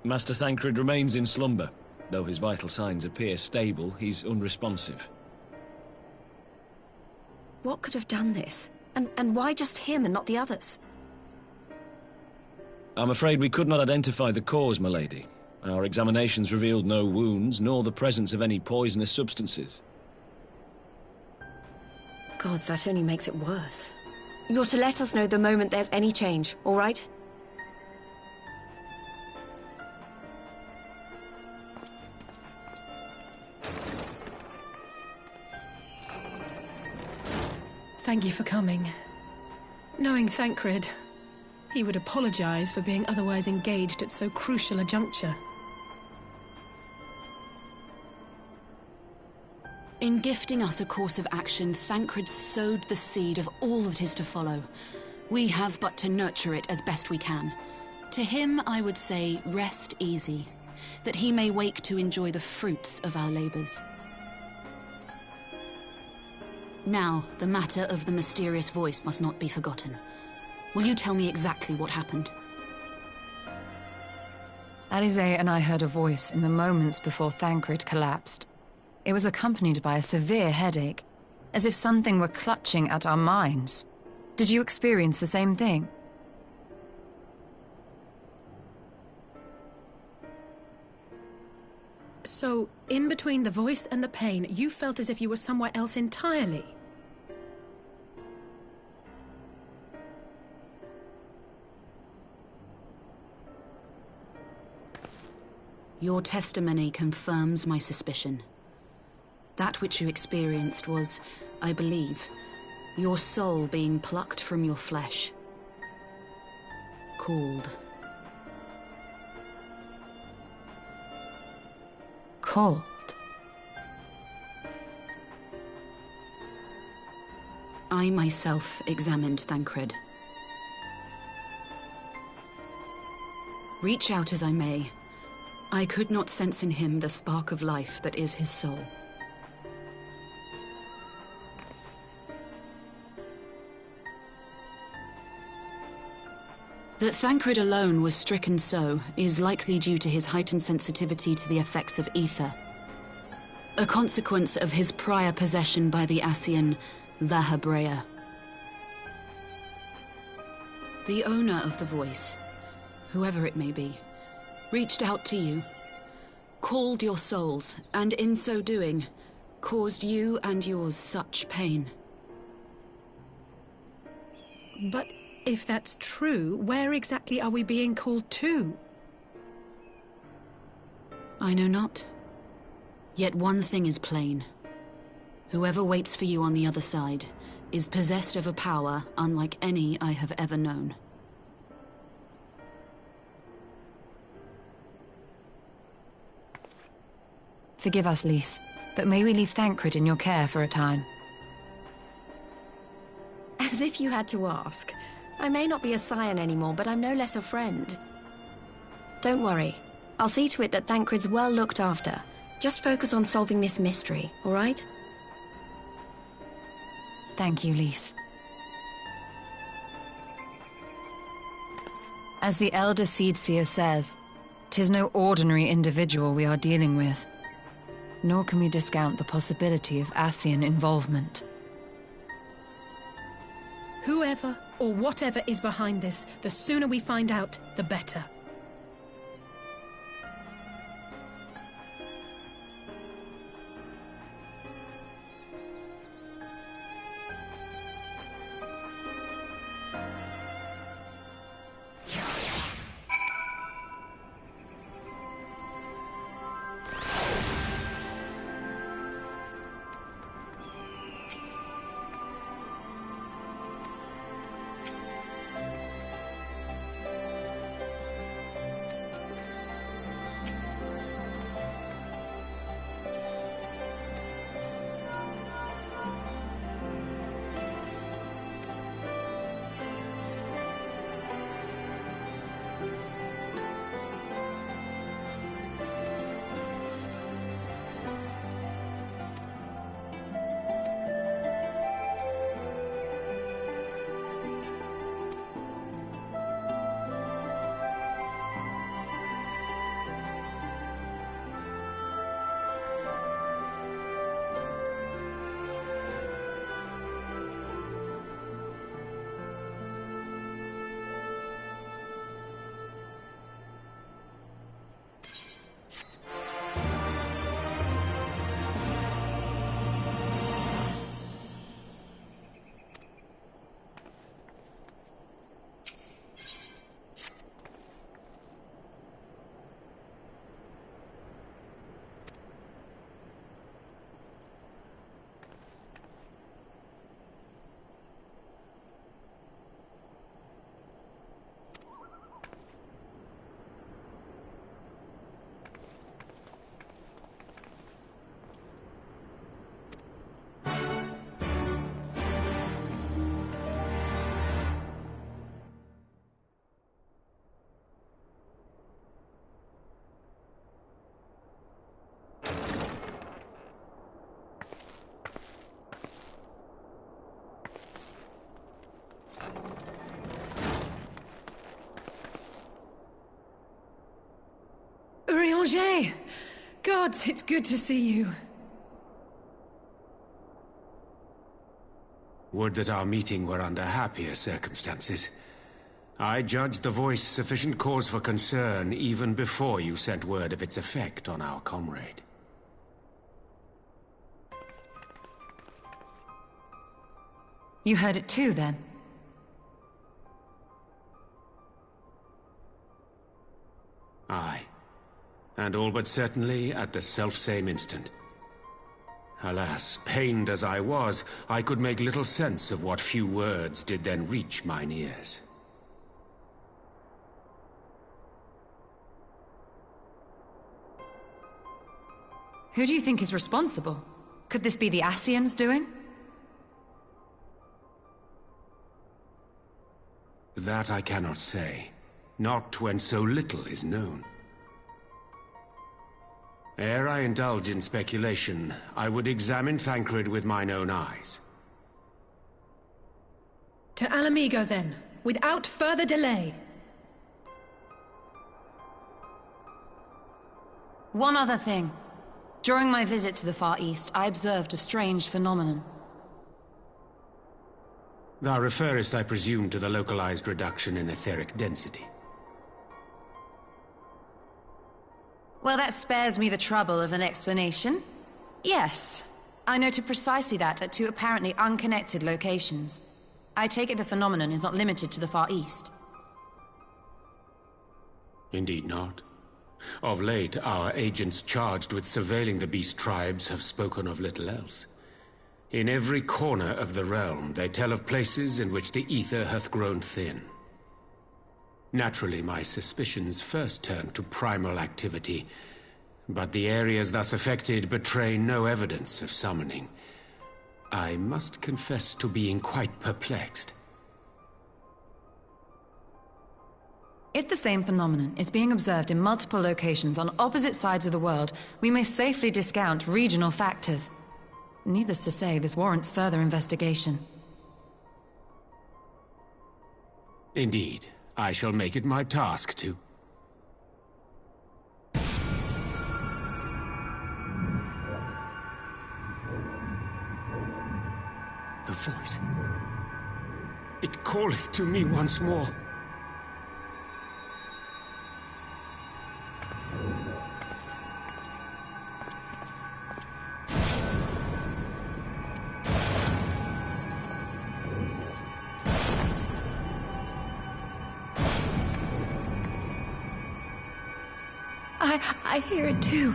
Master Thancred remains in slumber. Though his vital signs appear stable, he's unresponsive. What could have done this? And why just him and not the others? I'm afraid we could not identify the cause, my lady. Our examinations revealed no wounds, nor the presence of any poisonous substances. Gods, that only makes it worse. You're to let us know the moment there's any change, all right? Thank you for coming. Knowing Thancred, he would apologize for being otherwise engaged at so crucial a juncture. In gifting us a course of action, Thancred sowed the seed of all that is to follow. We have but to nurture it as best we can. To him, I would say, rest easy, that he may wake to enjoy the fruits of our labors. Now, the matter of the mysterious voice must not be forgotten. Will you tell me exactly what happened? Alize and I heard a voice in the moments before Thancred collapsed. It was accompanied by a severe headache, as if something were clutching at our minds. Did you experience the same thing? So, in between the voice and the pain, you felt as if you were somewhere else entirely? Your testimony confirms my suspicion. That which you experienced was, I believe, your soul being plucked from your flesh. Called. Called? I myself examined Thancred. Reach out as I may, I could not sense in him the spark of life that is his soul. That Thancred alone was stricken so is likely due to his heightened sensitivity to the effects of ether, a consequence of his prior possession by the Ascian Lahabrea. The owner of the voice, whoever it may be, reached out to you, called your souls, and in so doing, caused you and yours such pain. But if that's true, where exactly are we being called to? I know not. Yet one thing is plain. Whoever waits for you on the other side is possessed of a power unlike any I have ever known. Forgive us, Lys, but may we leave Thancred in your care for a time? As if you had to ask. I may not be a scion anymore, but I'm no less a friend. Don't worry. I'll see to it that Thancred's well looked after. Just focus on solving this mystery, all right? Thank you, Lys. As the Elder Seedseer says, 'tis no ordinary individual we are dealing with. Nor can we discount the possibility of Ascian involvement. Whoever or whatever is behind this, the sooner we find out, the better. Urianger! Gods, it's good to see you. Would that our meeting were under happier circumstances. I judged the voice sufficient cause for concern even before you sent word of its effect on our comrade. You heard it too, then? Aye. And all but certainly at the selfsame instant. Alas, pained as I was, I could make little sense of what few words did then reach mine ears. Who do you think is responsible? Could this be the Ascians doing? That I cannot say. Not when so little is known. Ere I indulge in speculation, I would examine Thancred with mine own eyes. To Alamigo, then, without further delay. One other thing. During my visit to the Far East, I observed a strange phenomenon. Thou referrest, I presume, to the localized reduction in etheric density. Well, that spares me the trouble of an explanation. Yes, I noted precisely that at two apparently unconnected locations. I take it the phenomenon is not limited to the Far East. Indeed not. Of late, our agents charged with surveilling the beast tribes have spoken of little else. In every corner of the realm, they tell of places in which the ether hath grown thin. Naturally, my suspicions first turned to primal activity, but the areas thus affected betray no evidence of summoning. I must confess to being quite perplexed. If the same phenomenon is being observed in multiple locations on opposite sides of the world, we may safely discount regional factors. Needless to say, this warrants further investigation. Indeed. I shall make it my task to. The voice. It calleth to me once more. I hear it too.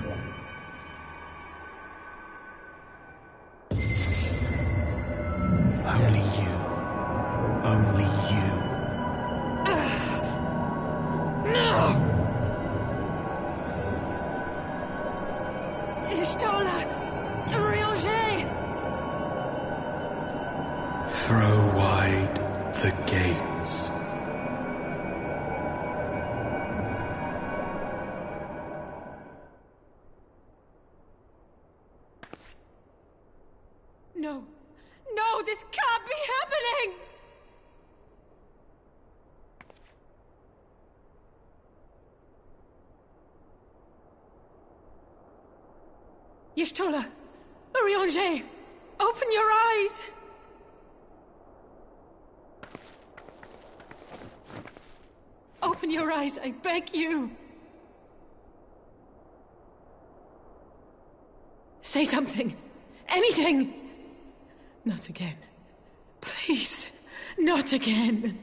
Only you. Only you. No! Ishtola! Urianger! Throw wide the gates. No. No, this can't be happening! Y'shtola! Urianger! Open your eyes! Open your eyes, I beg you! Say something! Anything! Not again. Please, not again.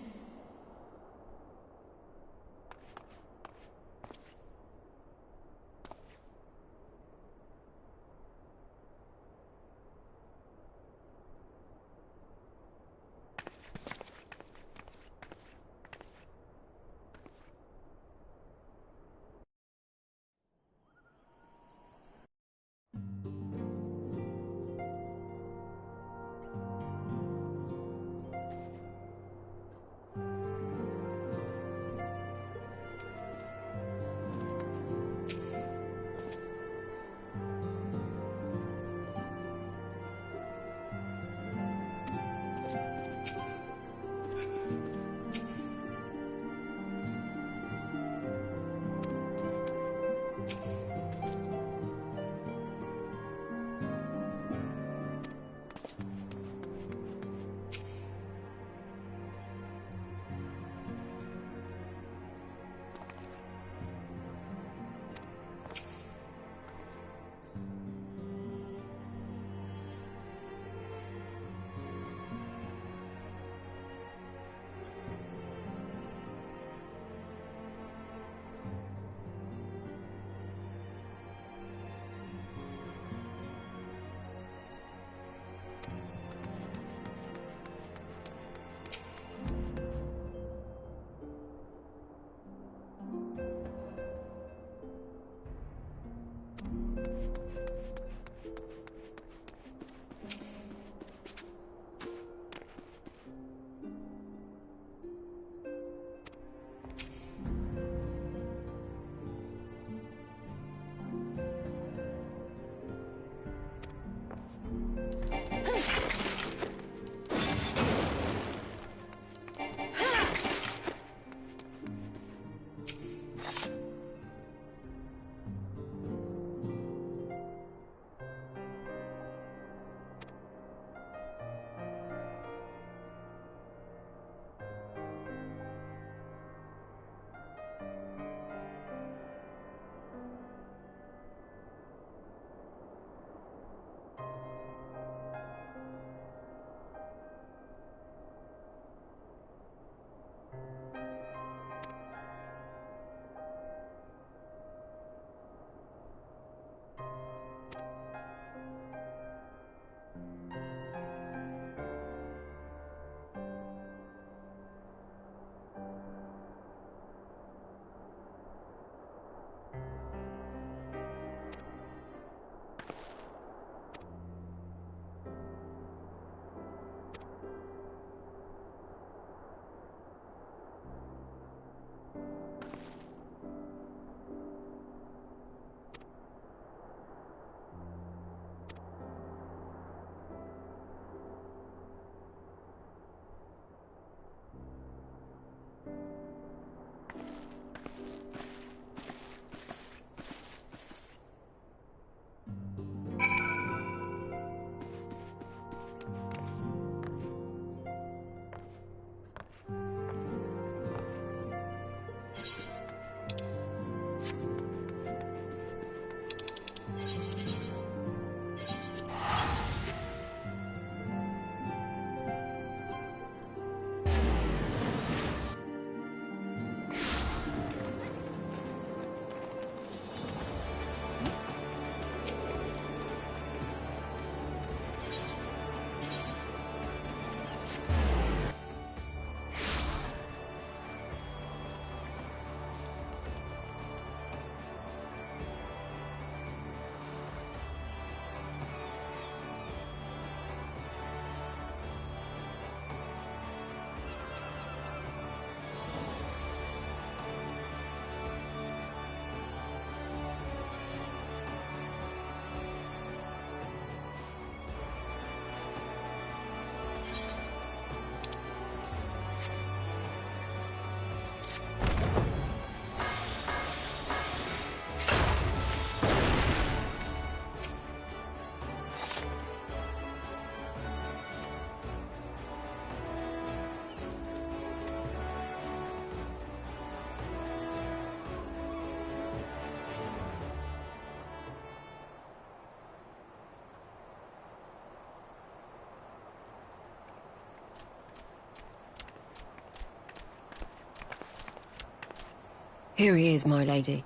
Here he is, my lady.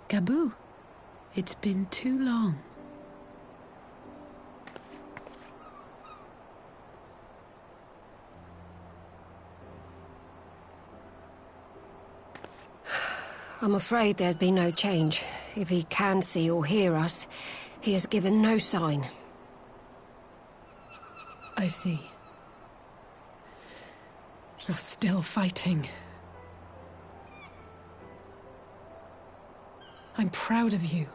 Gabu, it's been too long. I'm afraid there's been no change. If he can see or hear us, he has given no sign. I see. You're still fighting. I'm proud of you.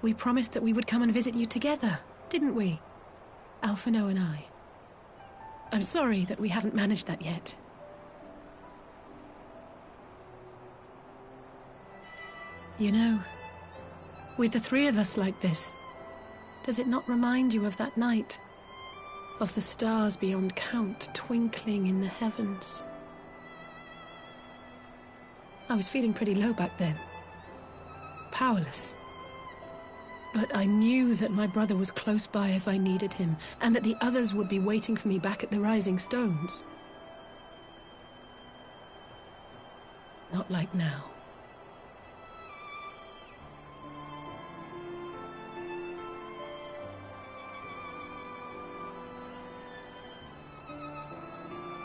We promised that we would come and visit you together, didn't we? Alphino and I. I'm sorry that we haven't managed that yet. You know, with the three of us like this, does it not remind you of that night? Of the stars beyond count twinkling in the heavens? I was feeling pretty low back then. Powerless. But I knew that my brother was close by if I needed him, and that the others would be waiting for me back at the Rising Stones. Not like now.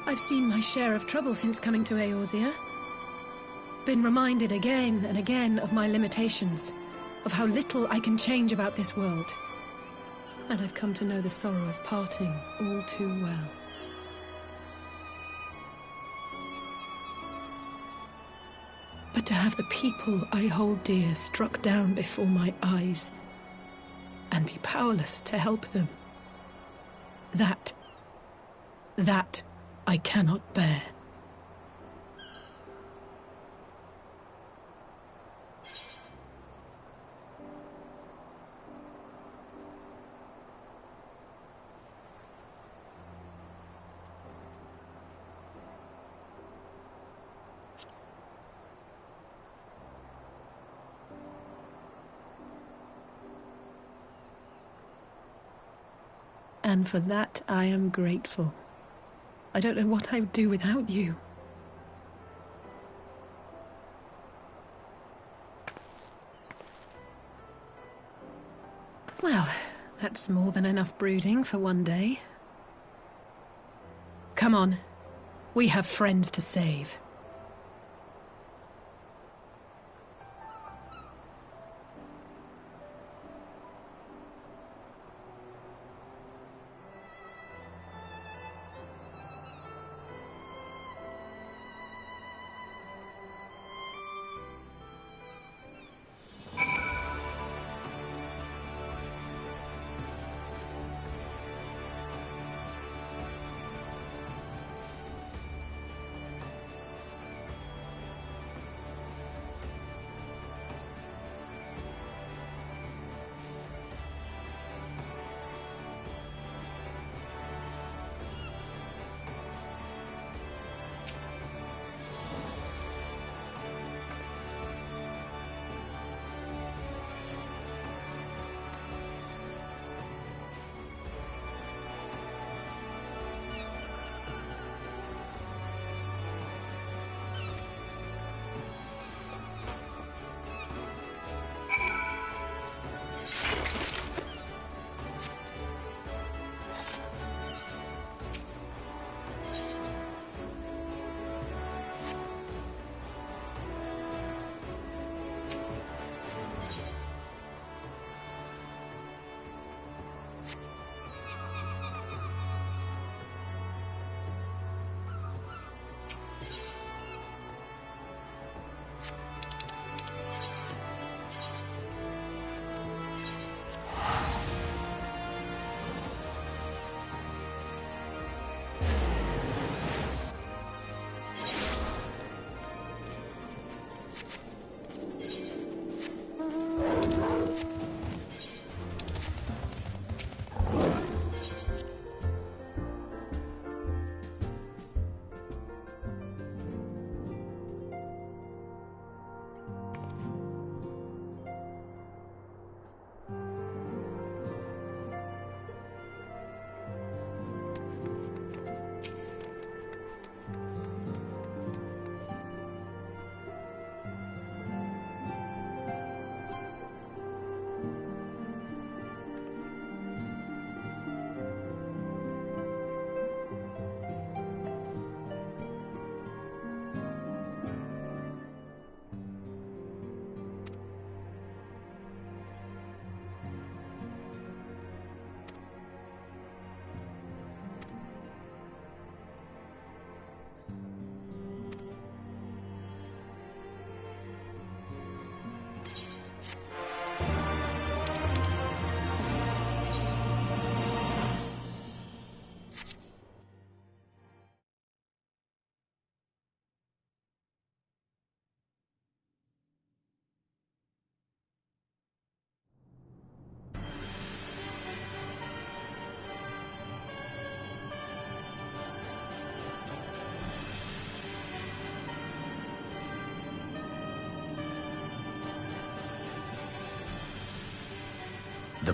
I've seen my share of trouble since coming to Eorzea. Been reminded again and again of my limitations, of how little I can change about this world. And I've come to know the sorrow of parting all too well. But to have the people I hold dear struck down before my eyes, and be powerless to help them, that I cannot bear. And for that, I am grateful. I don't know what I would do without you. Well, that's more than enough brooding for one day. Come on. We have friends to save.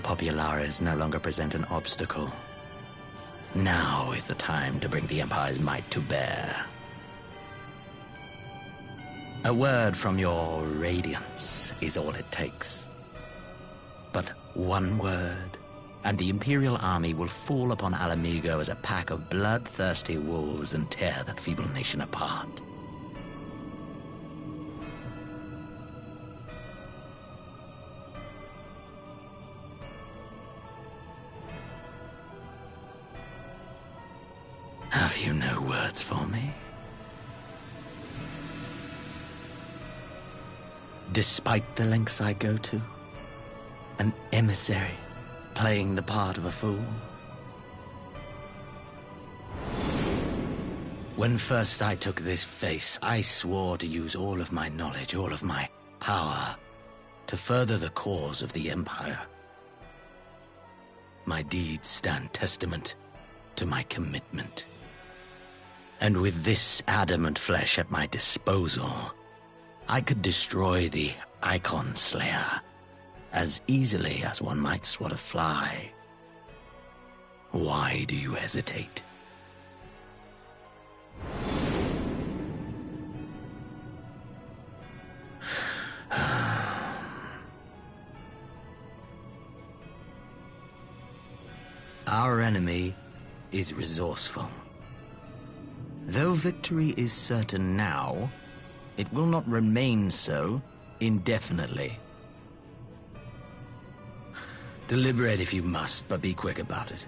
the populares no longer present an obstacle. Now is the time to bring the Empire's might to bear. A word from your Radiance is all it takes. But one word, and the Imperial army will fall upon Alamigo as a pack of bloodthirsty wolves and tear that feeble nation apart. Have you no words for me? Despite the lengths I go to, an emissary playing the part of a fool? When first I took this face, I swore to use all of my knowledge, all of my power, to further the cause of the Empire. My deeds stand testament to my commitment. And with this adamant flesh at my disposal, I could destroy the Icon Slayer as easily as one might swat a fly. Why do you hesitate? Our enemy is resourceful. Though victory is certain now, it will not remain so indefinitely. Deliberate if you must, but be quick about it.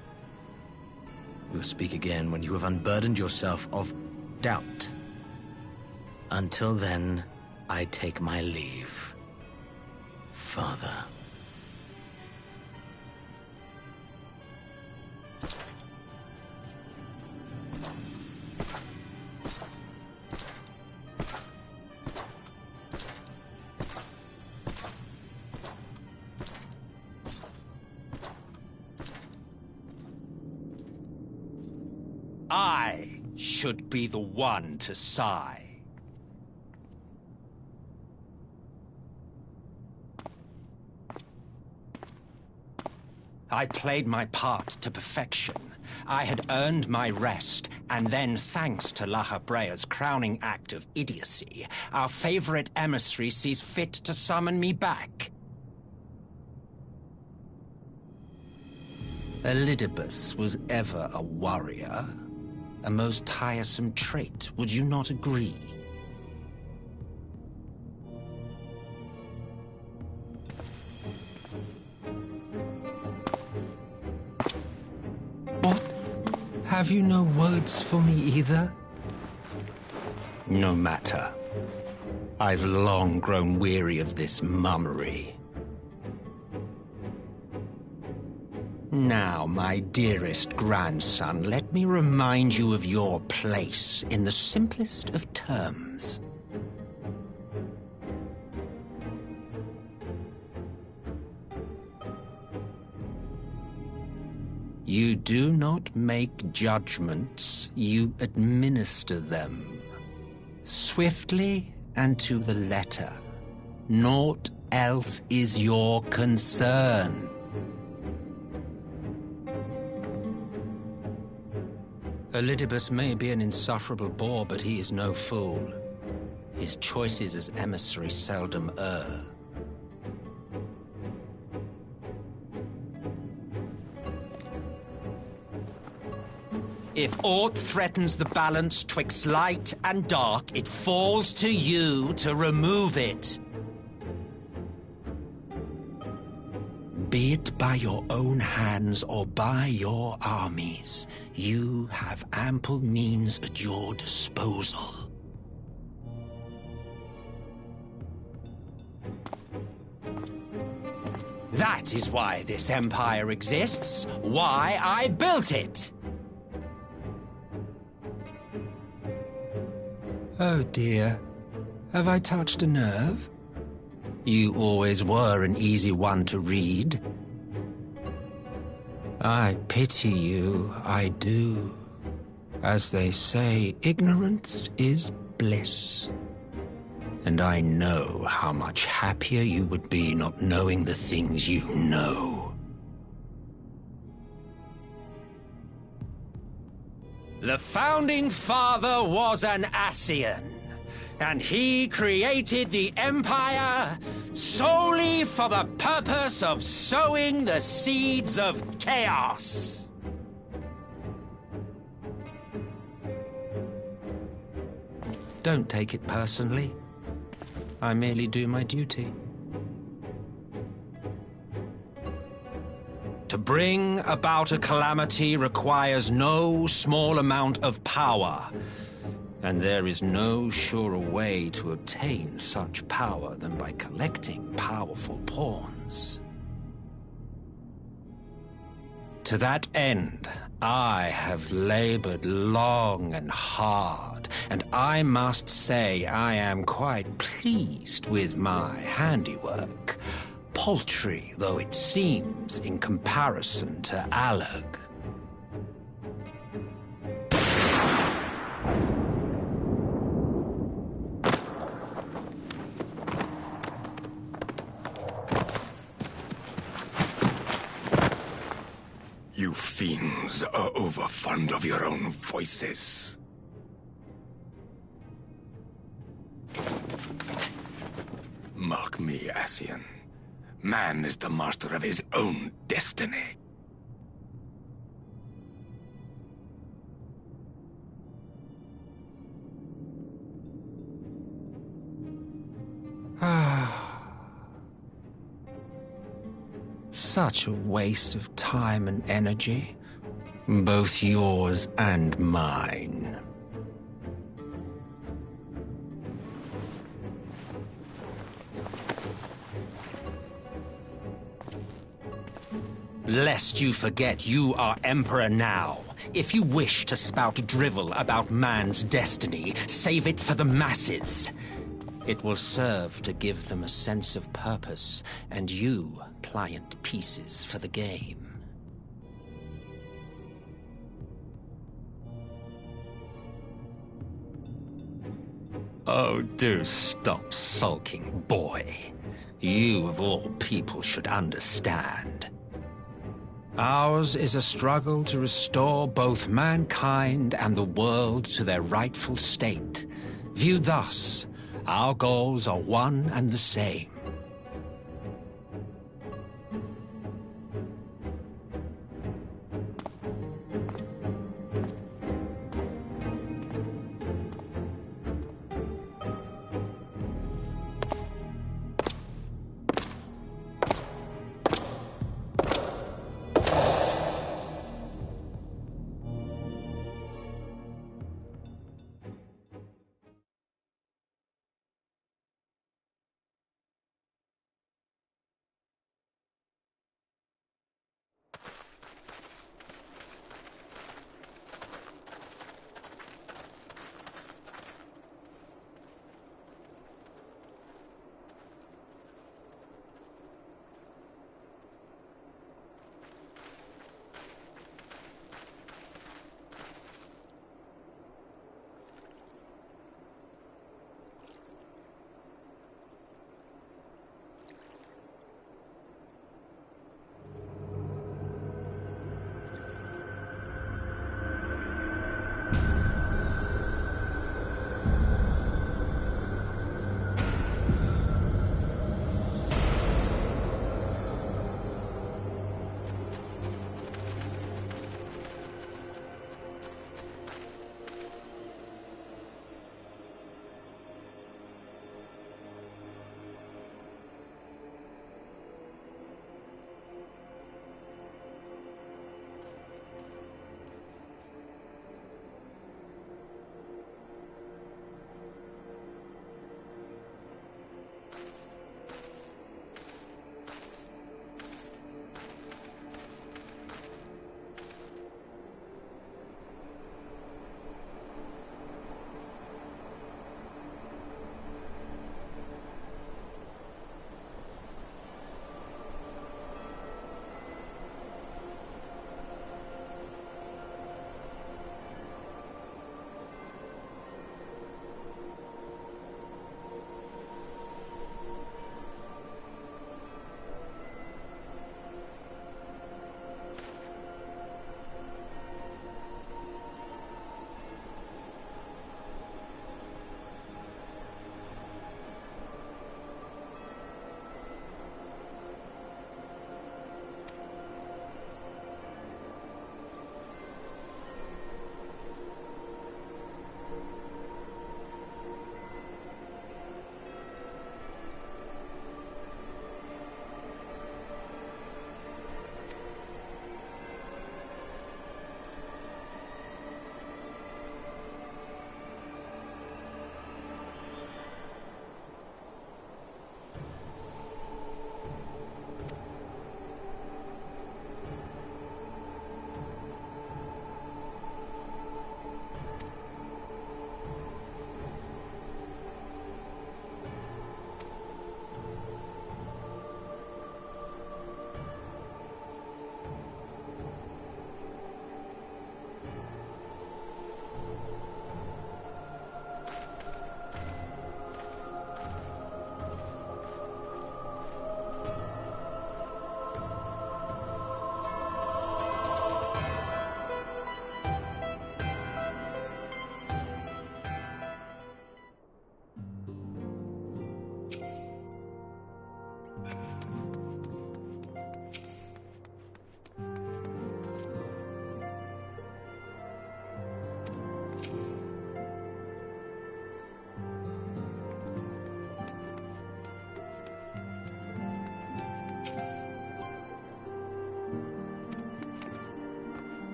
We'll speak again when you have unburdened yourself of doubt. Until then, I take my leave, Father. I should be the one to sigh. I played my part to perfection. I had earned my rest, and then, thanks to La Habrea's crowning act of idiocy, our favorite emissary sees fit to summon me back. Elidibus was ever a warrior. A most tiresome trait, would you not agree? What? Have you no words for me either? No matter. I've long grown weary of this mummery. Now, my dearest grandson, let me remind you of your place in the simplest of terms. You do not make judgments, you administer them. Swiftly and to the letter. Naught else is your concern. Elidibus may be an insufferable bore, but he is no fool. His choices as emissary seldom err. If aught threatens the balance twixt light and dark, it falls to you to remove it. Be it by your own hands or by your armies, you have ample means at your disposal. That is why this empire exists, why I built it. Oh dear, have I touched a nerve? You always were an easy one to read. I pity you, I do. As they say, ignorance is bliss. And I know how much happier you would be not knowing the things you know. The founding father was an Ascian, and he created the Empire solely for the purpose of sowing the seeds of chaos. Don't take it personally. I merely do my duty. To bring about a calamity requires no small amount of power, and there is no surer way to obtain such power than by collecting powerful pawns. To that end, I have labored long and hard, and I must say I am quite pleased with my handiwork, paltry though it seems in comparison to Alag. You fiends are overfond of your own voices. Mark me, Ascian. Man is the master of his own destiny. Such a waste of time and energy, both yours and mine. Lest you forget you are Emperor now. If you wish to spout drivel about man's destiny, save it for the masses. It will serve to give them a sense of purpose, and you pliant pieces for the game. Oh, do stop sulking, boy. You, of all people, should understand. Ours is a struggle to restore both mankind and the world to their rightful state. Viewed thus, our goals are one and the same.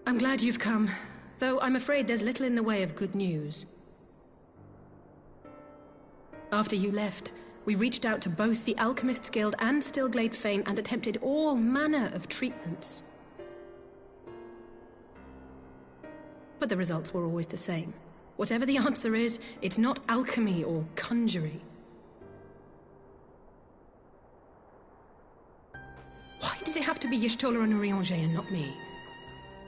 I'm glad you've come, though I'm afraid there's little in the way of good news. After you left, we reached out to both the Alchemists Guild and Stillglade Fane and attempted all manner of treatments. But the results were always the same. Whatever the answer is, it's not alchemy or conjury. Why did it have to be Y'shtola and Urianger and not me?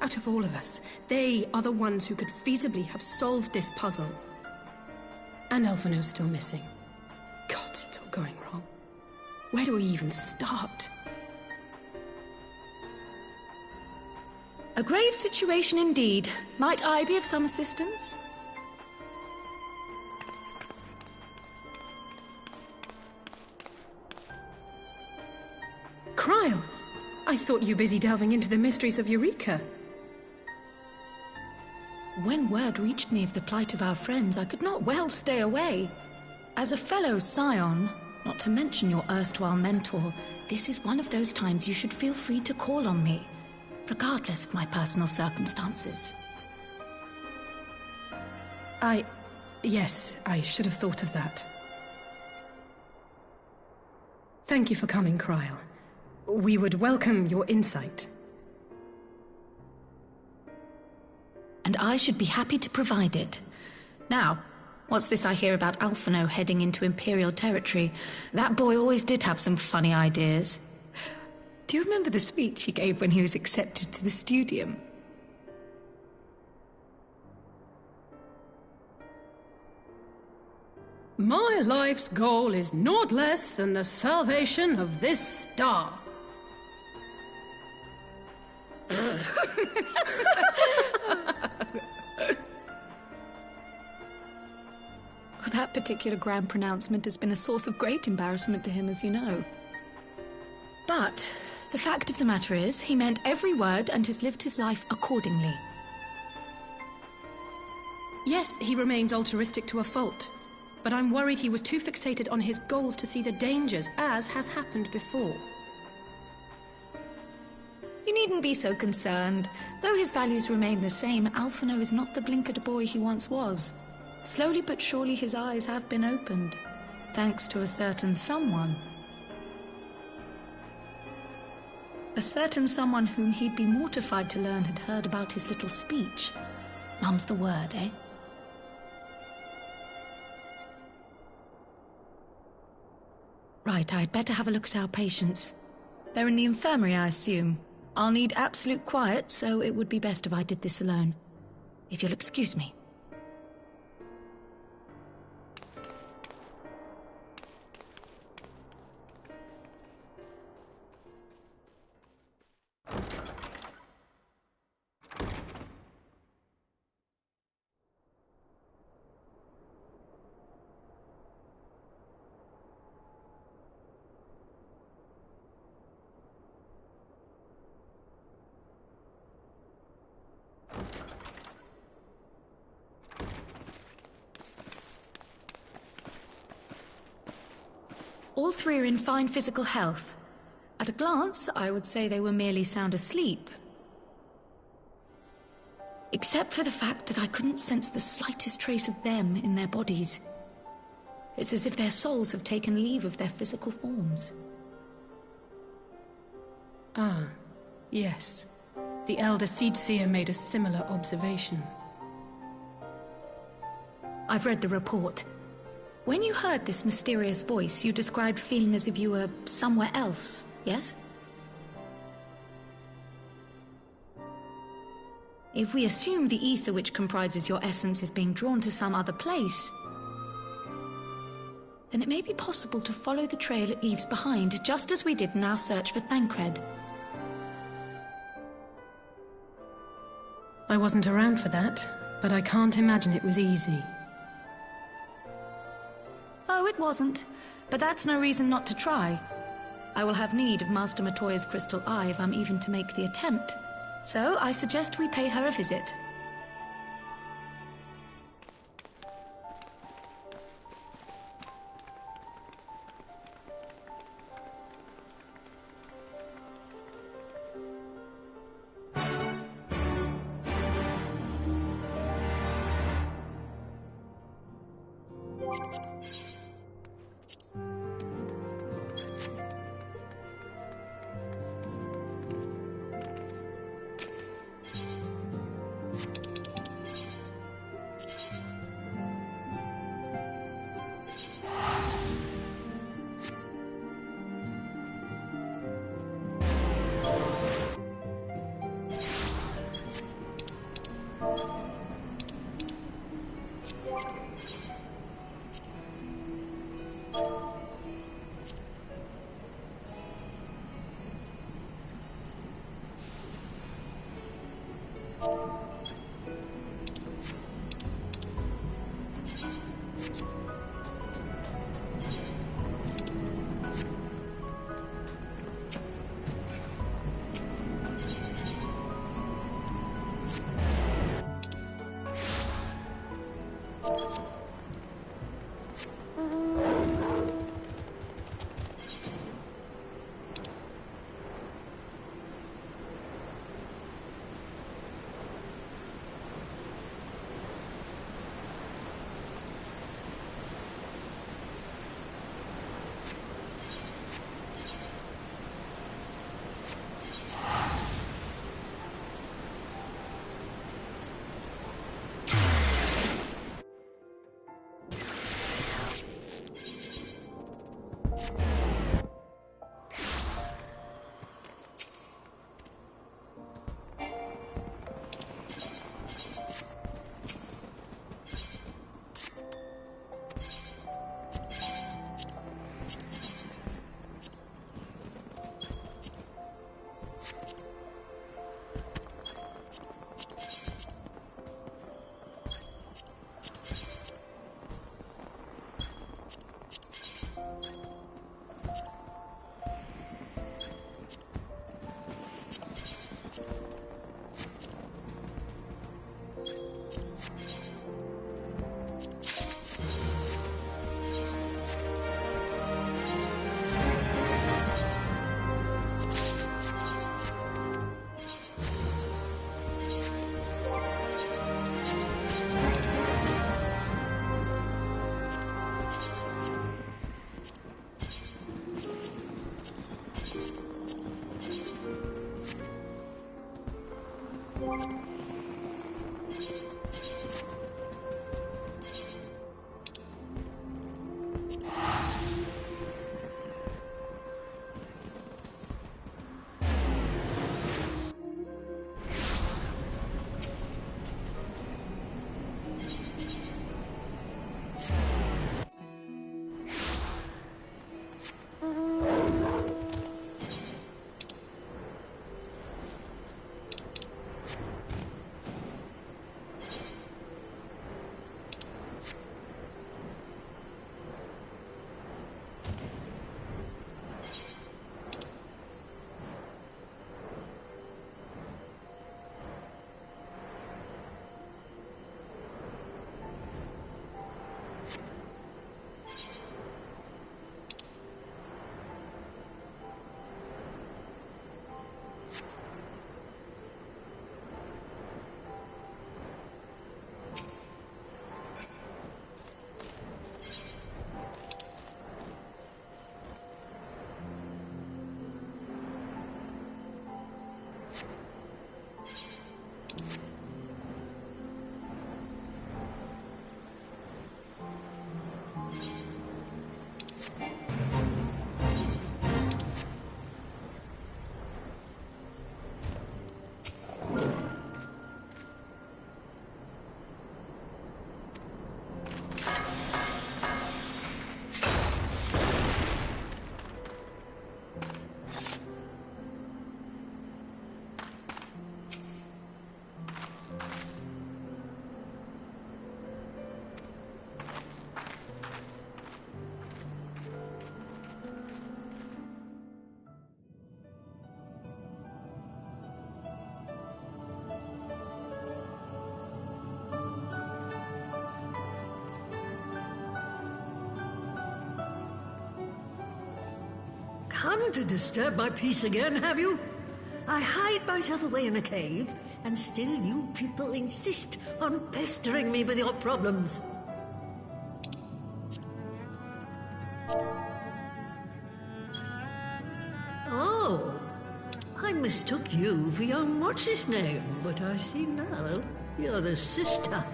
Out of all of us, they are the ones who could feasibly have solved this puzzle. And Alphino's still missing. God, it's all going wrong. Where do we even start? A grave situation indeed. Might I be of some assistance? Cryle! I thought you busy delving into the mysteries of Eureka. When word reached me of the plight of our friends, I could not well stay away. As a fellow scion, not to mention your erstwhile mentor, this is one of those times you should feel free to call on me, regardless of my personal circumstances. Yes, I should have thought of that. Thank you for coming, Cryle. We would welcome your insight. And I should be happy to provide it. Now, what's this I hear about Alphino heading into Imperial territory? That boy always did have some funny ideas. Do you remember the speech he gave when he was accepted to the Studium? My life's goal is naught less than the salvation of this star. That particular grand pronouncement has been a source of great embarrassment to him, as you know. But the fact of the matter is, he meant every word and has lived his life accordingly. Yes, he remains altruistic to a fault, but I'm worried he was too fixated on his goals to see the dangers, as has happened before. You needn't be so concerned. Though his values remain the same, Alphino is not the blinkered boy he once was. Slowly but surely his eyes have been opened, thanks to a certain someone. A certain someone whom he'd be mortified to learn had heard about his little speech. Mum's the word, eh? Right, I'd better have a look at our patients. They're in the infirmary, I assume. I'll need absolute quiet, so it would be best if I did this alone. If you'll excuse me. All three are in fine physical health. At a glance, I would say they were merely sound asleep. Except for the fact that I couldn't sense the slightest trace of them in their bodies. It's as if their souls have taken leave of their physical forms. Ah, yes. The Elder Seedseer made a similar observation. I've read the report. When you heard this mysterious voice, you described feeling as if you were somewhere else, yes? If we assume the ether which comprises your essence is being drawn to some other place, then it may be possible to follow the trail it leaves behind, just as we did in our search for Thancred. I wasn't around for that, but I can't imagine it was easy. Oh, it wasn't. But that's no reason not to try. I will have need of Master Matoya's crystal eye if I'm even to make the attempt. So I suggest we pay her a visit. Come to disturb my peace again, have you? I hide myself away in a cave, and still you people insist on pestering me with your problems. Oh, I mistook you for young what's-his-name, but I see now you're the sister.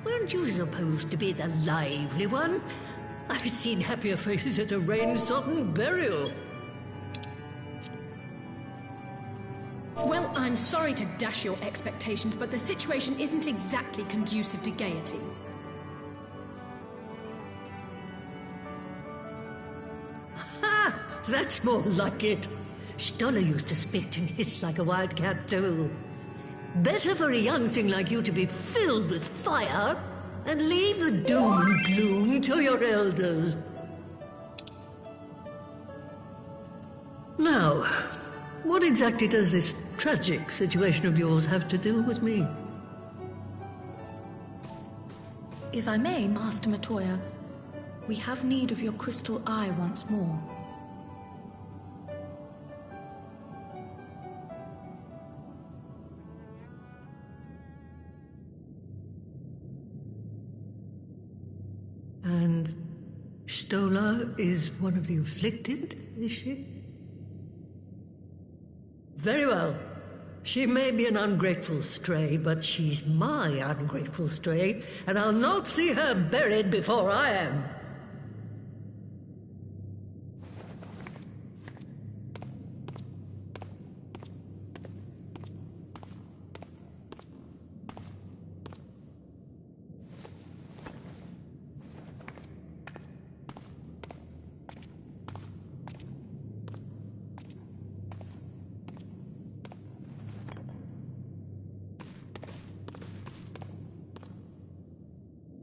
Weren't you supposed to be the lively one? I've seen happier faces at a rain-sodden burial. Well, I'm sorry to dash your expectations, but the situation isn't exactly conducive to gaiety. Ha! That's more like it. Stoller used to spit and hiss like a wildcat too. Better for a young thing like you to be filled with fire and leave the doom and gloom to your elders. Now, what exactly does this tragic situation of yours have to do with me? If I may, Master Matoya, we have need of your crystal eye once more. And Stoller is one of the afflicted, is she? Very well. She may be an ungrateful stray, but she's my ungrateful stray, and I'll not see her buried before I am.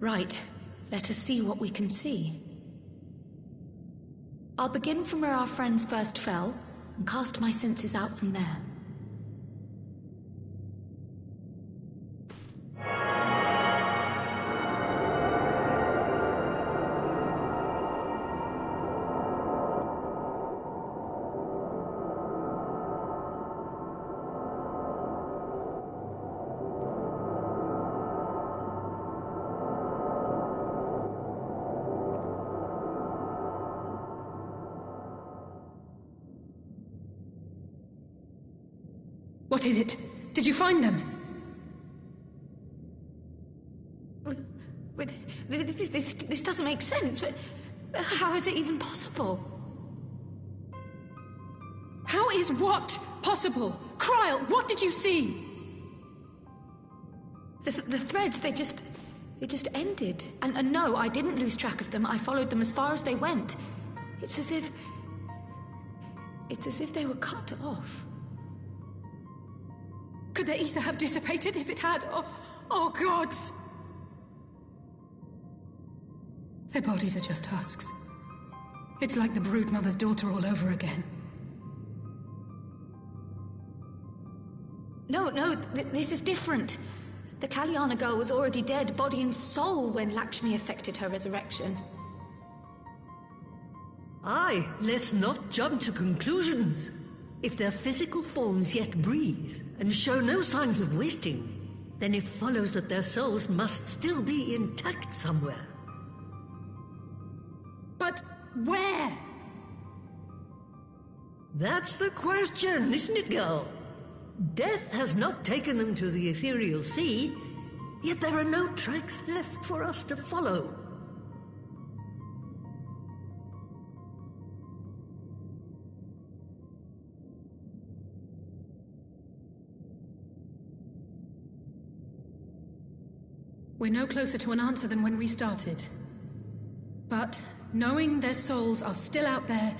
Right. Let us see what we can see. I'll begin from where our friends first fell, and cast my senses out from there. What is it? Did you find them? This doesn't make sense. How is it even possible? How is what possible? Kryl, what did you see? The threads, they just ended. And no, I didn't lose track of them. I followed them as far as they went. It's as if they were cut off. Could the ether have dissipated if it had? Oh, gods! Their bodies are just husks. It's like the broodmother's daughter all over again. No, this is different. The Kalyana girl was already dead, body and soul, when Lakshmi effected her resurrection. Aye, let's not jump to conclusions. If their physical forms yet breathe and show no signs of wasting, then it follows that their souls must still be intact somewhere. But where? That's the question, isn't it, girl? Death has not taken them to the ethereal sea, yet there are no tracks left for us to follow. We're no closer to an answer than when we started. But knowing their souls are still out there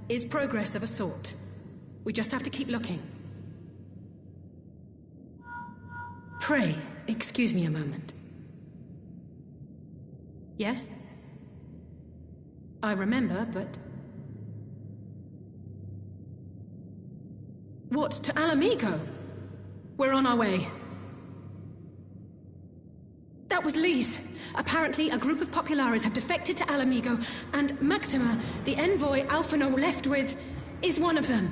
is progress of a sort. We just have to keep looking. Pray, excuse me a moment. Yes? I remember, but... What, to Alamigo? We're on our way. That was Lee's. Apparently, a group of Populares have defected to Alamigo, and Maxima, the envoy Alphino left with, is one of them.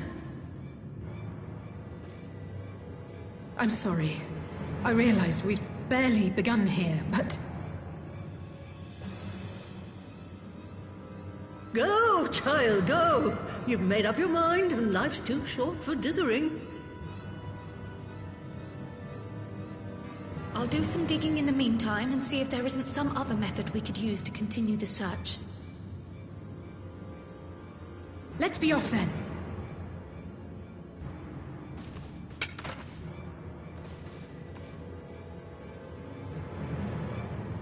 I'm sorry. I realize we've barely begun here, but... Go, child, go! You've made up your mind, and life's too short for dithering. I'll do some digging in the meantime and see if there isn't some other method we could use to continue the search. Let's be off then.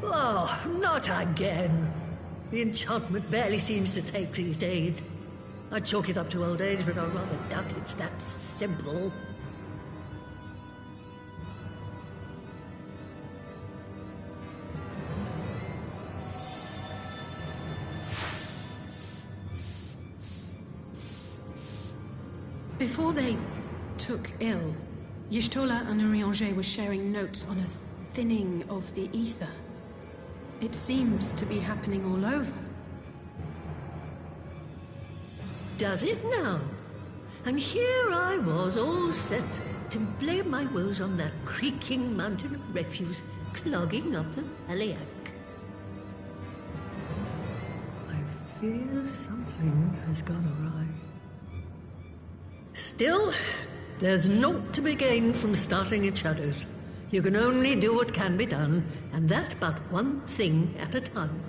Oh, not again. The enchantment barely seems to take these days. I chalk it up to old age, but I rather doubt it's that simple. Before they took ill, Y'shtola and Urianger were sharing notes on a thinning of the ether. It seems to be happening all over. Does it now? And here I was, all set to blame my woes on that creaking mountain of refuse clogging up the Thaliac. I fear something has gone awry. Still, there's naught to be gained from starting in shadows. You can only do what can be done, and that but one thing at a time.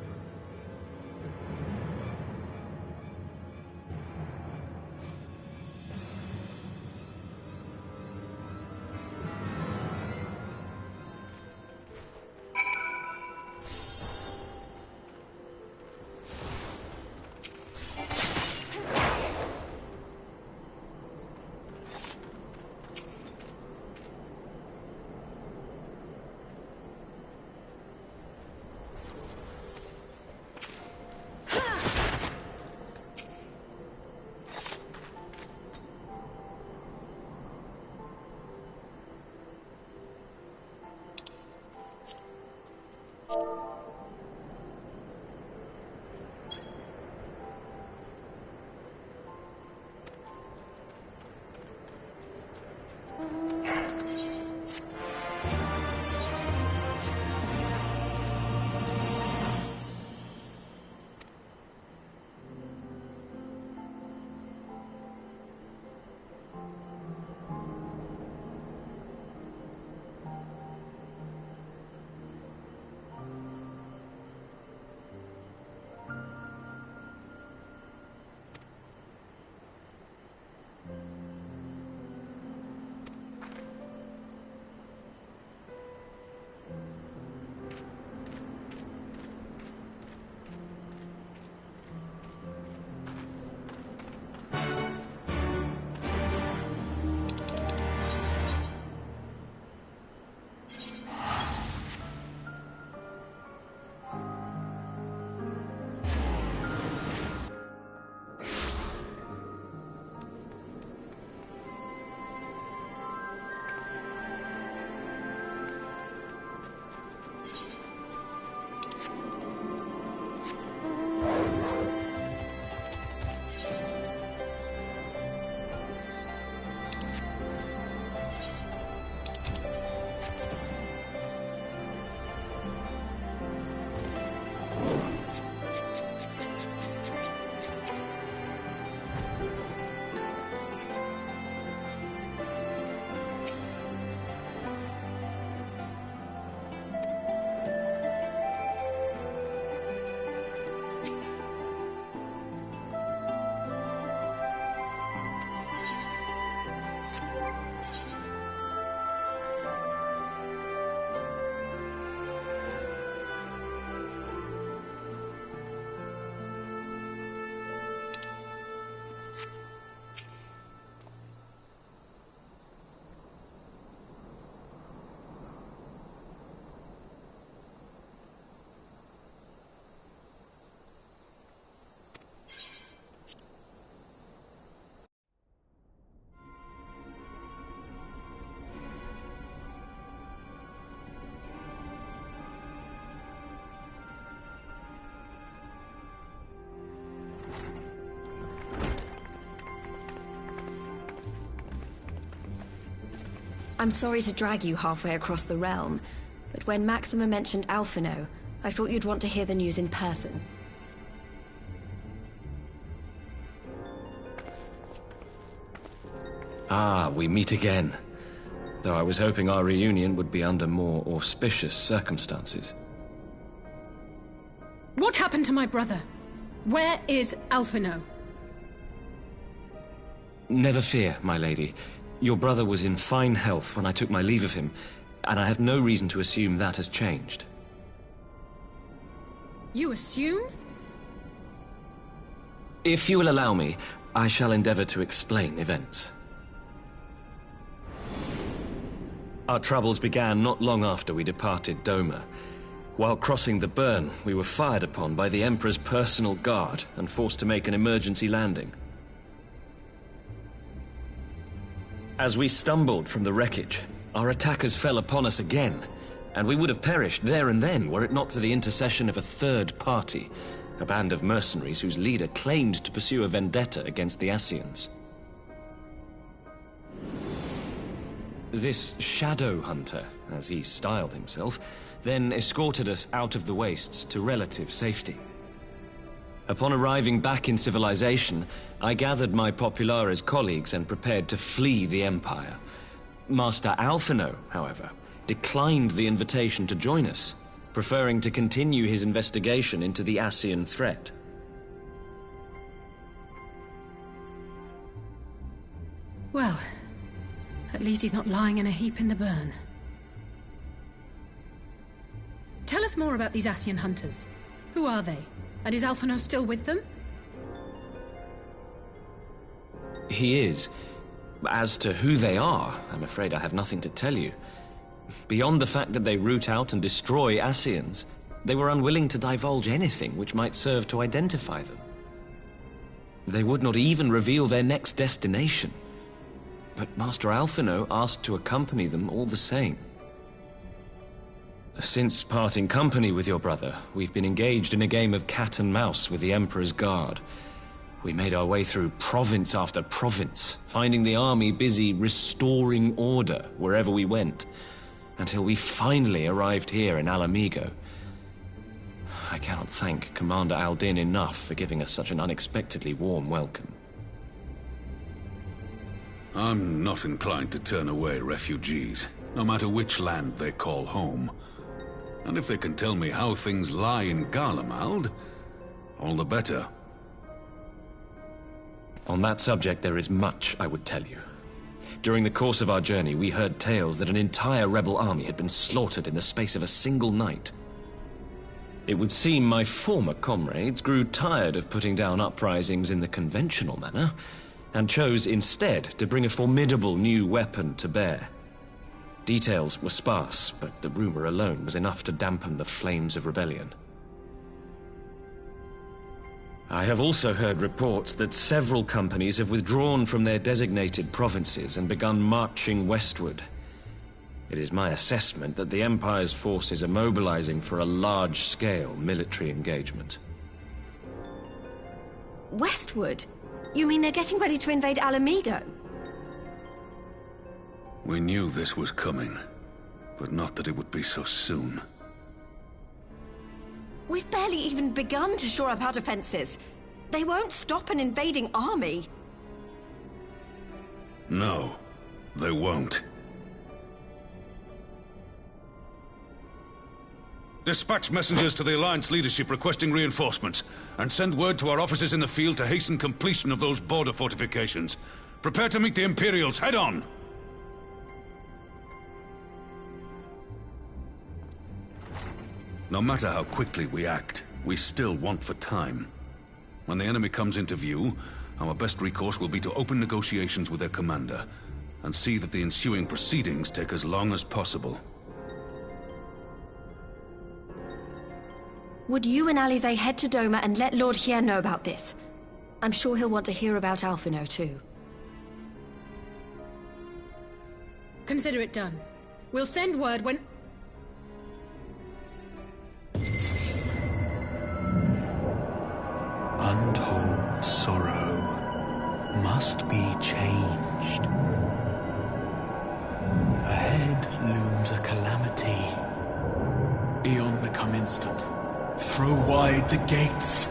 I'm sorry to drag you halfway across the realm, but when Maxima mentioned Alphino, I thought you'd want to hear the news in person. Ah, we meet again. Though I was hoping our reunion would be under more auspicious circumstances. What happened to my brother? Where is Alphino? Never fear, my lady. Your brother was in fine health when I took my leave of him, and I have no reason to assume that has changed. You assume? If you will allow me, I shall endeavor to explain events. Our troubles began not long after we departed Doma. While crossing the burn, we were fired upon by the Emperor's personal guard and forced to make an emergency landing. As we stumbled from the wreckage, our attackers fell upon us again, and we would have perished there and then were it not for the intercession of a third party, a band of mercenaries whose leader claimed to pursue a vendetta against the Ascians. This shadow hunter, as he styled himself, then escorted us out of the wastes to relative safety. Upon arriving back in civilization, I gathered my Populares colleagues and prepared to flee the Empire. Master Alphino, however, declined the invitation to join us, preferring to continue his investigation into the Ascian threat. Well, at least he's not lying in a heap in the burn. Tell us more about these Ascian hunters. Who are they? And is Alphino still with them? He is. As to who they are, I'm afraid I have nothing to tell you. Beyond the fact that they root out and destroy Ascians, they were unwilling to divulge anything which might serve to identify them. They would not even reveal their next destination. But Master Alphino asked to accompany them all the same. Since parting company with your brother, we've been engaged in a game of cat and mouse with the Emperor's guard. We made our way through province after province, finding the army busy restoring order wherever we went, until we finally arrived here in Alamigo. I cannot thank Commander Aldin enough for giving us such an unexpectedly warm welcome. I'm not inclined to turn away refugees, no matter which land they call home. And if they can tell me how things lie in Garlemald, all the better. On that subject, there is much I would tell you. During the course of our journey, we heard tales that an entire rebel army had been slaughtered in the space of a single night. It would seem my former comrades grew tired of putting down uprisings in the conventional manner, and chose instead to bring a formidable new weapon to bear. Details were sparse, but the rumor alone was enough to dampen the flames of rebellion. I have also heard reports that several companies have withdrawn from their designated provinces and begun marching westward. It is my assessment that the Empire's forces are mobilizing for a large-scale military engagement. Westward? You mean they're getting ready to invade Alamigo? We knew this was coming, but not that it would be so soon. We've barely even begun to shore up our defenses. They won't stop an invading army. No, they won't. Dispatch messengers to the Alliance leadership requesting reinforcements, and send word to our officers in the field to hasten completion of those border fortifications. Prepare to meet the Imperials head on! No matter how quickly we act, we still want for time. When the enemy comes into view, our best recourse will be to open negotiations with their commander, and see that the ensuing proceedings take as long as possible. Would you and Alize head to Doma and let Lord Hien know about this? I'm sure he'll want to hear about Alphino too. Consider it done. We'll send word when... Untold sorrow must be changed. A instant. Throw wide the gates.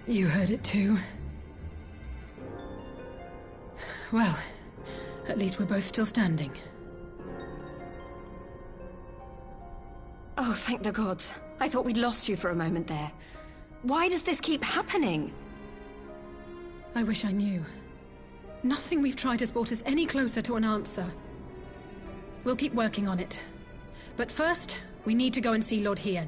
You heard it too. Well, at least we're both still standing. Oh, thank the gods. I thought we'd lost you for a moment there. Why does this keep happening? I wish I knew. Nothing we've tried has brought us any closer to an answer. We'll keep working on it. But first, we need to go and see Lord Hien.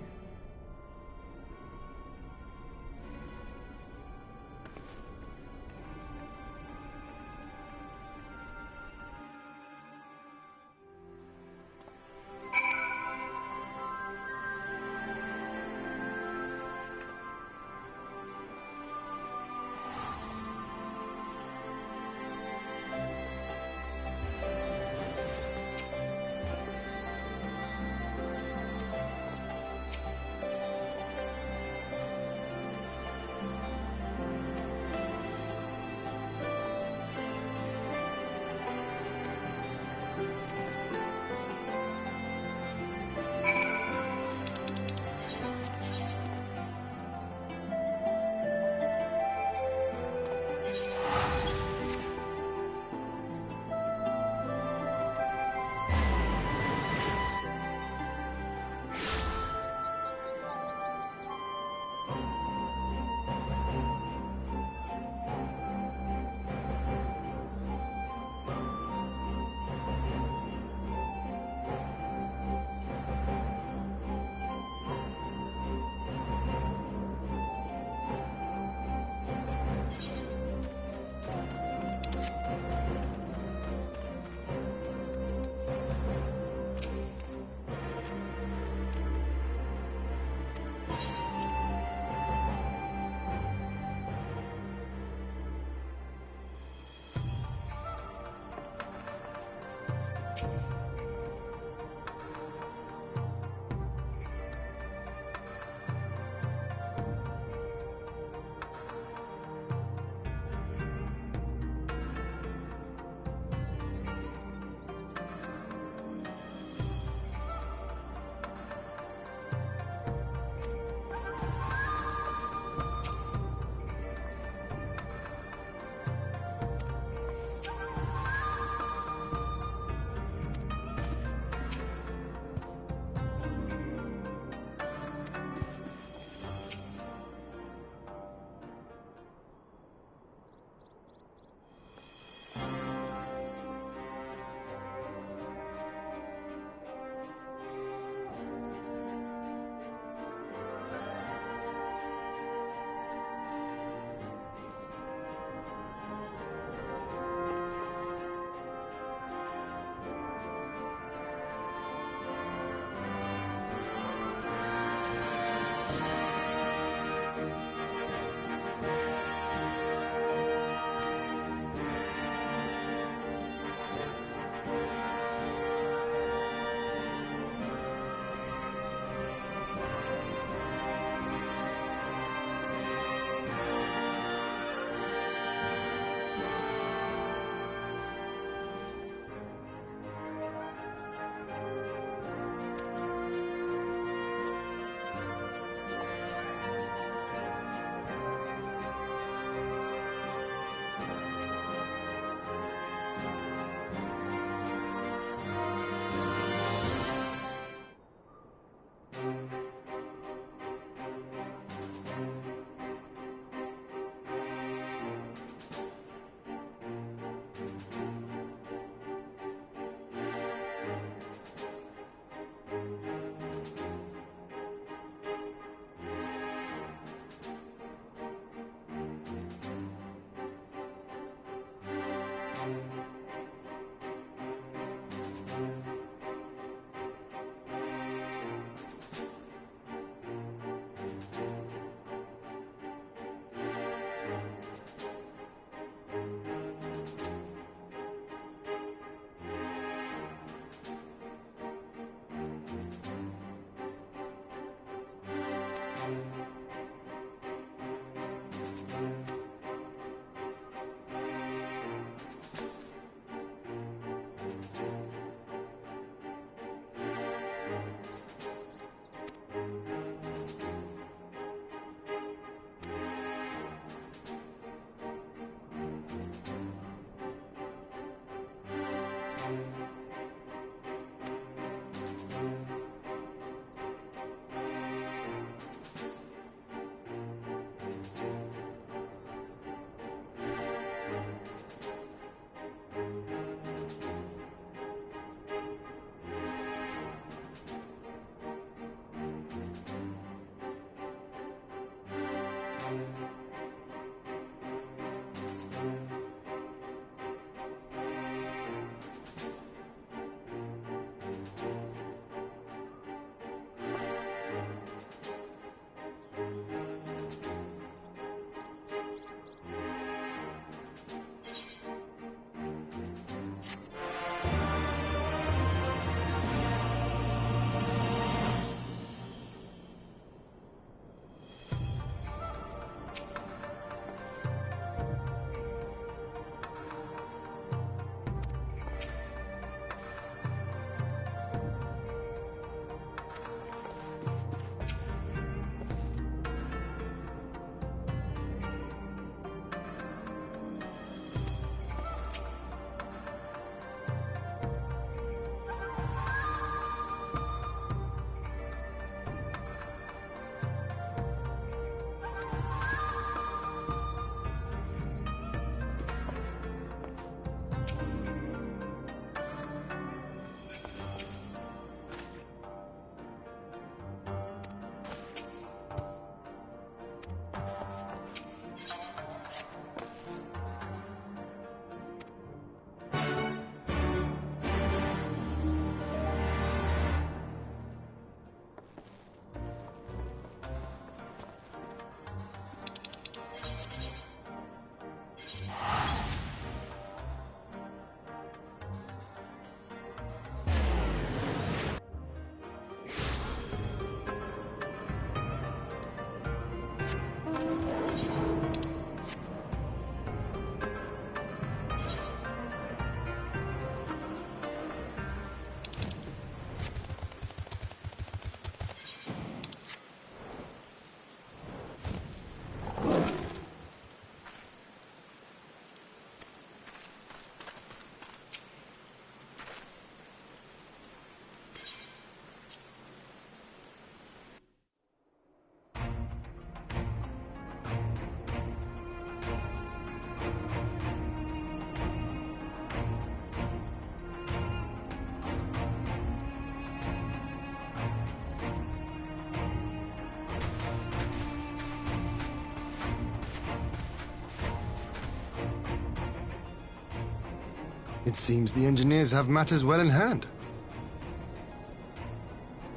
It seems the engineers have matters well in hand.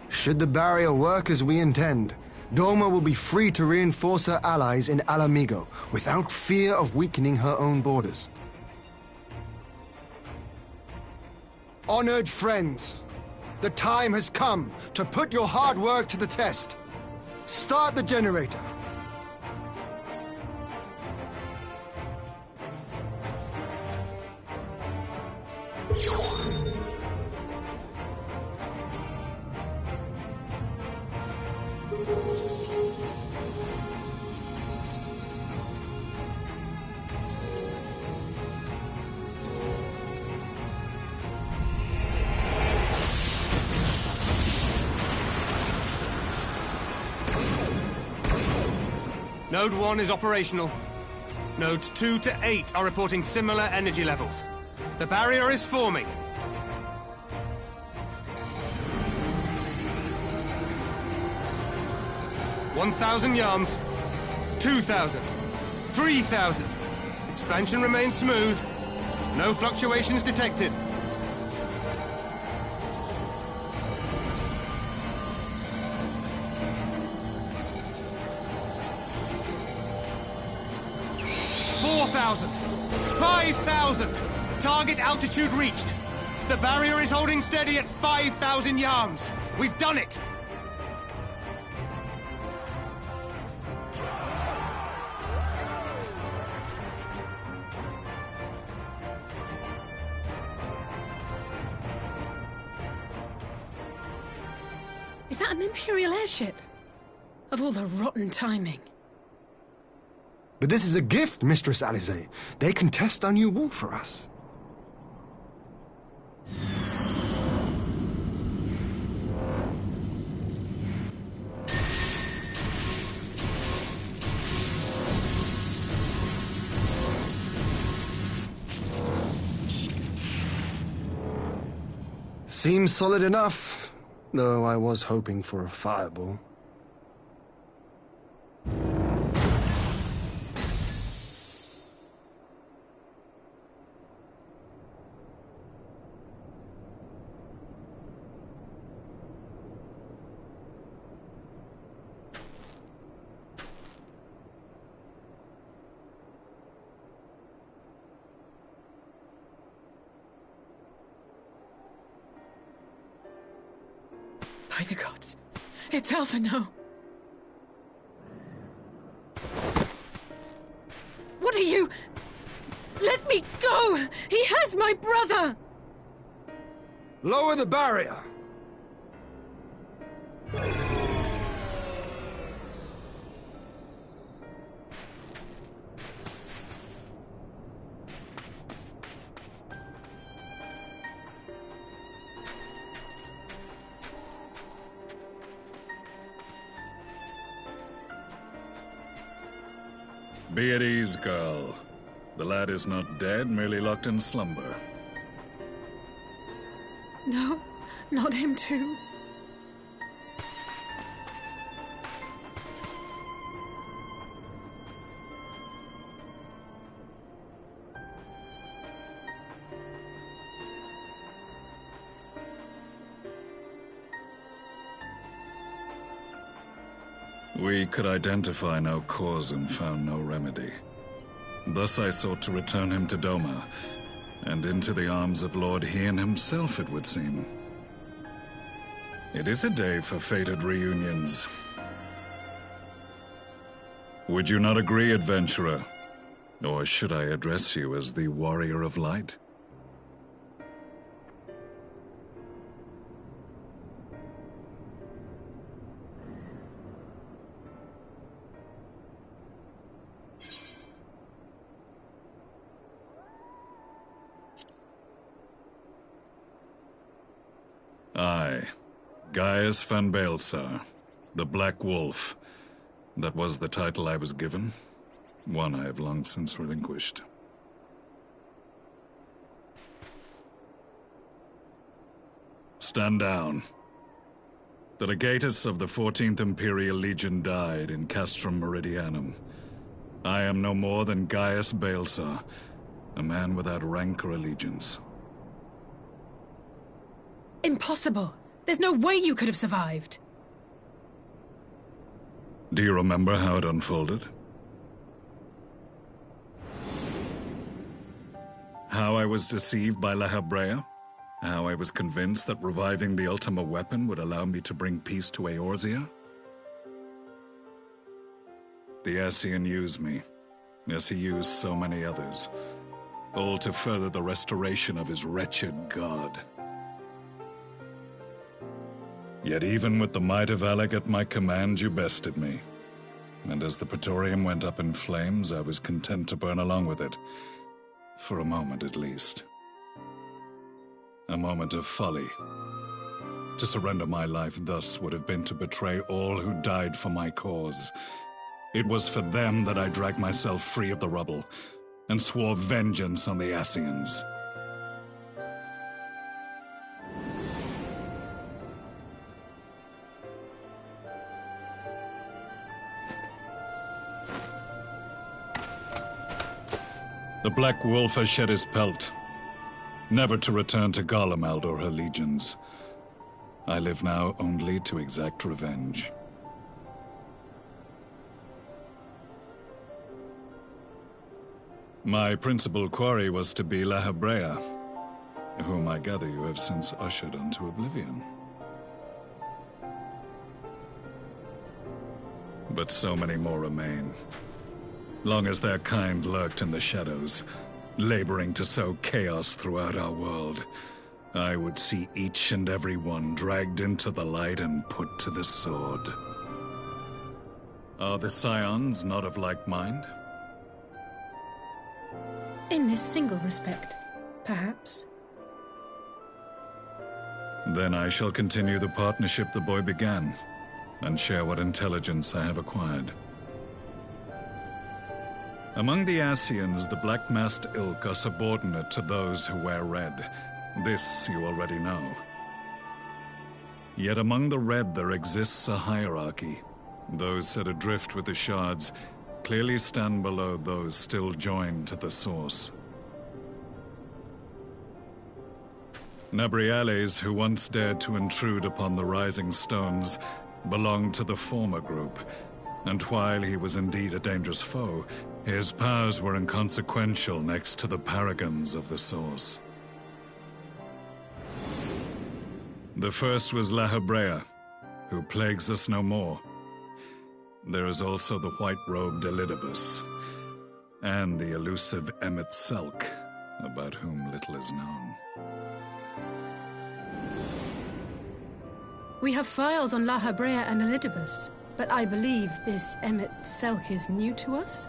Should the barrier work as we intend, Doma will be free to reinforce her allies in Alamigo without fear of weakening her own borders. Honored friends, the time has come to put your hard work to the test. Start the generator. Node 1 is operational. Nodes 2 to 8 are reporting similar energy levels. The barrier is forming. $1,000 yards. 2,000. 3,000. Expansion remains smooth. No fluctuations detected. $4,000. 5,000. Target altitude reached. The barrier is holding steady at 5,000 yards. We've done it. Is that an Imperial airship? Of all the rotten timing. But this is a gift, Mistress Alize. They can test our new wall for us. Seems solid enough, though I was hoping for a fireball. By the gods, it's Alphino. What are you? Let me go! He has my brother! Lower the barrier! Be at ease, girl. The lad is not dead, merely locked in slumber. No, not him too. We could identify no cause and found no remedy. Thus I sought to return him to Doma, and into the arms of Lord Hien himself, it would seem. It is a day for fated reunions. Would you not agree, adventurer? Or should I address you as the Warrior of Light? I, Gaius van Baelsar, the Black Wolf. That was the title I was given, one I have long since relinquished. Stand down. The legatus of the 14th Imperial Legion died in Castrum Meridianum. I am no more than Gaius Baelsar, a man without rank or allegiance. impossible. There's no way you could have survived. Do you remember how it unfolded? How I was deceived by La Habrea? How I was convinced that reviving the Ultima weapon would allow me to bring peace to Eorzea? The Ascian used me, as he used so many others, all to further the restoration of his wretched god. Yet even with the might of Alec at my command, you bested me. And as the Praetorium went up in flames, I was content to burn along with it. For a moment, at least. A moment of folly. To surrender my life thus would have been to betray all who died for my cause. It was for them that I dragged myself free of the rubble, and swore vengeance on the Ascians. The Black Wolf has shed his pelt, never to return to Garlemald or her legions. I live now only to exact revenge. My principal quarry was to be La Habrea, whom I gather you have since ushered into oblivion. But so many more remain. Long as their kind lurked in the shadows, laboring to sow chaos throughout our world, I would see each and every one dragged into the light and put to the sword. Are the Scions not of like mind? In this single respect, perhaps. Then I shall continue the partnership the boy began, and share what intelligence I have acquired. Among the Ascians, the Black-Masked Ilk are subordinate to those who wear red. This you already know. Yet among the Red there exists a hierarchy. Those set adrift with the shards clearly stand below those still joined to the Source. Nabriales, who once dared to intrude upon the Rising Stones, belonged to the former group, and while he was indeed a dangerous foe, his powers were inconsequential next to the paragons of the Source. The first was La Habrea, who plagues us no more. There is also the white-robed Elidibus, and the elusive Emmet Selk, about whom little is known. We have files on La Habrea and Elidibus, but I believe this Emmet Selk is new to us?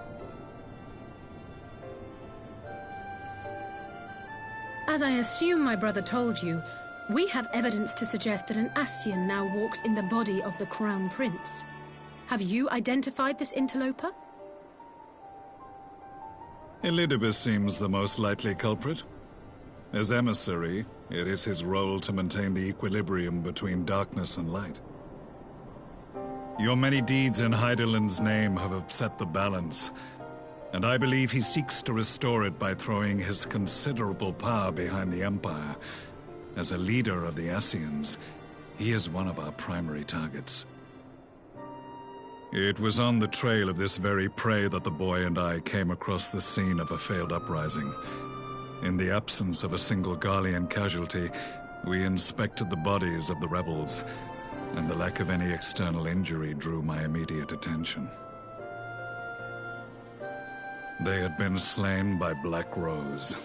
As I assume my brother told you, we have evidence to suggest that an Ascian now walks in the body of the Crown Prince. Have you identified this interloper? Elidibus seems the most likely culprit. As emissary, it is his role to maintain the equilibrium between darkness and light. Your many deeds in Hydaelyn's name have upset the balance, and I believe he seeks to restore it by throwing his considerable power behind the Empire. As a leader of the Ascians, he is one of our primary targets. It was on the trail of this very prey that the boy and I came across the scene of a failed uprising. In the absence of a single Garlean casualty, we inspected the bodies of the rebels, and the lack of any external injury drew my immediate attention. They had been slain by Black Rose,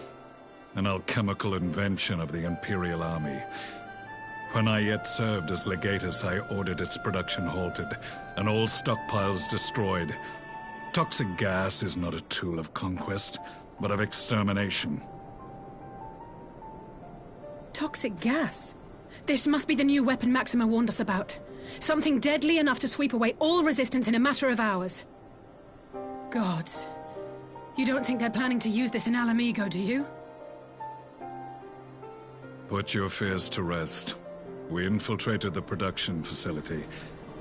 an alchemical invention of the Imperial Army. When I yet served as legatus, I ordered its production halted, and all stockpiles destroyed. Toxic gas is not a tool of conquest, but of extermination. Toxic gas? This must be the new weapon Maxima warned us about. Something deadly enough to sweep away all resistance in a matter of hours. Gods. You don't think they're planning to use this in Alamigo, do you? Put your fears to rest. We infiltrated the production facility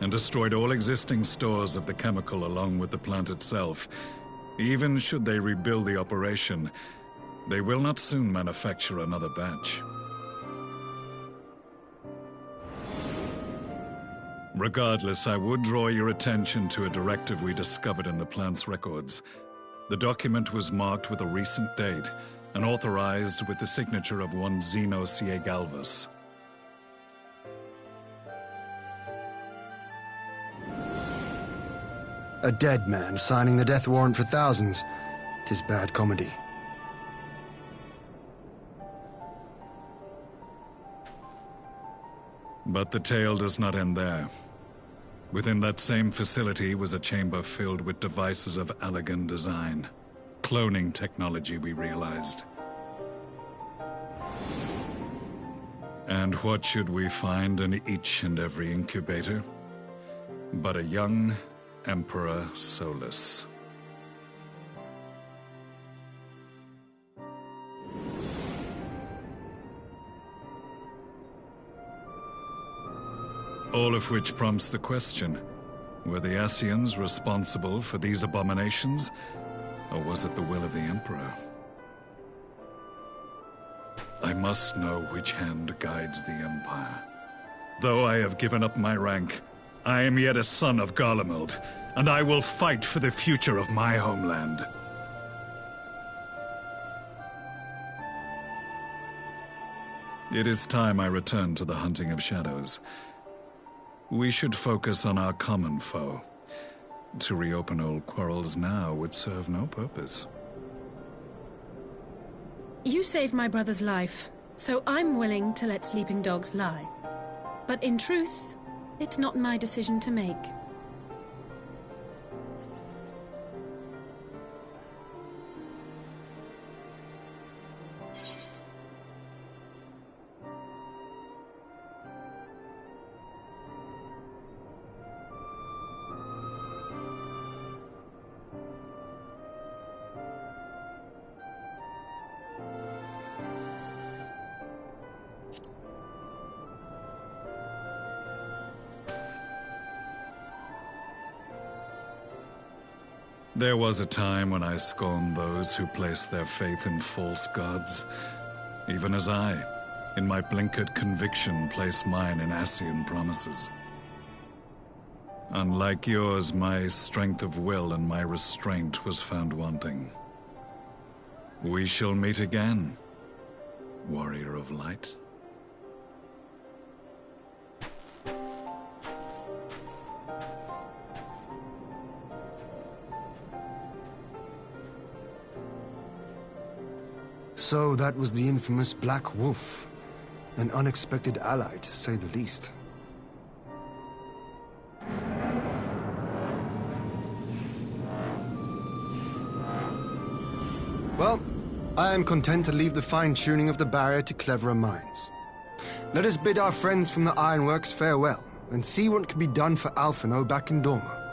and destroyed all existing stores of the chemical along with the plant itself. Even should they rebuild the operation, they will not soon manufacture another batch. Regardless, I would draw your attention to a directive we discovered in the plant's records. The document was marked with a recent date and authorized with the signature of one Zeno Galvas. A dead man signing the death warrant for thousands. 'Tis bad comedy. But the tale does not end there. Within that same facility was a chamber filled with devices of elegant design. Cloning technology, we realized. And what should we find in each and every incubator? But a young Emperor Solus. All of which prompts the question, were the Ascians responsible for these abominations, or was it the will of the Emperor? I must know which hand guides the Empire. Though I have given up my rank, I am yet a son of Garlemald, and I will fight for the future of my homeland. It is time I return to the hunting of shadows. We should focus on our common foe. To reopen old quarrels now would serve no purpose. You saved my brother's life, so I'm willing to let sleeping dogs lie. But in truth, it's not my decision to make. There was a time when I scorned those who placed their faith in false gods, even as I, in my blinkered conviction, place mine in Ascian promises. Unlike yours, my strength of will and my restraint was found wanting. We shall meet again, warrior of light. So that was the infamous Black Wolf. An unexpected ally, to say the least. Well, I am content to leave the fine-tuning of the barrier to cleverer minds. Let us bid our friends from the Ironworks farewell, and see what can be done for Alphino back in Dorma.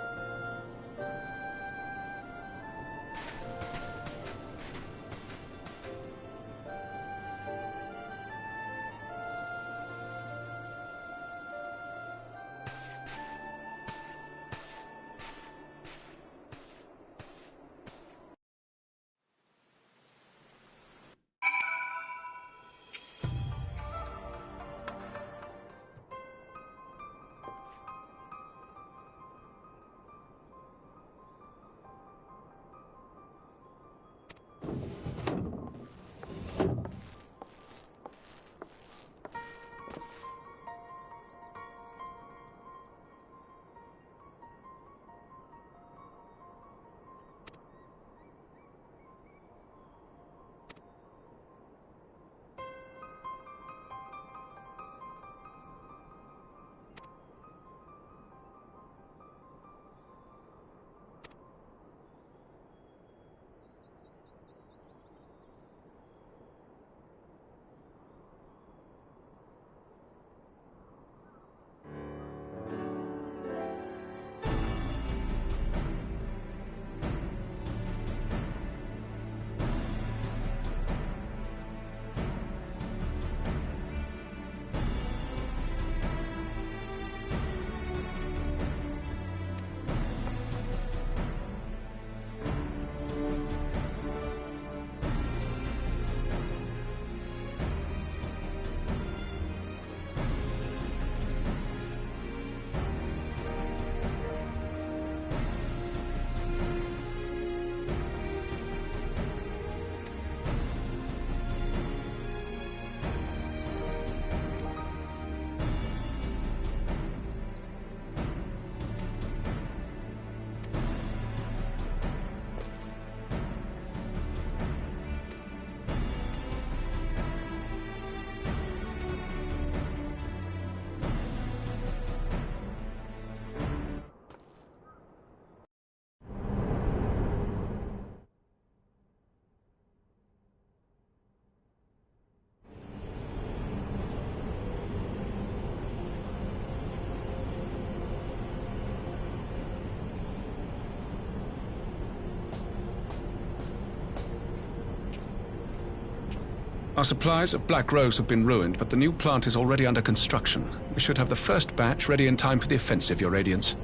Our supplies of Black Rose have been ruined, but the new plant is already under construction. We should have the first batch ready in time for the offensive, Your Radiance.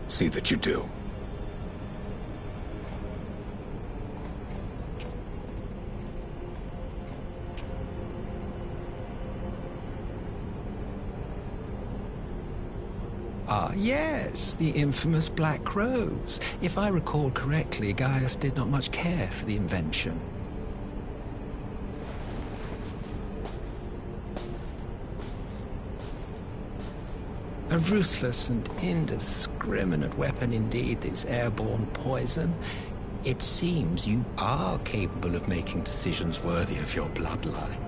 See that you do. Ah, yes, the infamous Black Rose. If I recall correctly, Gaius did not much care for the invention. A ruthless and indiscriminate weapon indeed, this airborne poison. It seems you are capable of making decisions worthy of your bloodline.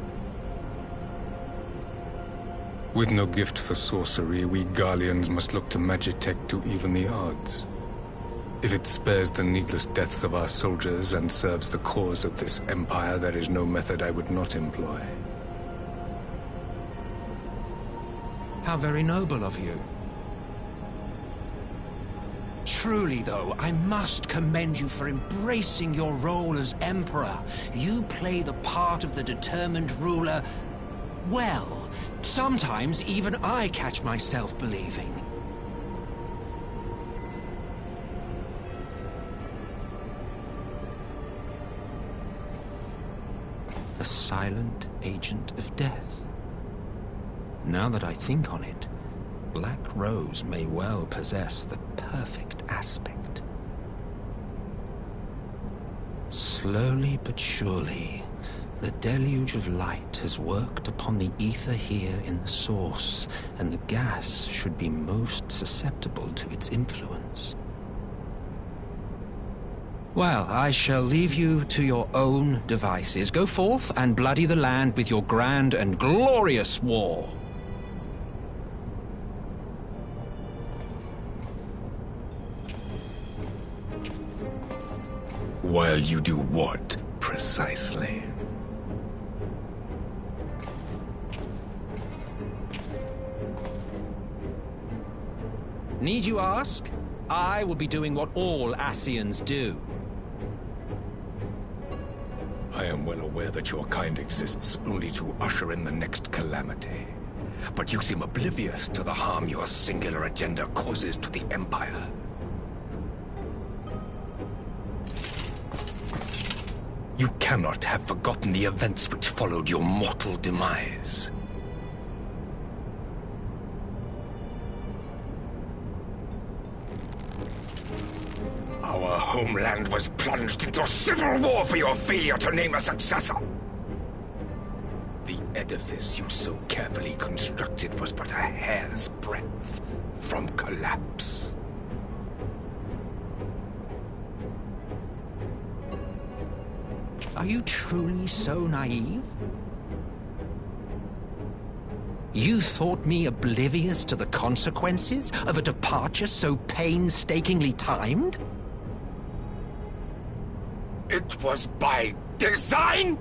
With no gift for sorcery, we Garleans must look to Magitech to even the odds. If it spares the needless deaths of our soldiers and serves the cause of this empire, there is no method I would not employ. How very noble of you. Truly, though, I must commend you for embracing your role as Emperor. You play the part of the determined ruler well. Sometimes even I catch myself believing. A silent agent of death. Now that I think on it, Black Rose may well possess the perfect aspect. Slowly but surely, the deluge of light has worked upon the ether here in the source, and the gas should be most susceptible to its influence. Well, I shall leave you to your own devices. Go forth and bloody the land with your grand and glorious war. While you do what, precisely? Need you ask? I will be doing what all Ascians do. I am well aware that your kind exists only to usher in the next calamity. But you seem oblivious to the harm your singular agenda causes to the Empire. You cannot have forgotten the events which followed your mortal demise. Our homeland was plunged into civil war for your failure to name a successor. The edifice you so carefully constructed was but a hair's breadth from collapse. Are you truly so naive? You thought me oblivious to the consequences of a departure so painstakingly timed? It was by design?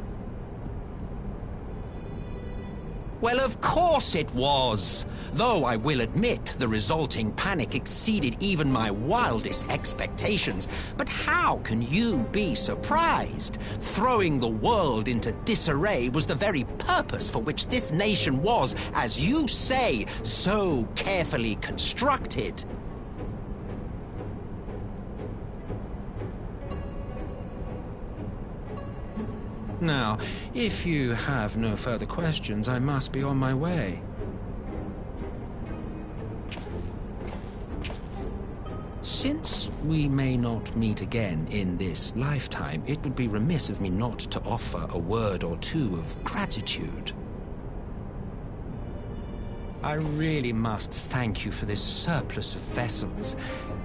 Well, of course it was. Though I will admit the resulting panic exceeded even my wildest expectations. But how can you be surprised? Throwing the world into disarray was the very purpose for which this nation was, as you say, so carefully constructed. Now, if you have no further questions, I must be on my way. Since we may not meet again in this lifetime, it would be remiss of me not to offer a word or two of gratitude. I really must thank you for this surplus of vessels.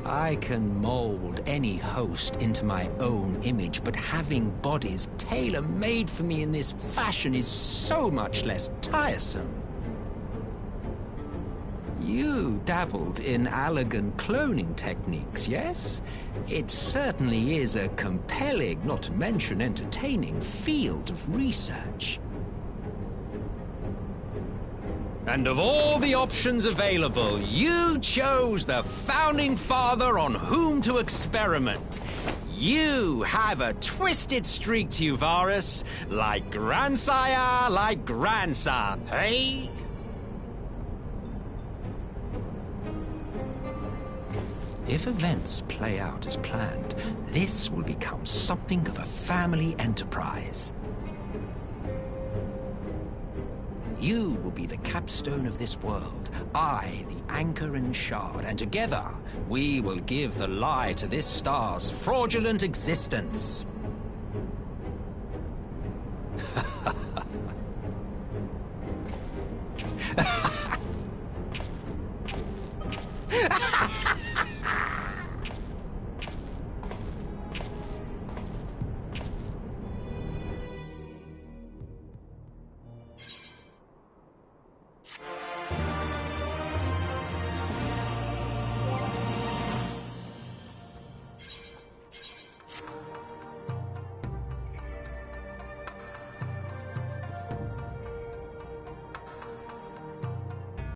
I can mold any host into my own image, but having bodies tailor-made for me in this fashion is so much less tiresome. You dabbled in Allagan cloning techniques, yes? It certainly is a compelling, not to mention entertaining, field of research. And of all the options available, you chose the founding father on whom to experiment. You have a twisted streak to you, Varus. Like grandsire, like grandson, hey? If events play out as planned, this will become something of a family enterprise. You will be the capstone of this world, I the anchor and shard, and together we will give the lie to this star's fraudulent existence.